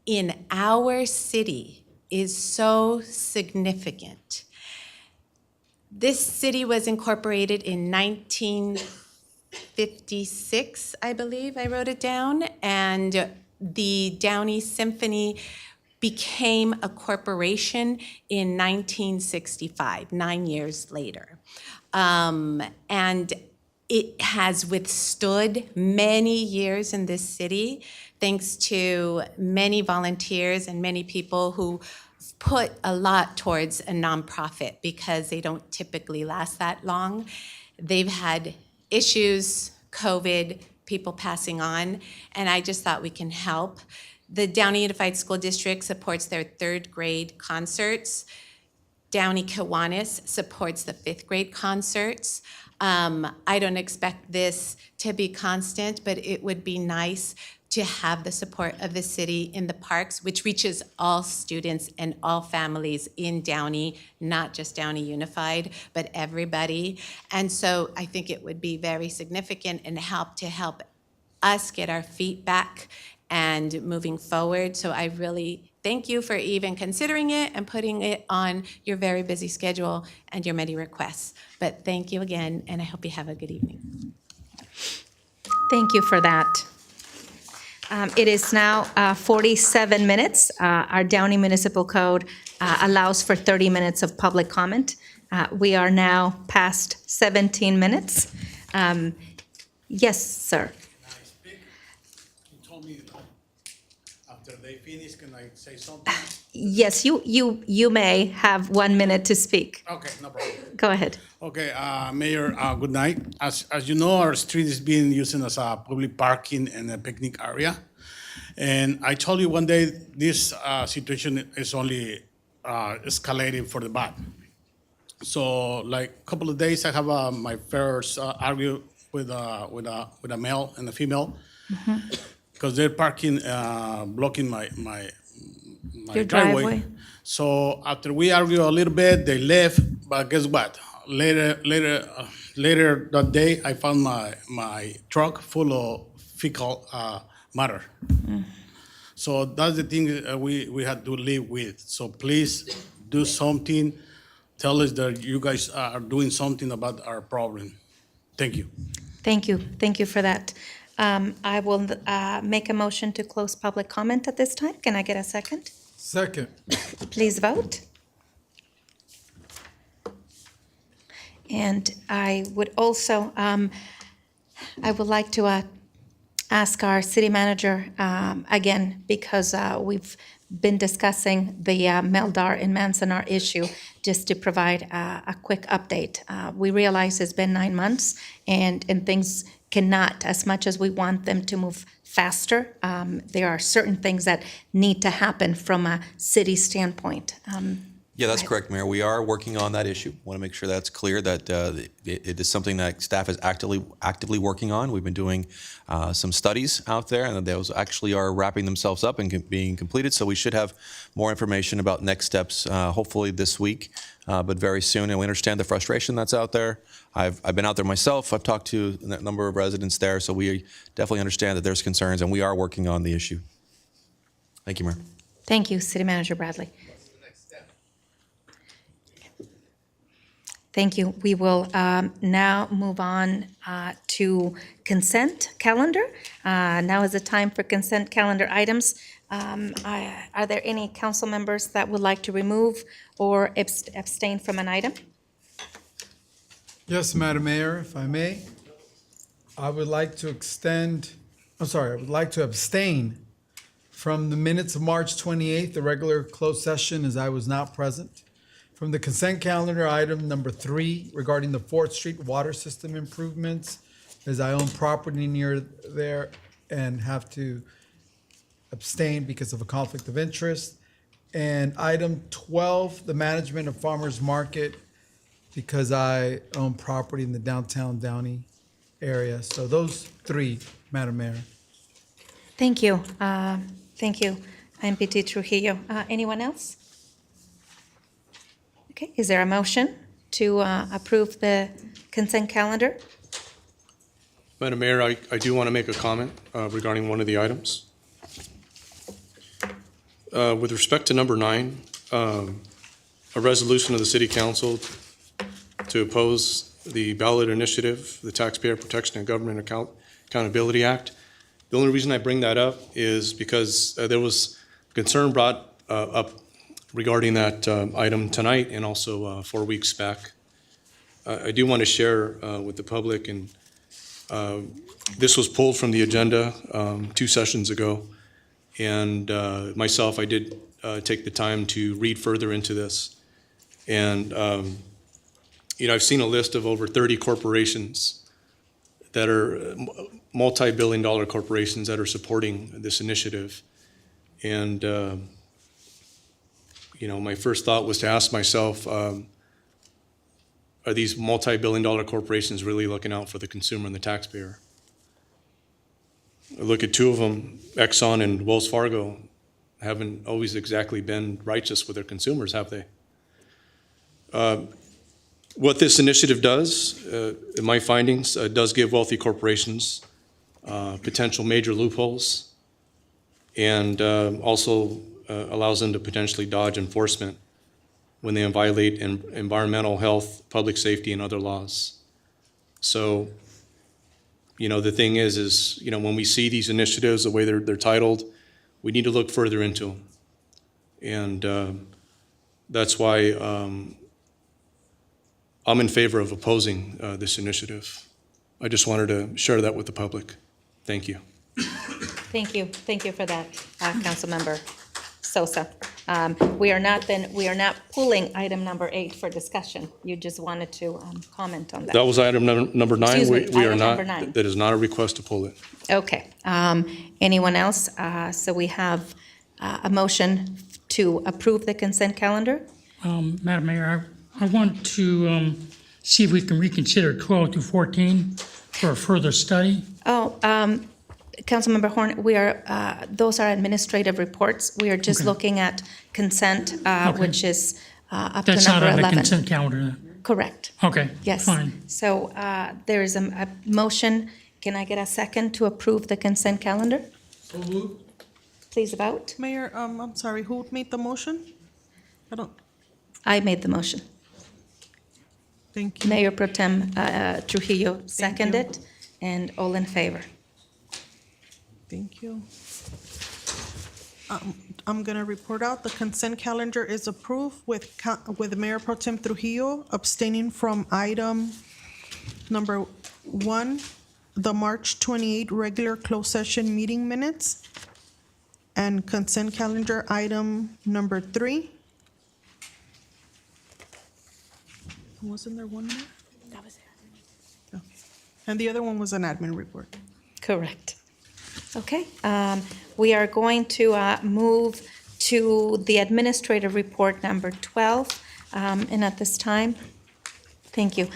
in our city is so significant. This city was incorporated in 1956, I believe, I wrote it down, and the Downey Symphony became a corporation in 1965, 9 years later. And it has withstood many years in this city, thanks to many volunteers and many people who put a lot towards a nonprofit because they don't typically last that long. They've had issues, COVID, people passing on, and I just thought we can help. The Downey Unified School District supports their third grade concerts. Downey Kiwanis supports the fifth grade concerts. I don't expect this to be constant, but it would be nice to have the support of the city in the parks, which reaches all students and all families in Downey, not just Downey Unified, but everybody. And so I think it would be very significant and help us get our feet back and moving forward. So I really thank you for even considering it and putting it on your very busy schedule and your many requests. But thank you again, and I hope you have a good evening. Thank you for that. It is now 47 minutes. Our Downey Municipal Code allows for 30 minutes of public comment. We are now past 17 minutes. Yes, sir. You told me after they finish, can I say something? Yes, you may have 1 minute to speak. Okay, no problem. Go ahead. Okay, Mayor, good night. As you know, our street is being used as a public parking and a picnic area. And I told you one day, this situation is only escalating for the bad. So like a couple of days, I have my first argue with a male and a female because they're parking, blocking my Your driveway. driveway. So after we argue a little bit, they left. But guess what? Later that day, I found my truck full of fecal matter. So that's the thing we had to live with. So please do something. Tell us that you guys are doing something about our problem. Thank you. Thank you. Thank you for that. I will make a motion to close public comment at this time. Can I get a second? Second. Please vote. And I would also, I would like to ask our city manager again, because we've been discussing the Meldar and Manzanar issue, just to provide a quick update. We realize it's been 9 months and things cannot, as much as we want them to move faster, there are certain things that need to happen from a city standpoint. Yeah, that's correct, Mayor. We are working on that issue. Want to make sure that's clear that it is something that staff is actively working on. We've been doing some studies out there, and those actually are wrapping themselves up and being completed. So we should have more information about next steps, hopefully this week, but very soon. And we understand the frustration that's out there. I've been out there myself. I've talked to a number of residents there, so we definitely understand that there's concerns, and we are working on the issue. Thank you, Mayor. Thank you, City Manager Bradley. Thank you. We will now move on to consent calendar. Now is the time for consent calendar items. Are there any council members that would like to remove or abstain from an item? Yes, Madam Mayor, if I may. I would like to abstain from the minutes of March 28th, the regular closed session, as I was not present. From the consent calendar, item number 3 regarding the 4th Street water system improvements, as I own property near there and have to abstain because of a conflict of interest. And item 12, the management of farmers market, because I own property in the downtown Downey area. So those 3, Madam Mayor. Thank you. Thank you, MPT Trujillo. Anyone else? Okay, is there a motion to approve the consent calendar? Madam Mayor, I do want to make a comment regarding one of the items. With respect to number 9, a resolution of the City Council to oppose the ballot initiative, the Taxpayer Protection and Government Accountability Act. The only reason I bring that up is because there was concern brought up regarding that item tonight and also 4 weeks back. I do want to share with the public, and this was pulled from the agenda 2 sessions ago. And myself, I did take the time to read further into this. And, I've seen a list of over 30 corporations that are multi-billion-dollar corporations that are supporting this initiative. And, my first thought was to ask myself, are these multi-billion-dollar corporations really looking out for the consumer and the taxpayer? I look at 2 of them, Exxon and Wells Fargo, haven't always exactly been righteous with their consumers, have they? What this initiative does, in my findings, does give wealthy corporations potential major loopholes and also allows them to potentially dodge enforcement when they violate environmental, health, public safety, and other laws. So, the thing is, when we see these initiatives, the way they're titled, we need to look further into them. And that's why I'm in favor of opposing this initiative. I just wanted to share that with the public. Thank you. Thank you. Thank you for that, Councilmember Sosa. We are not pulling item number 8 for discussion. You just wanted to comment on that. That was item number 9. Excuse me, We are item not, number 9. that is not a request to pull it. Okay. Anyone else? So we have a motion to approve the consent calendar. Madam Mayor, I want to see if we can reconsider 12 to 14 for a further study. Oh, Councilmember Horn, those are administrative reports. We are just Okay. looking at consent, which is up to That's number not on 11. the consent calendar then? Correct. Okay, Yes. fine. So there is a motion. Can I get a second to approve the consent calendar? So moved. Please vote. Mayor, I'm sorry, who made the motion? I made the motion. Thank you. Mayor Pro Tem Trujillo seconded, and all in favor. Thank you. I'm going to report out the consent calendar is approved with Mayor Pro Tem Trujillo abstaining from item number 1, the March 28 regular closed session meeting minutes, and consent calendar item number 3. Wasn't there one more? That was it. And the other one was an admin report. Correct. Okay, we are going to move to the administrative report number 12. And at this time, thank you.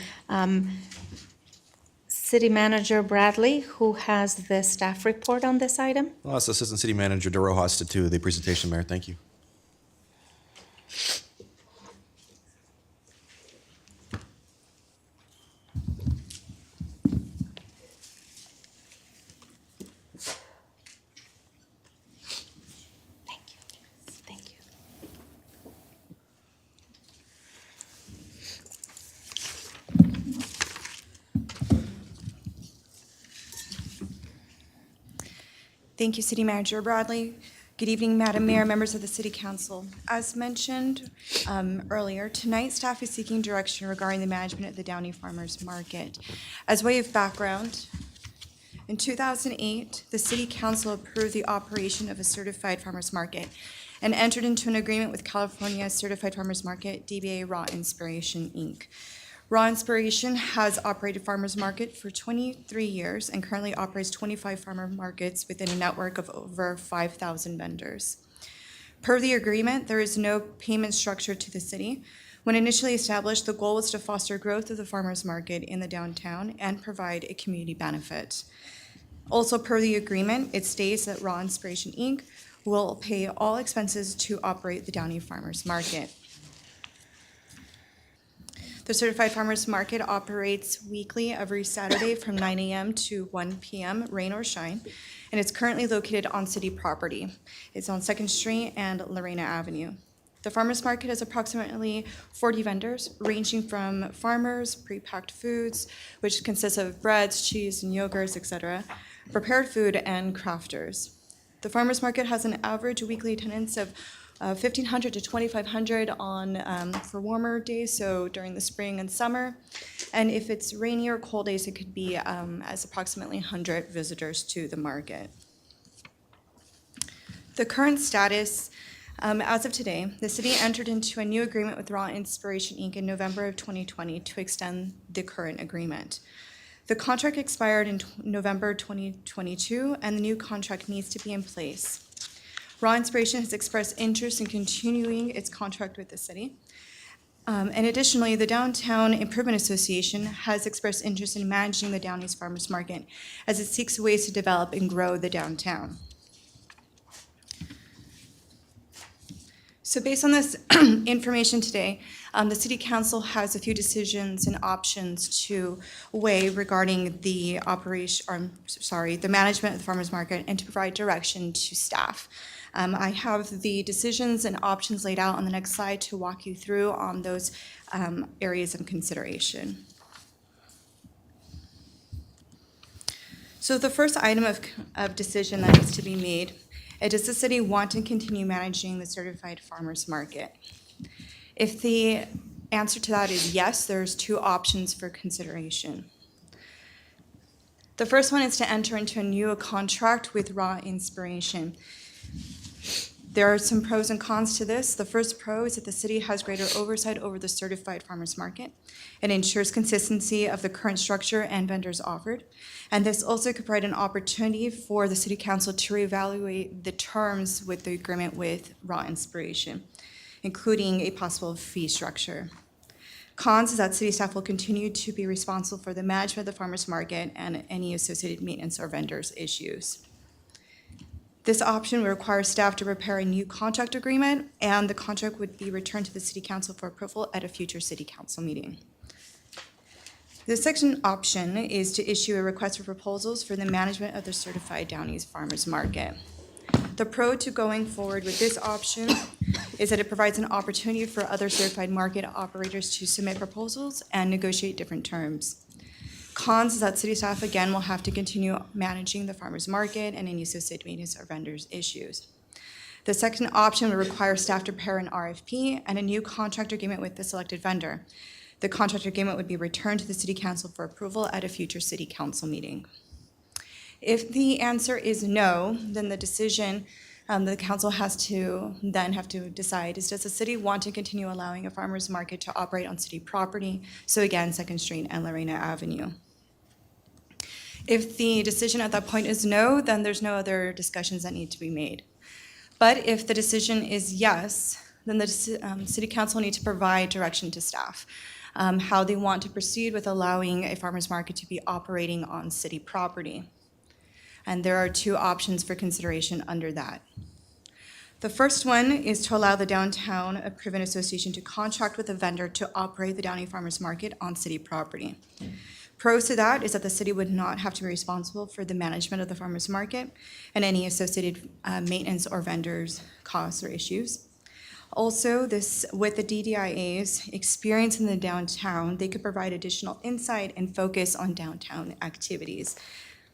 City Manager Bradley, who has the staff report on this item? Well, that's Assistant City Manager DeRojas to do the presentation, Mayor. Thank you. Thank you. Thank you, City Manager Bradley. Good evening, Madam Mayor, members of the City Council. As mentioned earlier, tonight staff is seeking direction regarding the management of the Downey Farmers Market. As way of background, in 2008, the City Council approved the operation of a certified farmers market and entered into an agreement with California Certified Farmers Market, DBA Raw Inspiration, Inc. Raw Inspiration has operated farmers market for 23 years and currently operates 25 farmer markets within a network of over 5,000 vendors. Per the agreement, there is no payment structure to the city. When initially established, the goal was to foster growth of the farmers market in the downtown and provide a community benefit. Also, per the agreement, it states that Raw Inspiration, Inc. will pay all expenses to operate the Downey Farmers Market. The Certified Farmers Market operates weekly every Saturday from 9 a.m. to 1 p.m., rain or shine, and it's currently located on city property. It's on 2nd Street and Lorena Avenue. The farmers market has approximately 40 vendors, ranging from farmers, pre-packed foods, which consists of breads, cheese, and yogurts, etc., prepared food, and crafters. The farmers market has an average weekly attendance of 1,500 to 2,500 for warmer days, so during the spring and summer. And if it's rainy or cold days, it could be as approximately 100 visitors to the market. The current status, as of today, the city entered into a new agreement with Raw Inspiration, Inc. in November of 2020 to extend the current agreement. The contract expired in November 2022, and the new contract needs to be in place. Raw Inspiration has expressed interest in continuing its contract with the city. And additionally, the Downtown Improvement Association has expressed interest in managing the Downey's Farmers Market as it seeks ways to develop and grow the downtown. So based on this information today, the City Council has a few decisions and options to weigh regarding the the management of the farmers market and to provide direction to staff. I have the decisions and options laid out on the next slide to walk you through on those areas of consideration. So the first item of decision that needs to be made, does the city want to continue managing the certified farmers market? If the answer to that is yes, there's two options for consideration. The first one is to enter into a new contract with Raw Inspiration. There are some pros and cons to this. The first pro is that the city has greater oversight over the certified farmers market. It ensures consistency of the current structure and vendors offered. And this also could provide an opportunity for the city council to reevaluate the terms with the agreement with Raw Inspiration, including a possible fee structure. Cons is that city staff will continue to be responsible for the management of the farmers market and any associated maintenance or vendors issues. This option would require staff to prepare a new contract agreement, and the contract would be returned to the city council for approval at a future city council meeting. The second option is to issue a request for proposals for the management of the certified Downey's farmers market. The pro to going forward with this option is that it provides an opportunity for other certified market operators to submit proposals and negotiate different terms. Cons is that city staff, again, will have to continue managing the farmers market and any associated maintenance or vendors issues. The second option would require staff to prepare an RFP and a new contract agreement with the selected vendor. The contract agreement would be returned to the city council for approval at a future city council meeting. If the answer is no, then the decision the council has to decide is, does the city want to continue allowing a farmer's market to operate on city property? So again, 2nd Street and Lorena Avenue. If the decision at that point is no, then there's no other discussions that need to be made. But if the decision is yes, then the city council needs to provide direction to staff, how they want to proceed with allowing a farmer's market to be operating on city property. And there are two options for consideration under that. The first one is to allow the Downtown Improvement Association to contract with a vendor to operate the Downey Farmers Market on city property. Pros to that is that the city would not have to be responsible for the management of the farmers market and any associated maintenance or vendors costs or issues. Also, with the DDIA's experience in the downtown, they could provide additional insight and focus on downtown activities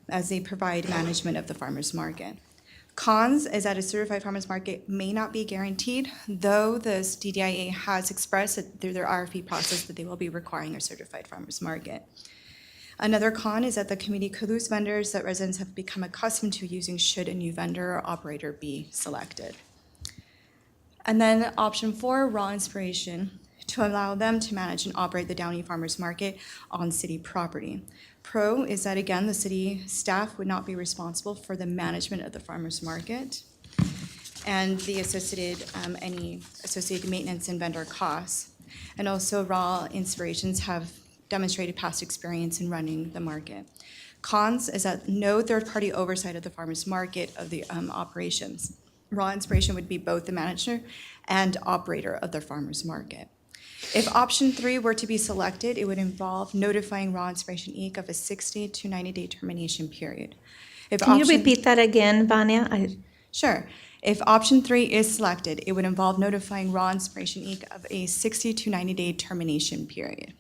as they provide management of the farmers market. Cons is that a certified farmers market may not be guaranteed, though the DDIA has expressed that through their RFP process that they will be requiring a certified farmers market. Another con is that the committee could lose vendors that residents have become accustomed to using should a new vendor or operator be selected. And then option 4, Raw Inspiration, to allow them to manage and operate the Downey Farmers Market on city property. Pro is that, again, the city staff would not be responsible for the management of the farmers market and the any associated maintenance and vendor costs. And also, Raw Inspirations have demonstrated past experience in running the market. Cons is that no third-party oversight of the farmers market of the operations. Raw Inspiration would be both the manager and operator of the farmers market. If option 3 were to be selected, it would involve notifying Raw Inspiration Inc. of a 60 to 90-day termination period. Can you repeat that again, Vanya? Sure. If option 3 is selected, it would involve notifying Raw Inspiration Inc. of a 60 to 90-day termination period.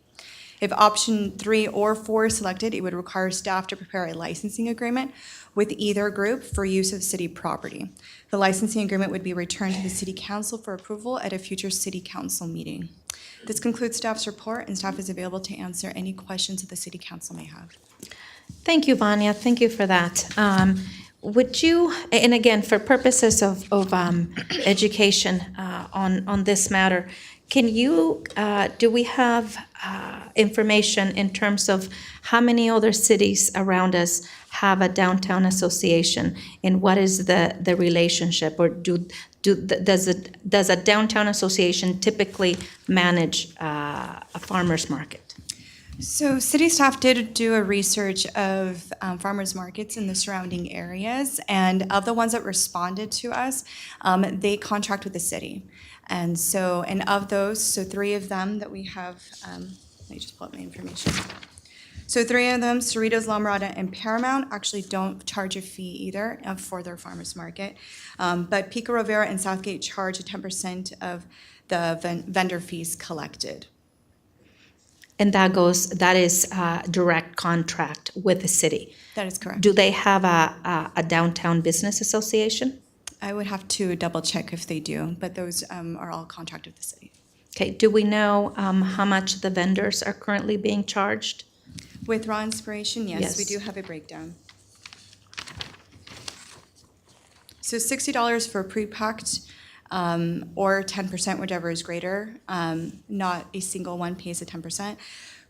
If option 3 or 4 is selected, it would require staff to prepare a licensing agreement with either group for use of city property. The licensing agreement would be returned to the city council for approval at a future city council meeting. This concludes staff's report, and staff is available to answer any questions that the city council may have. Thank you, Vanya. Thank you for that. Would you, and again, for purposes of education on this matter, can you, do we have information in terms of how many other cities around us have a downtown association, and what is the relationship, or does a downtown association typically manage a farmer's market? So city staff did do a research of farmers markets in the surrounding areas, and of the ones that responded to us, they contract with the city. And so, and of those, so 3 of them that we have, let me just pull up my information. So 3 of them, Cerritos, La Mirada, and Paramount, actually don't charge a fee either for their farmers market. But Pico Rivera and Southgate charge 10% of the vendor fees collected. And that is a direct contract with the city. That is correct. Do they have a downtown business association? I would have to double check if they do, but those are all contracted with the city. Okay, do we know how much the vendors are currently being charged? With Raw Inspiration, yes, we Yes. do have a breakdown. So $60 for pre-packed, or 10%, whichever is greater. Not a single one pays a 10%.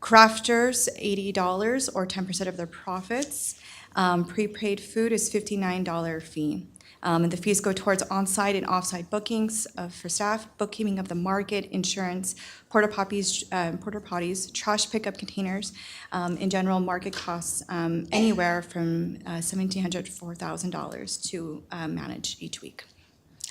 Crafters, $80 or 10% of their profits. Prepaid food is $59 fee. And the fees go towards on-site and off-site bookings for staff, bookkeeping of the market, insurance, porta potties, trash pickup containers. In general, market costs anywhere from $1,700 to $4,000 to manage each week.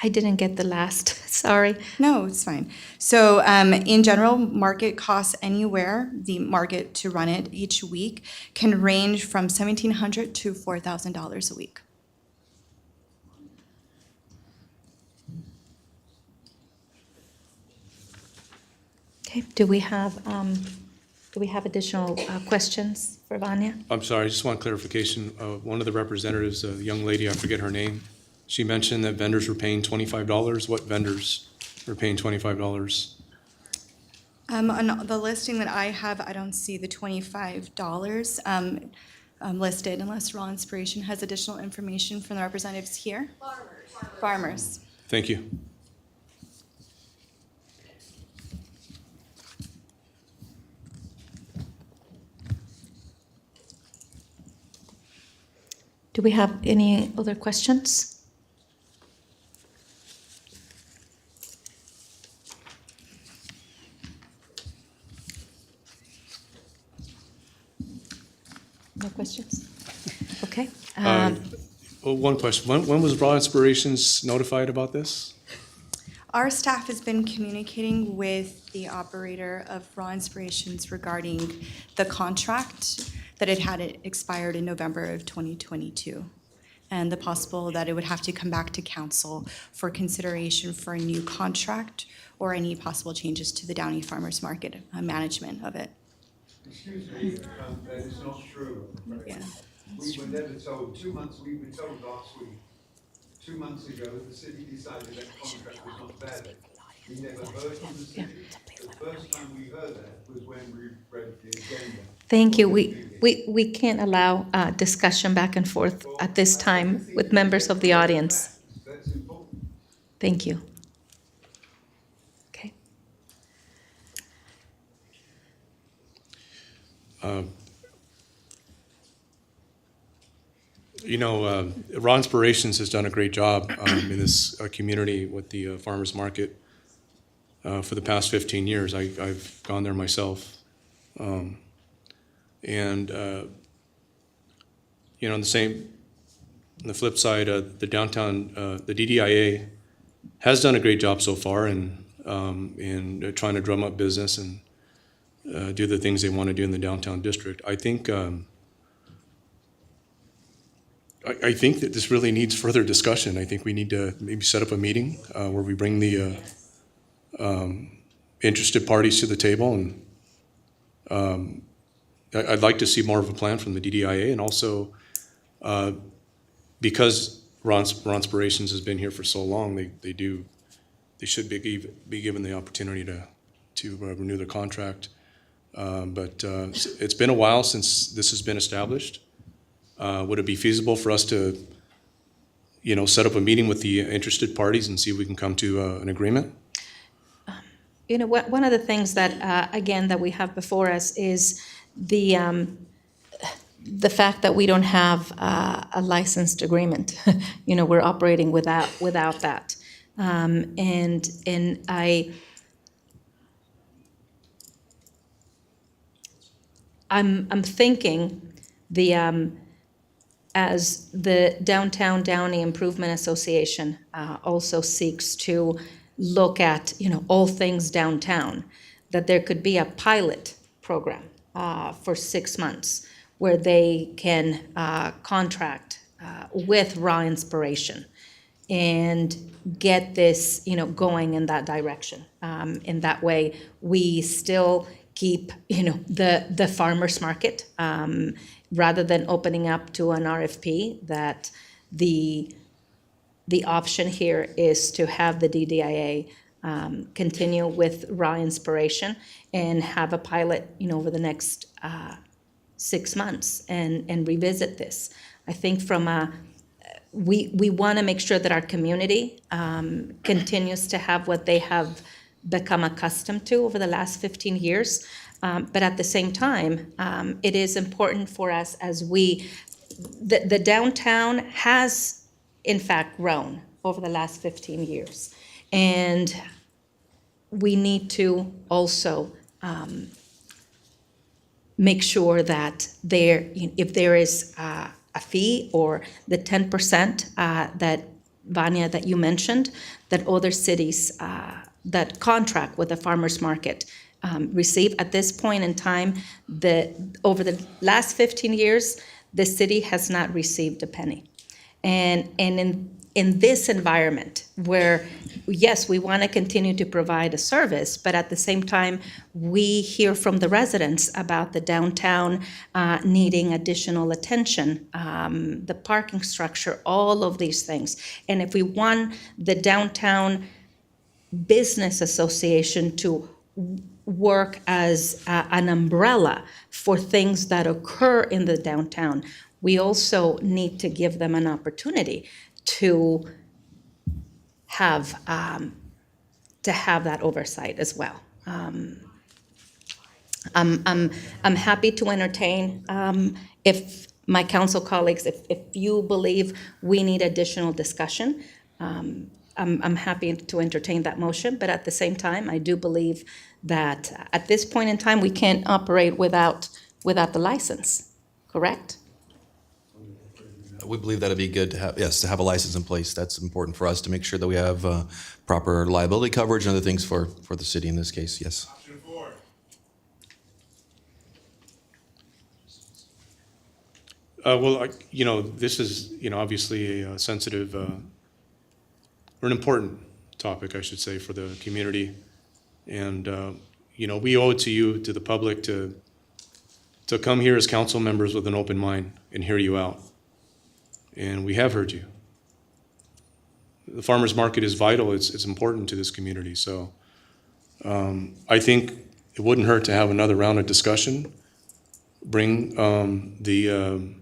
I didn't get the last, sorry. No, it's fine. So in general, market costs anywhere, the market to run it each week can range from $1,700 to $4,000 a week. Okay, do we have additional questions for Vanya? I'm sorry, I just want clarification. One of the representatives, a young lady, I forget her name, she mentioned that vendors were paying $25. What vendors were paying $25? On the listing that I have, I don't see the $25 listed unless Raw Inspiration has additional information from the representatives here. Farmers. Thank you. Do we have any other questions? No questions? Okay. Well, one question. When was Raw Inspirations notified about this? Our staff has been communicating with the operator of Raw Inspirations regarding the contract that it had expired in November of 2022, and the possible that it would have to come back to council for consideration for a new contract or any possible changes to the Downey Farmers Market management of it. Excuse me, that is not true. Yeah. We were never told, we were told last week, 2 months ago, the city decided that contract was not valid. We never heard from the city. The first time we heard that was when we read the agenda. Thank you. We can't allow discussion back and forth at this time with members of the audience. That's important. Thank you. Okay. Raw Inspirations has done a great job in this community with the farmers market for the past 15 years. I've gone there myself. On the flip side, the downtown, the DDIA has done a great job so far in trying to drum up business and do the things they want to do in the downtown district. I think that this really needs further discussion. I think we need to maybe set up a meeting where we bring the interested parties to the table, and I'd like to see more of a plan from the DDIA, and also because Raw Inspirations has been here for so long, they should be given the opportunity to renew their contract. But it's been a while since this has been established. Would it be feasible for us to, set up a meeting with the interested parties and see if we can come to an agreement? One of the things that, again, that we have before us is the fact that we don't have a licensed agreement. We're operating without that. I'm thinking as the Downtown Downey Improvement Association also seeks to look at, all things downtown, that there could be a pilot program for 6 months where they can contract with Raw Inspiration and get this, going in that direction. In that way, we still keep, the farmers market, rather than opening up to an RFP, that the option here is to have the DDIA continue with Raw Inspiration and have a pilot, over the next 6 months and revisit this. I think we want to make sure that our community continues to have what they have become accustomed to over the last 15 years. But at the same time, it is important for us as the downtown has in fact grown over the last 15 years. And we need to also make sure that if there is a fee or the 10% that, Vanya, that you mentioned, that other cities that contract with the farmers market receive. At this point in time, over the last 15 years, the city has not received a penny. And in this environment where, yes, we want to continue to provide a service, but at the same time, we hear from the residents about the downtown needing additional attention, the parking structure, all of these things. And if we want the Downtown Business Association to work as an umbrella for things that occur in the downtown, we also need to give them an opportunity to have that oversight as well. I'm happy to entertain, if my council colleagues, if you believe we need additional discussion, I'm happy to entertain that motion. But at the same time, I do believe that at this point in time, we can't operate without the license, correct? We believe that'd be good to have a license in place. That's important for us to make sure that we have proper liability coverage and other things for the city in this case, yes. Well, this is, obviously a sensitive, or an important topic, I should say, for the community. And, we owe it to you, to the public, to come here as council members with an open mind and hear you out. And we have heard you. The farmers market is vital. It's important to this community. So I think it wouldn't hurt to have another round of discussion. Bring the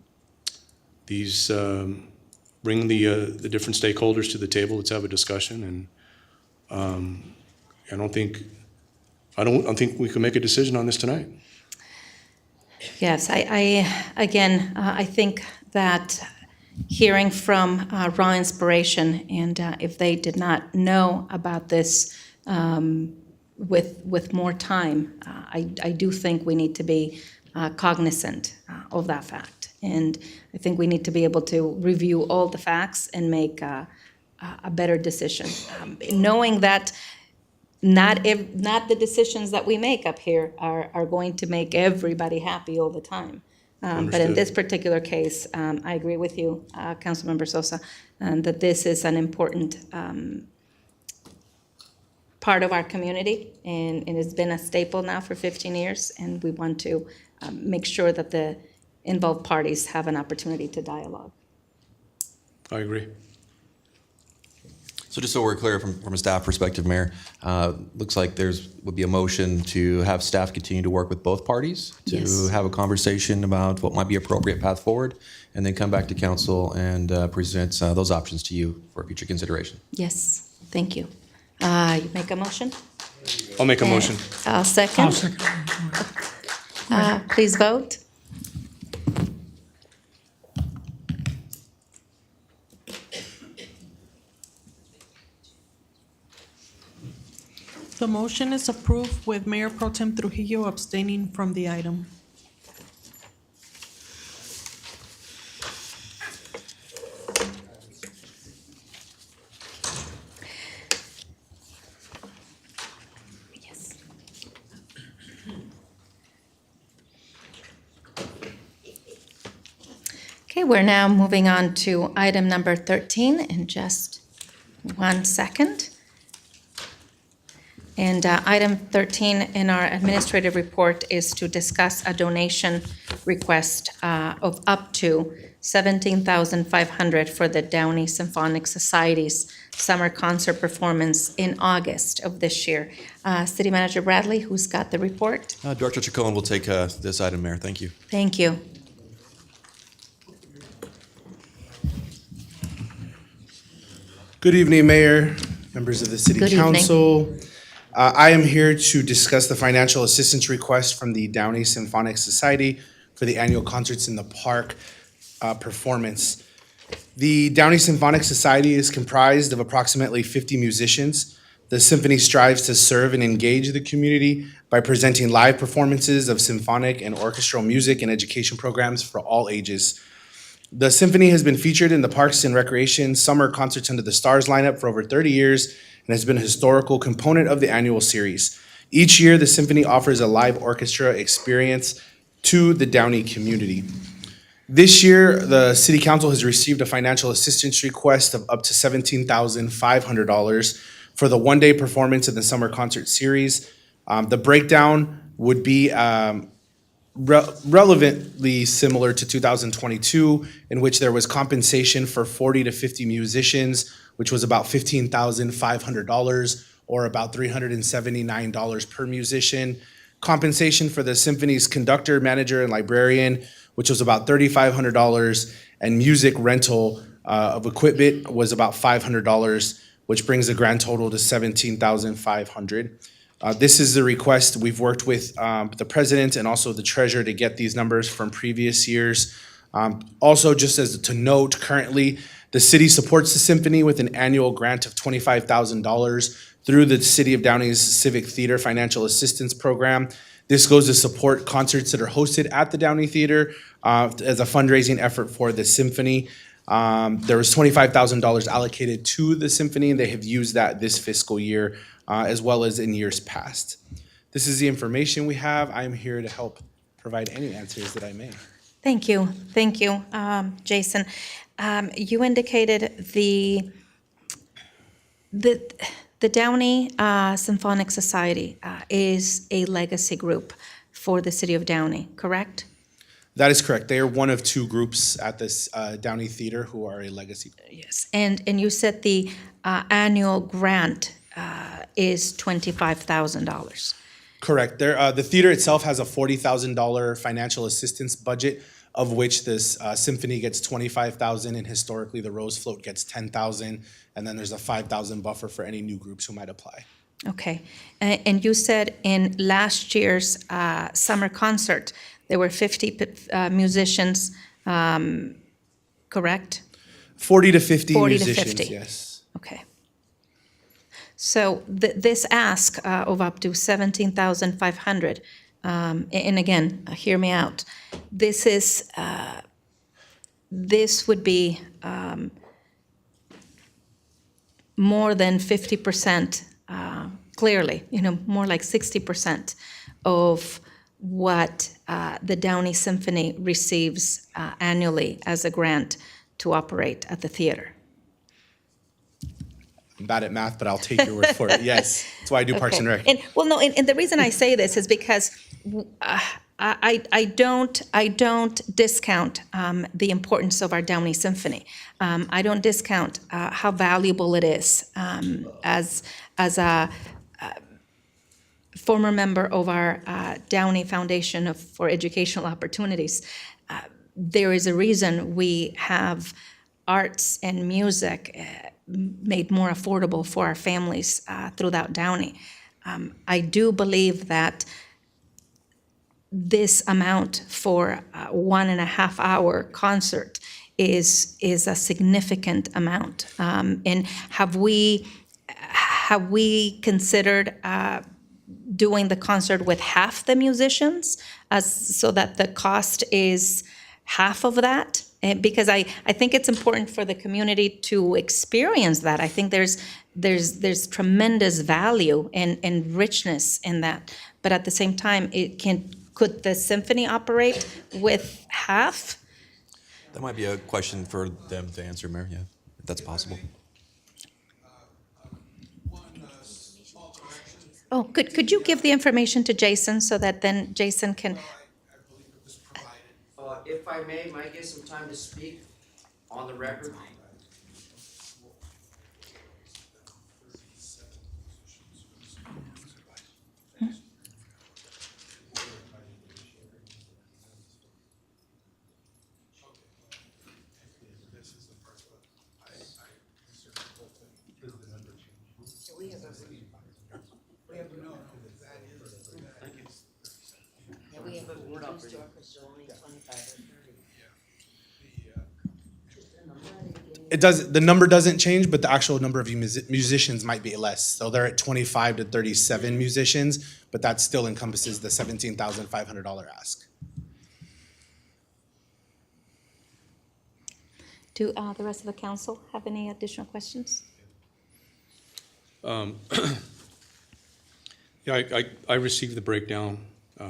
different stakeholders to the table. Let's have a discussion. And I don't think we can make a decision on this tonight. Yes, I think that hearing from Raw Inspiration, and if they did not know about this with more time, I do think we need to be cognizant of that fact. And I think we need to be able to review all the facts and make a better decision, knowing that not the decisions that we make up here are going to make everybody happy all the time. But in this particular case, I agree with you, Councilmember Sosa, that this is an important part of our community, and it has been a staple now for 15 years, and we want to make sure that the involved parties have an opportunity to dialogue. I agree. So just so we're clear from a staff perspective, Mayor, looks like would be a motion to have staff continue to work with both parties to have a conversation about what might be appropriate path forward, and then come back to council and present those options to you for future consideration. Yes, thank you. You make a motion? I'll make a motion. I'll second. Please vote. The motion is approved with Mayor Pro Tem Trujillo abstaining from the item. Okay, we're now moving on to item number 13 in just 1 second. And item 13 in our administrative report is to discuss a donation request of up to $17,500 for the Downey Symphonic Society's summer concert performance in August of this year. City Manager Bradley, who's got the report? Director Chacon will take this item, Mayor. Thank you. Thank you. Good evening, Mayor, members of the City Good evening. Council. I am here to discuss the financial assistance request from the Downey Symphonic Society for the annual Concerts in the Park performance. The Downey Symphonic Society is comprised of approximately 50 musicians. The symphony strives to serve and engage the community by presenting live performances of symphonic and orchestral music and education programs for all ages. The symphony has been featured in the Parks and Recreation Summer Concerts Under the Stars lineup for over 30 years and has been a historical component of the annual series. Each year, the symphony offers a live orchestra experience to the Downey community. This year, the City Council has received a financial assistance request of up to $17,500 for the one-day performance of the summer concert series. The breakdown would be relevantly similar to 2022, in which there was compensation for 40 to 50 musicians, which was about $15,500 or about $379 per musician. Compensation for the symphony's conductor, manager, and librarian, which was about $3,500, and music rental of equipment was about $500, which brings the grand total to $17,500. This is the request. We've worked with the president and also the treasurer to get these numbers from previous years. Also, just as to note, currently, the city supports the symphony with an annual grant of $25,000 through the City of Downey's Civic Theater Financial Assistance Program. This goes to support concerts that are hosted at the Downey Theater as a fundraising effort for the symphony. There was $25,000 allocated to the symphony, and they have used that this fiscal year as well as in years past. This is the information we have. I'm here to help provide any answers that I may. Thank you. Thank you, Jason. You indicated the Downey Symphonic Society is a legacy group for the city of Downey, correct? That is correct. They are one of two groups at this Downey Theater who are a legacy group. Yes. And you said the annual grant is $25,000. Correct. The theater itself has a $40,000 financial assistance budget, of which this symphony gets $25,000, and historically the Rose Float gets $10,000, and then there's a $5,000 buffer for any new groups who might apply. Okay. And you said in last year's summer concert, there were 50 musicians, correct? 40 to 50 40 to musicians, 50. yes. Okay. So this ask of up to $17,500, and again, hear me out. This is this would be more than 50%, clearly, more like 60% of what the Downey Symphony receives annually as a grant to operate at the theater. I'm bad at math, but I'll take your word for it. Yes, that's why I do Parks and Rec. And the reason I say this is because I don't discount the importance of our Downey Symphony. I don't discount how valuable it is as a former member of our Downey Foundation for Educational Opportunities. There is a reason we have arts and music made more affordable for our families throughout Downey. I do believe that this amount for a 1.5 hour concert is a significant amount. And have we considered doing the concert with half the musicians so that the cost is half of that? Because I think it's important for the community to experience that. I think there's tremendous value and richness in that. But at the same time, could the symphony operate with half? That might be a question for them to answer, Mayor, yeah, if that's possible. Oh, could you give the information to Jason so that then Jason can, If I may I get some time to speak on the record? We have a word up for only 25 or 30. It does, the number doesn't change, but the actual number of musicians might be less. So they're at 25 to 37 musicians, but that still encompasses the $17,500 ask. do the rest of the council have any additional questions? Yeah, I received the breakdown.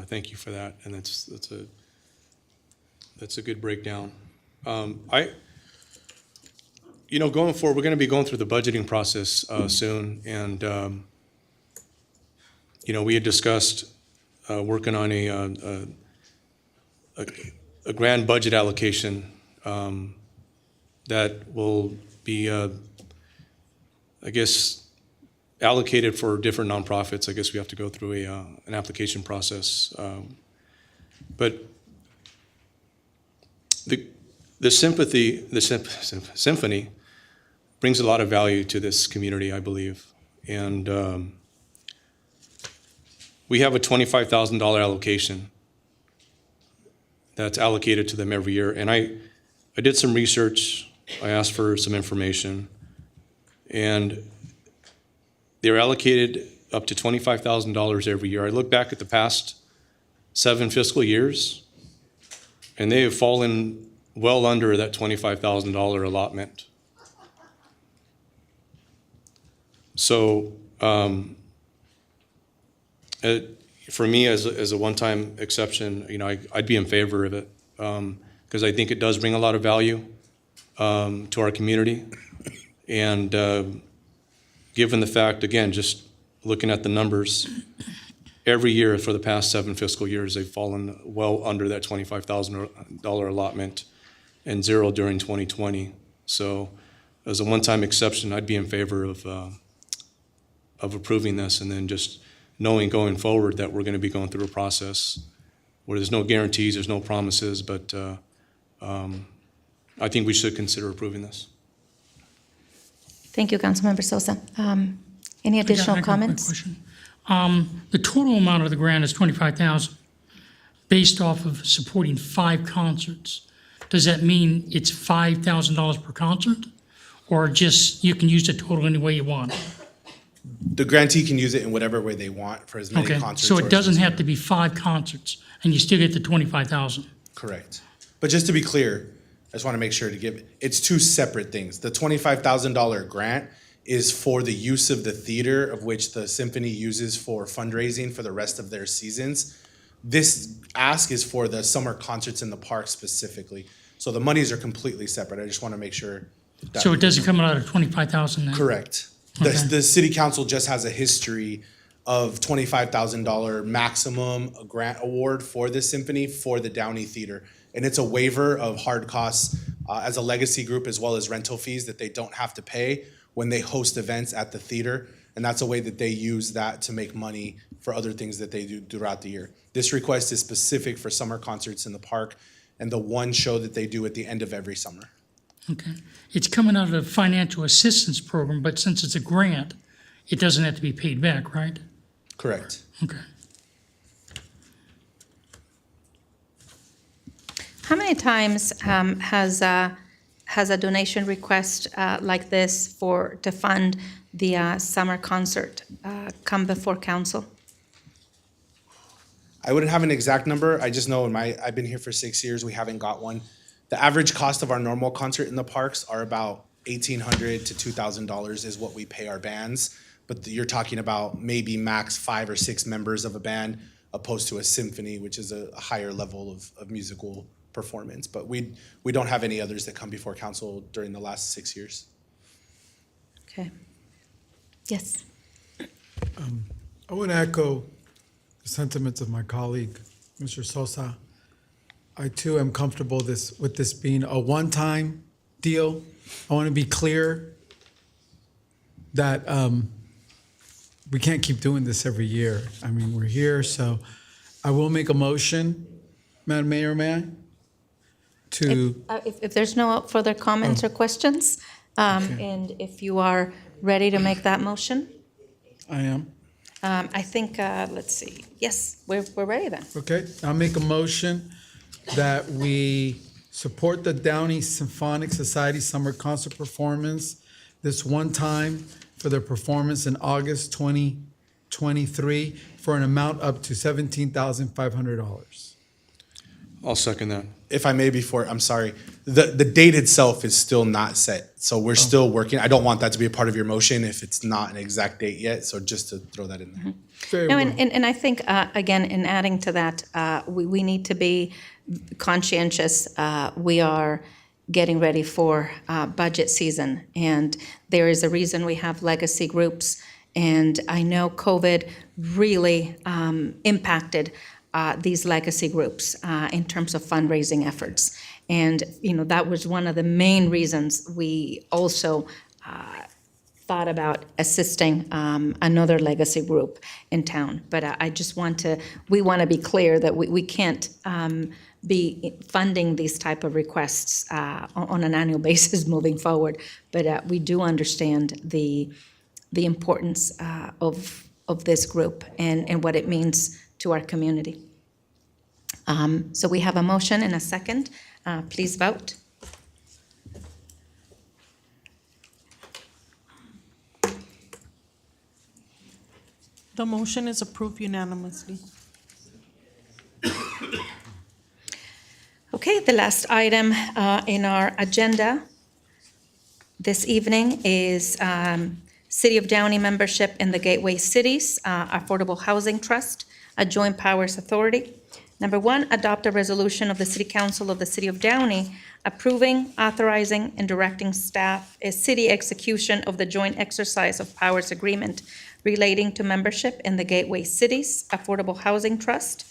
Thank you for that, and that's a good breakdown. Going forward, we're going to be going through the budgeting process soon, and we had discussed working on a grand budget allocation that will be, I guess, allocated for different nonprofits. I guess we have to go through an application process. But the Symphony brings a lot of value to this community, I believe. And we have a $25,000 allocation that's allocated to them every year. And I did some research. I asked for some information. And they're allocated up to $25,000 every year. I look back at the past 7 fiscal years, and they have fallen well under that $25,000 allotment. So for me, as a one-time exception, I'd be in favor of it because I think it does bring a lot of value to our community. And given the fact, again, just looking at the numbers, every year for the past 7 fiscal years, they've fallen well under that $25,000 allotment and zero during 2020. So as a one-time exception, I'd be in favor of approving this, and then just knowing going forward that we're going to be going through a process where there's no guarantees, there's no promises, but I think we should consider approving this. Thank you, Councilmember Sosa. Any additional I got a quick comments? question. The total amount of the grant is $25,000 based off of supporting 5 concerts. Does that mean it's $5,000 per concert? Or just you can use the total any way you want? The grantee can use it in whatever way they want for as many Okay, concerts. so or it as doesn't many- have to be 5 concerts and you still get the $25,000? Correct. But just to be clear, I just want to make sure to give, it's 2 separate things. The $25,000 grant is for the use of the theater, of which the Symphony uses for fundraising for the rest of their seasons. This ask is for the summer concerts in the park specifically. So the monies are completely separate. I just want to make sure. that- So it doesn't come out of $25,000 then? Correct. The city council just has a history of $25,000 maximum grant award for the Symphony for the Downey Theater. And it's a waiver of hard costs as a legacy group, as well as rental fees that they don't have to pay when they host events at the theater. And that's a way that they use that to make money for other things that they do throughout the year. This request is specific for summer concerts in the park and the one show that they do at the end of every summer. Okay. It's coming out of the financial assistance program, but since it's a grant, it doesn't have to be paid back, right? Correct. Okay. How many times has a donation request like this to fund the summer concert come before council? I wouldn't have an exact number. I just know I've been here for 6 years, we haven't got one. The average cost of our normal concert in the parks are about $1,800 to $2,000 is what we pay our bands. But you're talking about maybe max 5 or 6 members of a band opposed to a symphony, which is a higher level of musical performance, but we don't have any others that come before council during the last 6 years. Okay. Yes. I want to echo the sentiments of my colleague, Mr. Sosa. I too am comfortable with this being a one-time deal. I want to be clear that we can't keep doing this every year. I mean, we're here, so I will make a motion, Madam Mayor, may I? If there's no further comments or questions, and if you are ready to make that motion, I am. I think, let's see, yes, we're ready then. Okay, I'll make a motion that we support the Downey Symphonic Society Summer Concert Performance this one time for their performance in August 2023 for an amount up to $17,500. I'll second that. If I may, I'm sorry, the date itself is still not set, so we're still working. I don't want that to be a part of your motion if it's not an exact date yet, so just to throw that in there. Very No, well. and I think, again, in adding to that, we need to be conscientious. We are getting ready for budget season, and there is a reason we have legacy groups. And I know COVID really impacted these legacy groups in terms of fundraising efforts. And, that was one of the main reasons we also thought about assisting another legacy group in town. But we want to be clear that we can't be funding these type of requests on an annual basis moving forward. But we do understand the importance of this group and what it means to our community. So we have a motion and a second. Please vote. The motion is approved unanimously. Okay, the last item in our agenda this evening is City of Downey membership in the Gateway Cities Affordable Housing Trust, a joint powers authority. Number one, adopt a resolution of the City Council of the City of Downey approving, authorizing, and directing staff a city execution of the joint exercise of powers agreement relating to membership in the Gateway Cities Affordable Housing Trust.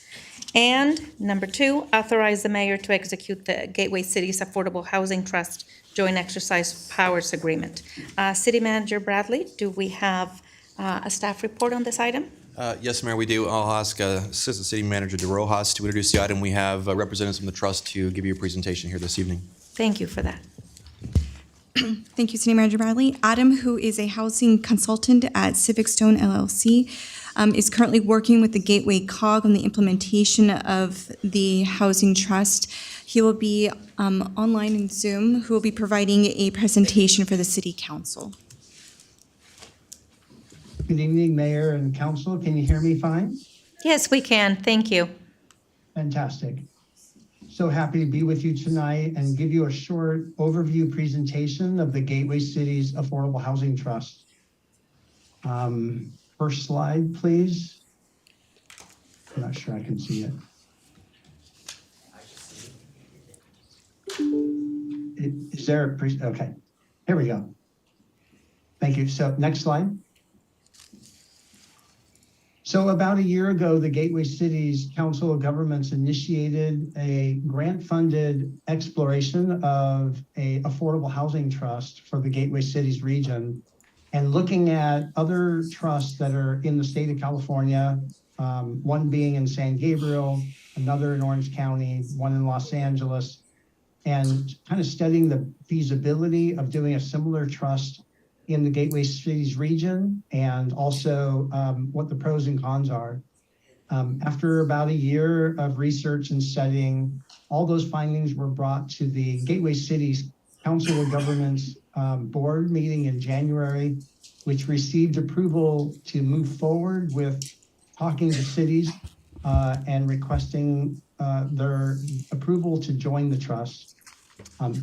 And number two, authorize the mayor to execute the Gateway Cities Affordable Housing Trust joint exercise powers agreement. City Manager Bradley, do we have a staff report on this item? Yes, Mayor, we do. I'll ask Assistant City Manager DeRojas to introduce the item. We have representatives from the trust to give you a presentation here this evening. Thank you for that. Thank you, City Manager Bradley. Adam, who is a housing consultant at Civic Stone LLC, is currently working with the Gateway COG on the implementation of the housing trust. He will be online in Zoom, who will be providing a presentation for the City Council. Good evening, Mayor and Council. Can you hear me fine? Yes, we can. Thank you. Fantastic. So happy to be with you tonight and give you a short overview presentation of the Gateway Cities Affordable Housing Trust. First slide, please. I'm not sure I can see it. Is there a okay, here we go. Thank you. So next slide. So about a year ago, the Gateway Cities Council of Governments initiated a grant-funded exploration of an affordable housing trust for the Gateway Cities region, and looking at other trusts that are in the state of California, one being in San Gabriel, another in Orange County, one in Los Angeles, and kind of studying the feasibility of doing a similar trust in the Gateway Cities region, and also what the pros and cons are. After about a year of research and studying, all those findings were brought to the Gateway Cities Council of Governments board meeting in January, which received approval to move forward with talking to cities and requesting their approval to join the trust.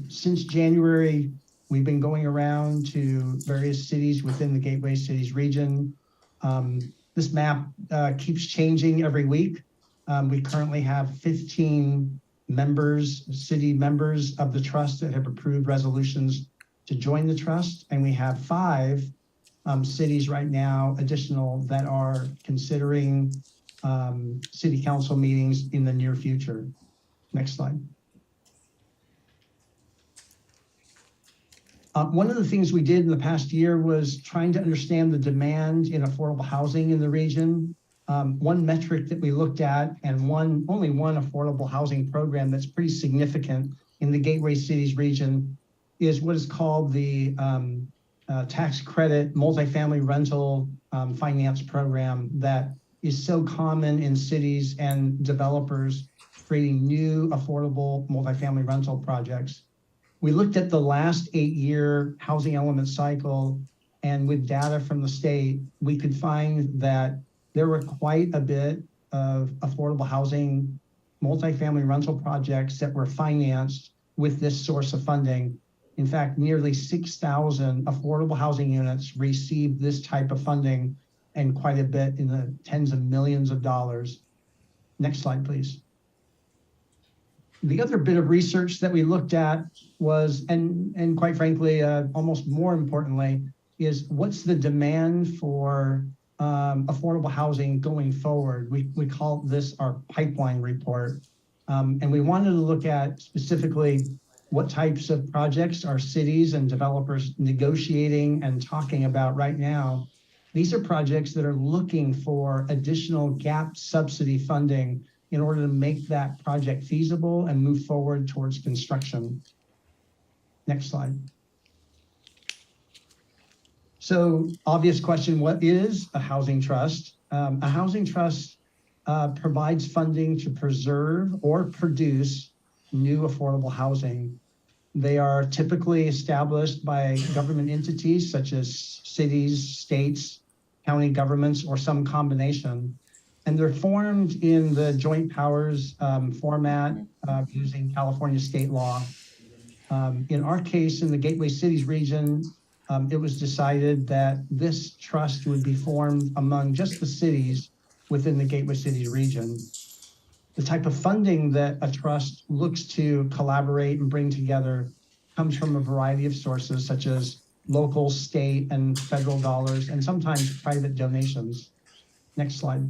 Since January, we've been going around to various cities within the Gateway Cities region. This map keeps changing every week. We currently have 15 city members of the trust that have approved resolutions to join the trust. And we have 5 cities right now additional that are considering city council meetings in the near future. Next slide. One of the things we did in the past year was trying to understand the demand in affordable housing in the region. One metric that we looked at, and only one affordable housing program that's pretty significant in the Gateway Cities region, is what is called the tax credit multifamily rental finance program that is so common in cities and developers creating new affordable multifamily rental projects. We looked at the last 8-year housing element cycle, and with data from the state, we could find that there were quite a bit of affordable housing multifamily rental projects that were financed with this source of funding. In fact, nearly 6,000 affordable housing units received this type of funding, and quite a bit in the tens of millions of dollars. Next slide, please. The other bit of research that we looked at was, and quite frankly, almost more importantly, is what's the demand for affordable housing going forward. We call this our pipeline report. And we wanted to look at specifically what types of projects are cities and developers negotiating and talking about right now. These are projects that are looking for additional gap subsidy funding in order to make that project feasible and move forward towards construction. Next slide. So, obvious question, what is a housing trust? A housing trust provides funding to preserve or produce new affordable housing. They are typically established by government entities such as cities, states, county governments, or some combination. And they're formed in the joint powers format using California state law. In our case, in the Gateway Cities region, it was decided that this trust would be formed among just the cities within the Gateway Cities region. The type of funding that a trust looks to collaborate and bring together comes from a variety of sources, such as local, state, and federal dollars, and sometimes private donations. Next slide.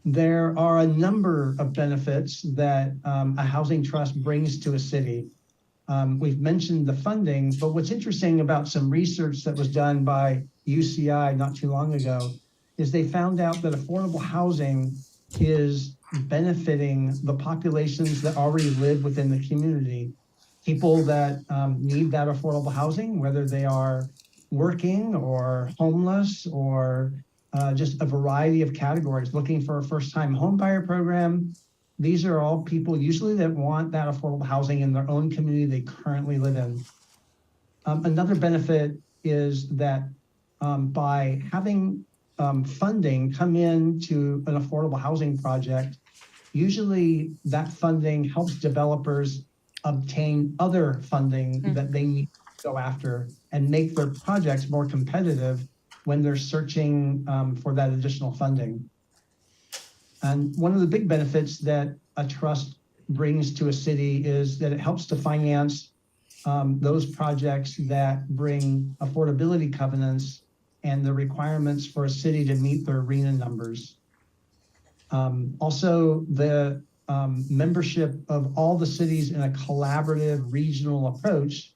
There are a number of benefits that a housing trust brings to a city. We've mentioned the funding, but what's interesting about some research that was done by UCI not too long ago is they found out that affordable housing is benefiting the populations that already live within the community. People that need that affordable housing, whether they are working or homeless or just a variety of categories, looking for a first-time home buyer program. These are all people usually that want that affordable housing in their own community they currently live in. Another benefit is that by having funding come into an affordable housing project, usually that funding helps developers obtain other funding that they need to go after and make their projects more competitive when they're searching for that additional funding. And one of the big benefits that a trust brings to a city is that it helps to finance those projects that bring affordability covenants and the requirements for a city to meet their RHNA numbers. Also, the membership of all the cities in a collaborative regional approach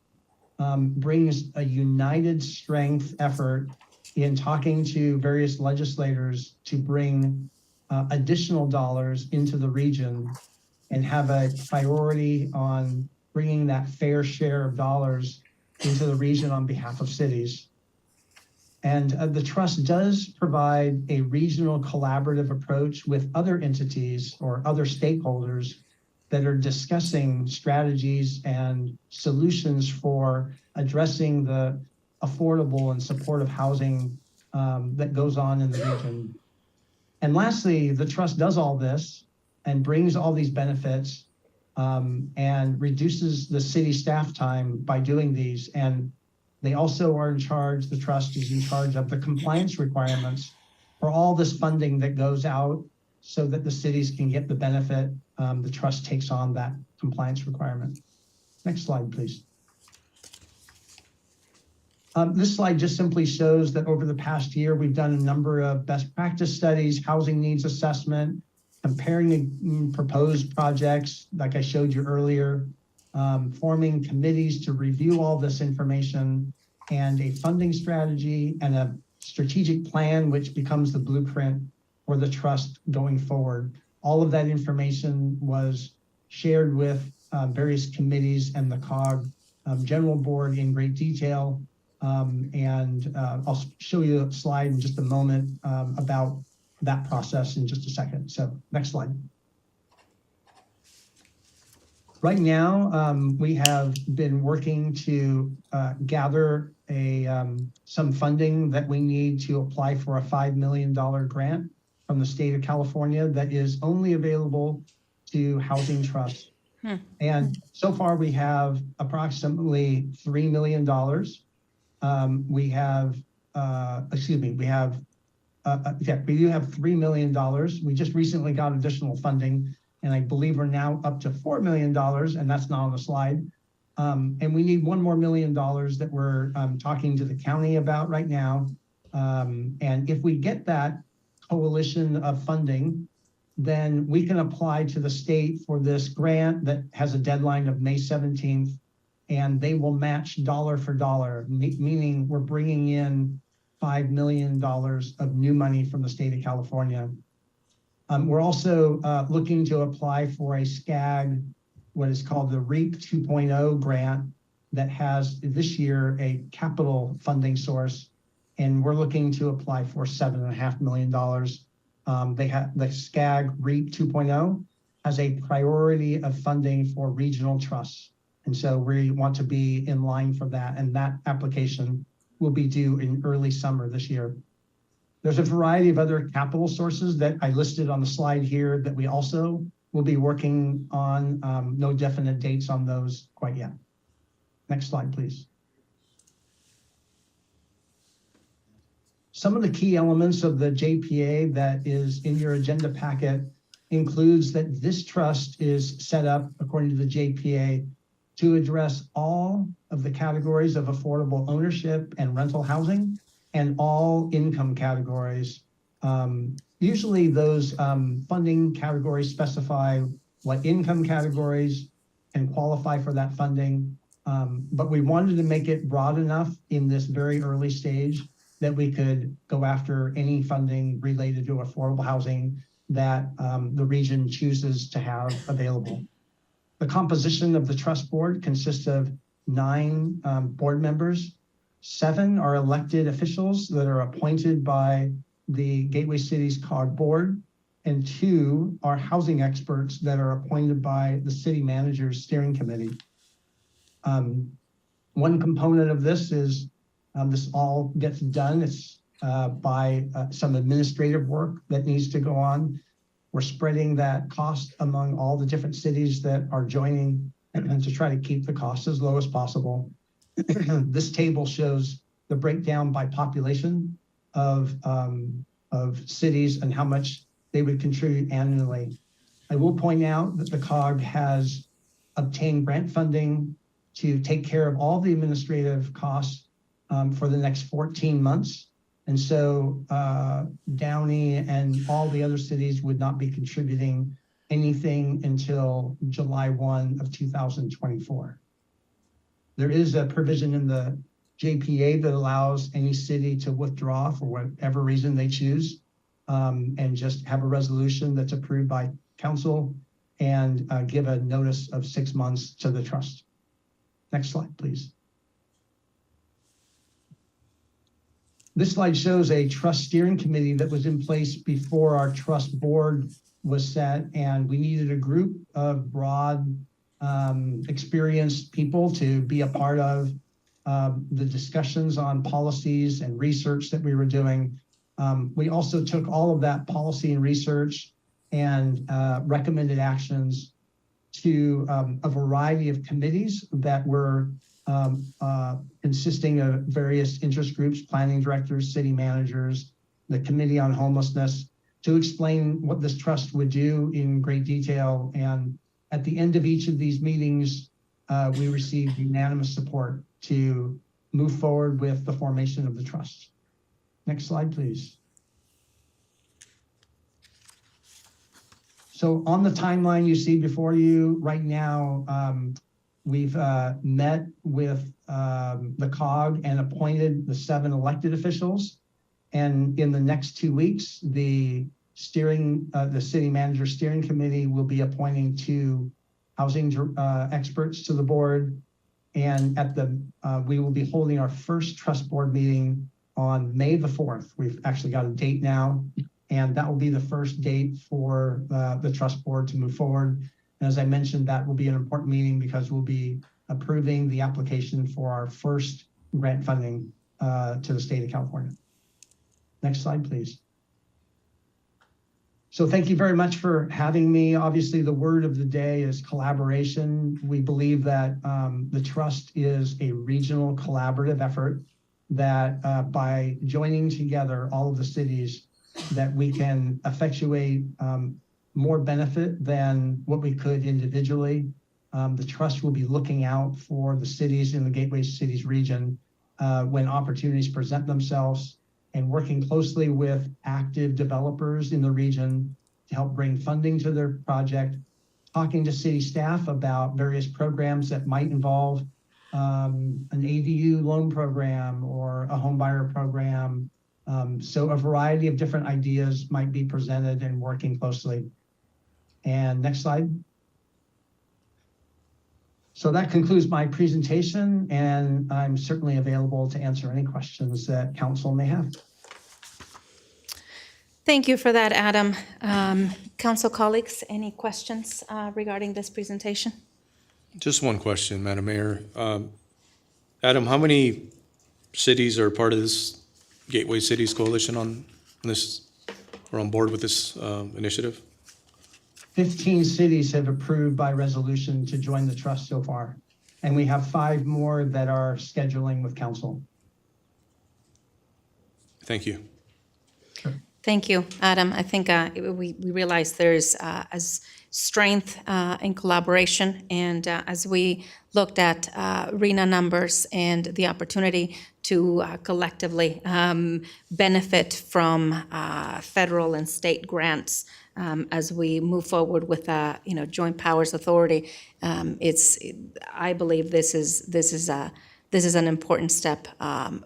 brings a united strength effort in talking to various legislators to bring additional dollars into the region and have a priority on bringing that fair share of dollars into the region on behalf of cities. And the trust does provide a regional collaborative approach with other entities or other stakeholders that are discussing strategies and solutions for addressing the affordable and supportive housing that goes on in the region. And lastly, the trust does all this and brings all these benefits and reduces the city staff time by doing these. And they also are in charge, the trust is in charge of the compliance requirements for all this funding that goes out so that the cities can get the benefit. The trust takes on that compliance requirement. Next slide, please. This slide just simply shows that over the past year, we've done a number of best practice studies, housing needs assessment, comparing the proposed projects, like I showed you earlier, forming committees to review all this information, and a funding strategy and a strategic plan, which becomes the blueprint for the trust going forward. All of that information was shared with various committees and the COG General Board in great detail. I'll show you a slide in just a moment about that process in just a second. So next slide. Right now, we have been working to gather some funding that we need to apply for a $5 million grant from the state of California that is only available to housing trusts. And so far we have approximately $3 million. We do have $3 million. We just recently got additional funding, and I believe we're now up to $4 million, and that's not on the slide. And we need $1 more million that we're talking to the county about right now. And if we get that coalition of funding, then we can apply to the state for this grant that has a deadline of May 17th, and they will match dollar for dollar, meaning we're bringing in $5 million of new money from the state of California. We're also looking to apply for a SCAG, what is called the REAP 2.0 grant that has this year a capital funding source, and we're looking to apply for $7.5 million. The SCAG REAP 2.0 has a priority of funding for regional trusts. And so we want to be in line for that. And that application will be due in early summer this year. There's a variety of other capital sources that I listed on the slide here that we also will be working on. No definite dates on those quite yet. Next slide, please. Some of the key elements of the JPA that is in your agenda packet includes that this trust is set up according to the JPA to address all of the categories of affordable ownership and rental housing and all income categories. Usually those funding categories specify what income categories can qualify for that funding. But we wanted to make it broad enough in this very early stage that we could go after any funding related to affordable housing that the region chooses to have available. The composition of the trust board consists of 9 board members. 7 are elected officials that are appointed by the Gateway Cities COG board, and 2 are housing experts that are appointed by the city manager's steering committee. One component of this is this all gets done. It's by some administrative work that needs to go on. We're spreading that cost among all the different cities that are joining and to try to keep the cost as low as possible. This table shows the breakdown by population of cities and how much they would contribute annually. I will point out that the COG has obtained grant funding to take care of all the administrative costs for the next 14 months. And so Downey and all the other cities would not be contributing anything until July 1 of 2024. There is a provision in the JPA that allows any city to withdraw for whatever reason they choose and just have a resolution that's approved by council and give a notice of 6 months to the trust. Next slide, please. This slide shows a trust steering committee that was in place before our trust board was set, and we needed a group of broad, experienced people to be a part of the discussions on policies and research that we were doing. We also took all of that policy and research and recommended actions to a variety of committees that were consisting of various interest groups, planning directors, city managers, the Committee on Homelessness, to explain what this trust would do in great detail. And at the end of each of these meetings, we received unanimous support to move forward with the formation of the trust. Next slide, please. So on the timeline you see before you right now, we've met with the COG and appointed the 7 elected officials. And in the next 2 weeks, the city manager steering committee will be appointing 2 housing experts to the board. And we will be holding our first trust board meeting on May the 4th. We've actually got a date now, and that will be the first date for the trust board to move forward. And as I mentioned, that will be an important meeting because we'll be approving the application for our first grant funding to the state of California. Next slide, please. So thank you very much for having me. Obviously, the word of the day is collaboration. We believe that the trust is a regional collaborative effort that by joining together all of the cities, that we can effectuate more benefit than what we could individually. The trust will be looking out for the cities in the Gateway Cities region when opportunities present themselves, and working closely with active developers in the region to help bring funding to their project, talking to city staff about various programs that might involve an ADU loan program or a home buyer program. So a variety of different ideas might be presented and working closely. And next slide. So that concludes my presentation, and I'm certainly available to answer any questions that council may have. Thank you for that, Adam. Council colleagues, any questions regarding this presentation? Just one question, Madam Mayor. Adam, how many cities are part of this Gateway Cities Coalition on this, or on board with this initiative? 15 cities have approved by resolution to join the trust so far, and we have 5 more that are scheduling with council. Thank you. Thank you, Adam. I think we realize there's as strength in collaboration, and as we looked at RENA numbers and the opportunity to collectively benefit from federal and state grants as we move forward with Joint Powers Authority, I believe this is an important step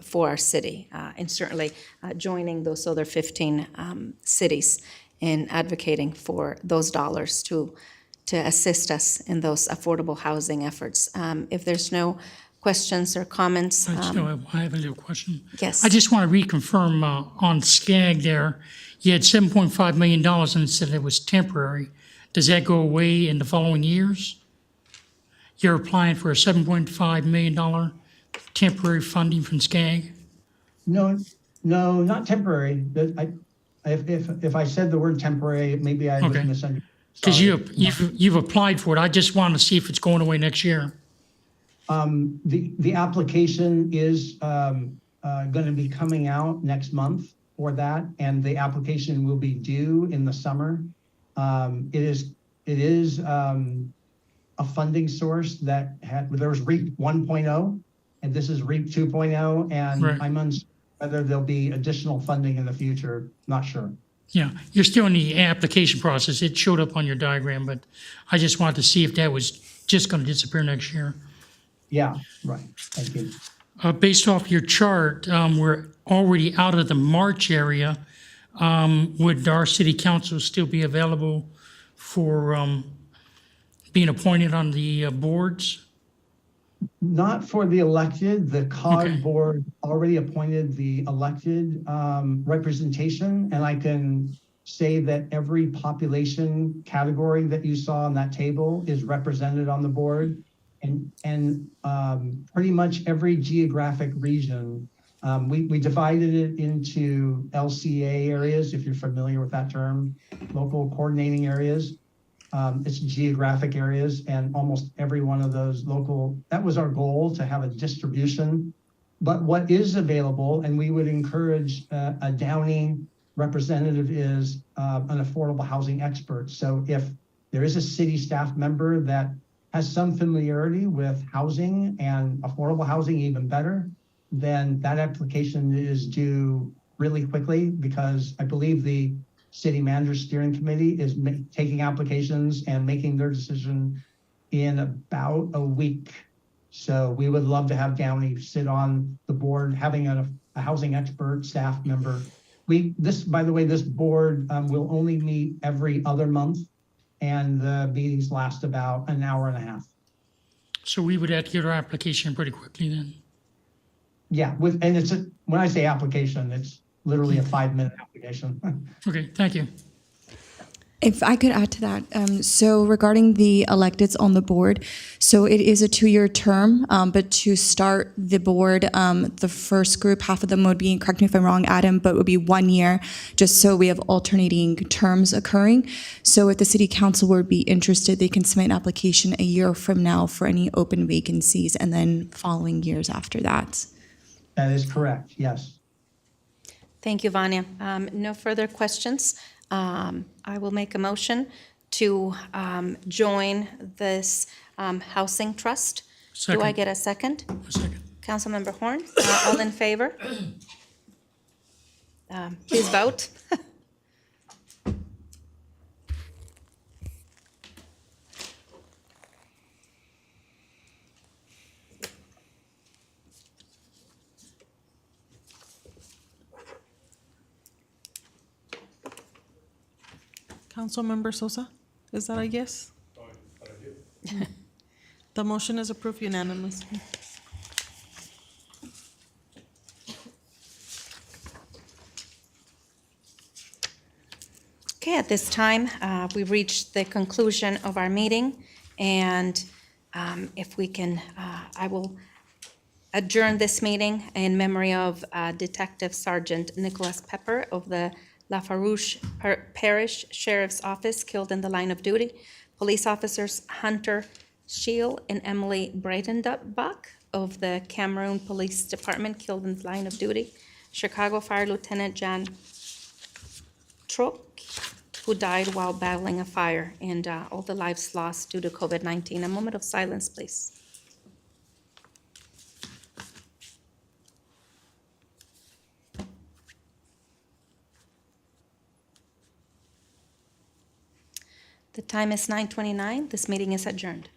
for our city, and certainly joining those other 15 cities in advocating for those dollars to assist us in those affordable housing efforts. If there's no questions or comments. I have a little question. Yes. I just want to reconfirm on SCAG there, you had $7.5 million and it said it was temporary. Does that go away in the following years? You're applying for a $7.5 million temporary funding from SCAG? No, not temporary. If I said the word temporary, maybe I was misunderstood. Because you've applied for it. I just wanted to see if it's going away next year. The application is going to be coming out next month for that, and the application will be due in the summer. It is a funding source that there was REAP 1.0, and this is REAP 2.0, and right. I'm unsure whether there'll be additional funding in the future. Not sure. Yeah, you're still in the application process. It showed up on your diagram, but I just wanted to see if that was just going to disappear next year. Yeah, right. Thank you. Based off your chart, we're already out of the March area. Would our city council still be available for being appointed on the boards? Not for the elected. The COG board already appointed the elected representation, and I can say that every population category that you saw on that table is represented on the board, and pretty much every geographic region. We divided it into LCA areas, if you're familiar with that term, local coordinating areas. It's geographic areas, and almost every one of those that was our goal, to have a distribution. But what is available, and we would encourage a Downey representative is an affordable housing expert. So if there is a city staff member that has some familiarity with housing and affordable housing even better, then that application is due really quickly, because I believe the city manager steering committee is taking applications and making their decision in about a week. So we would love to have Downey sit on the board, having a housing expert staff member. By the way, this board will only meet every other month, and the meetings last about an hour and a half. So we would have to get our application pretty quickly then. Yeah, when I say application, it's literally a 5-minute application. Okay, thank you. If I could add to that, so regarding the electeds on the board, so it is a 2-year term, but to start the board, the first group, half of them would be, correct me if I'm wrong, Adam, but it would be 1 year, just so we have alternating terms occurring. So if the city council would be interested, they can submit an application a year from now for any open vacancies, and then following years after that. That is correct, yes. Thank you, Vanya. No further questions. I will make a motion to join this housing trust. Do I Second. get a second? A second. Councilmember Horn, all in favor? Please vote. Councilmember Sosa, is that a yes? The motion is approved unanimously. Okay, at this time, we've reached the conclusion of our meeting, and if we can, I will adjourn this meeting in memory of Detective Sergeant Nicholas Pepper of the Lafarouche Parish Sheriff's Office, killed in the line of duty. Police officers Hunter Shield and Emily Breitenbach of the Cameroon Police Department, killed in the line of duty. Chicago Fire Lieutenant Jan Trok, who died while battling a fire, and all the lives lost due to COVID-19. A moment of silence, please. The time is 9:29. This meeting is adjourned.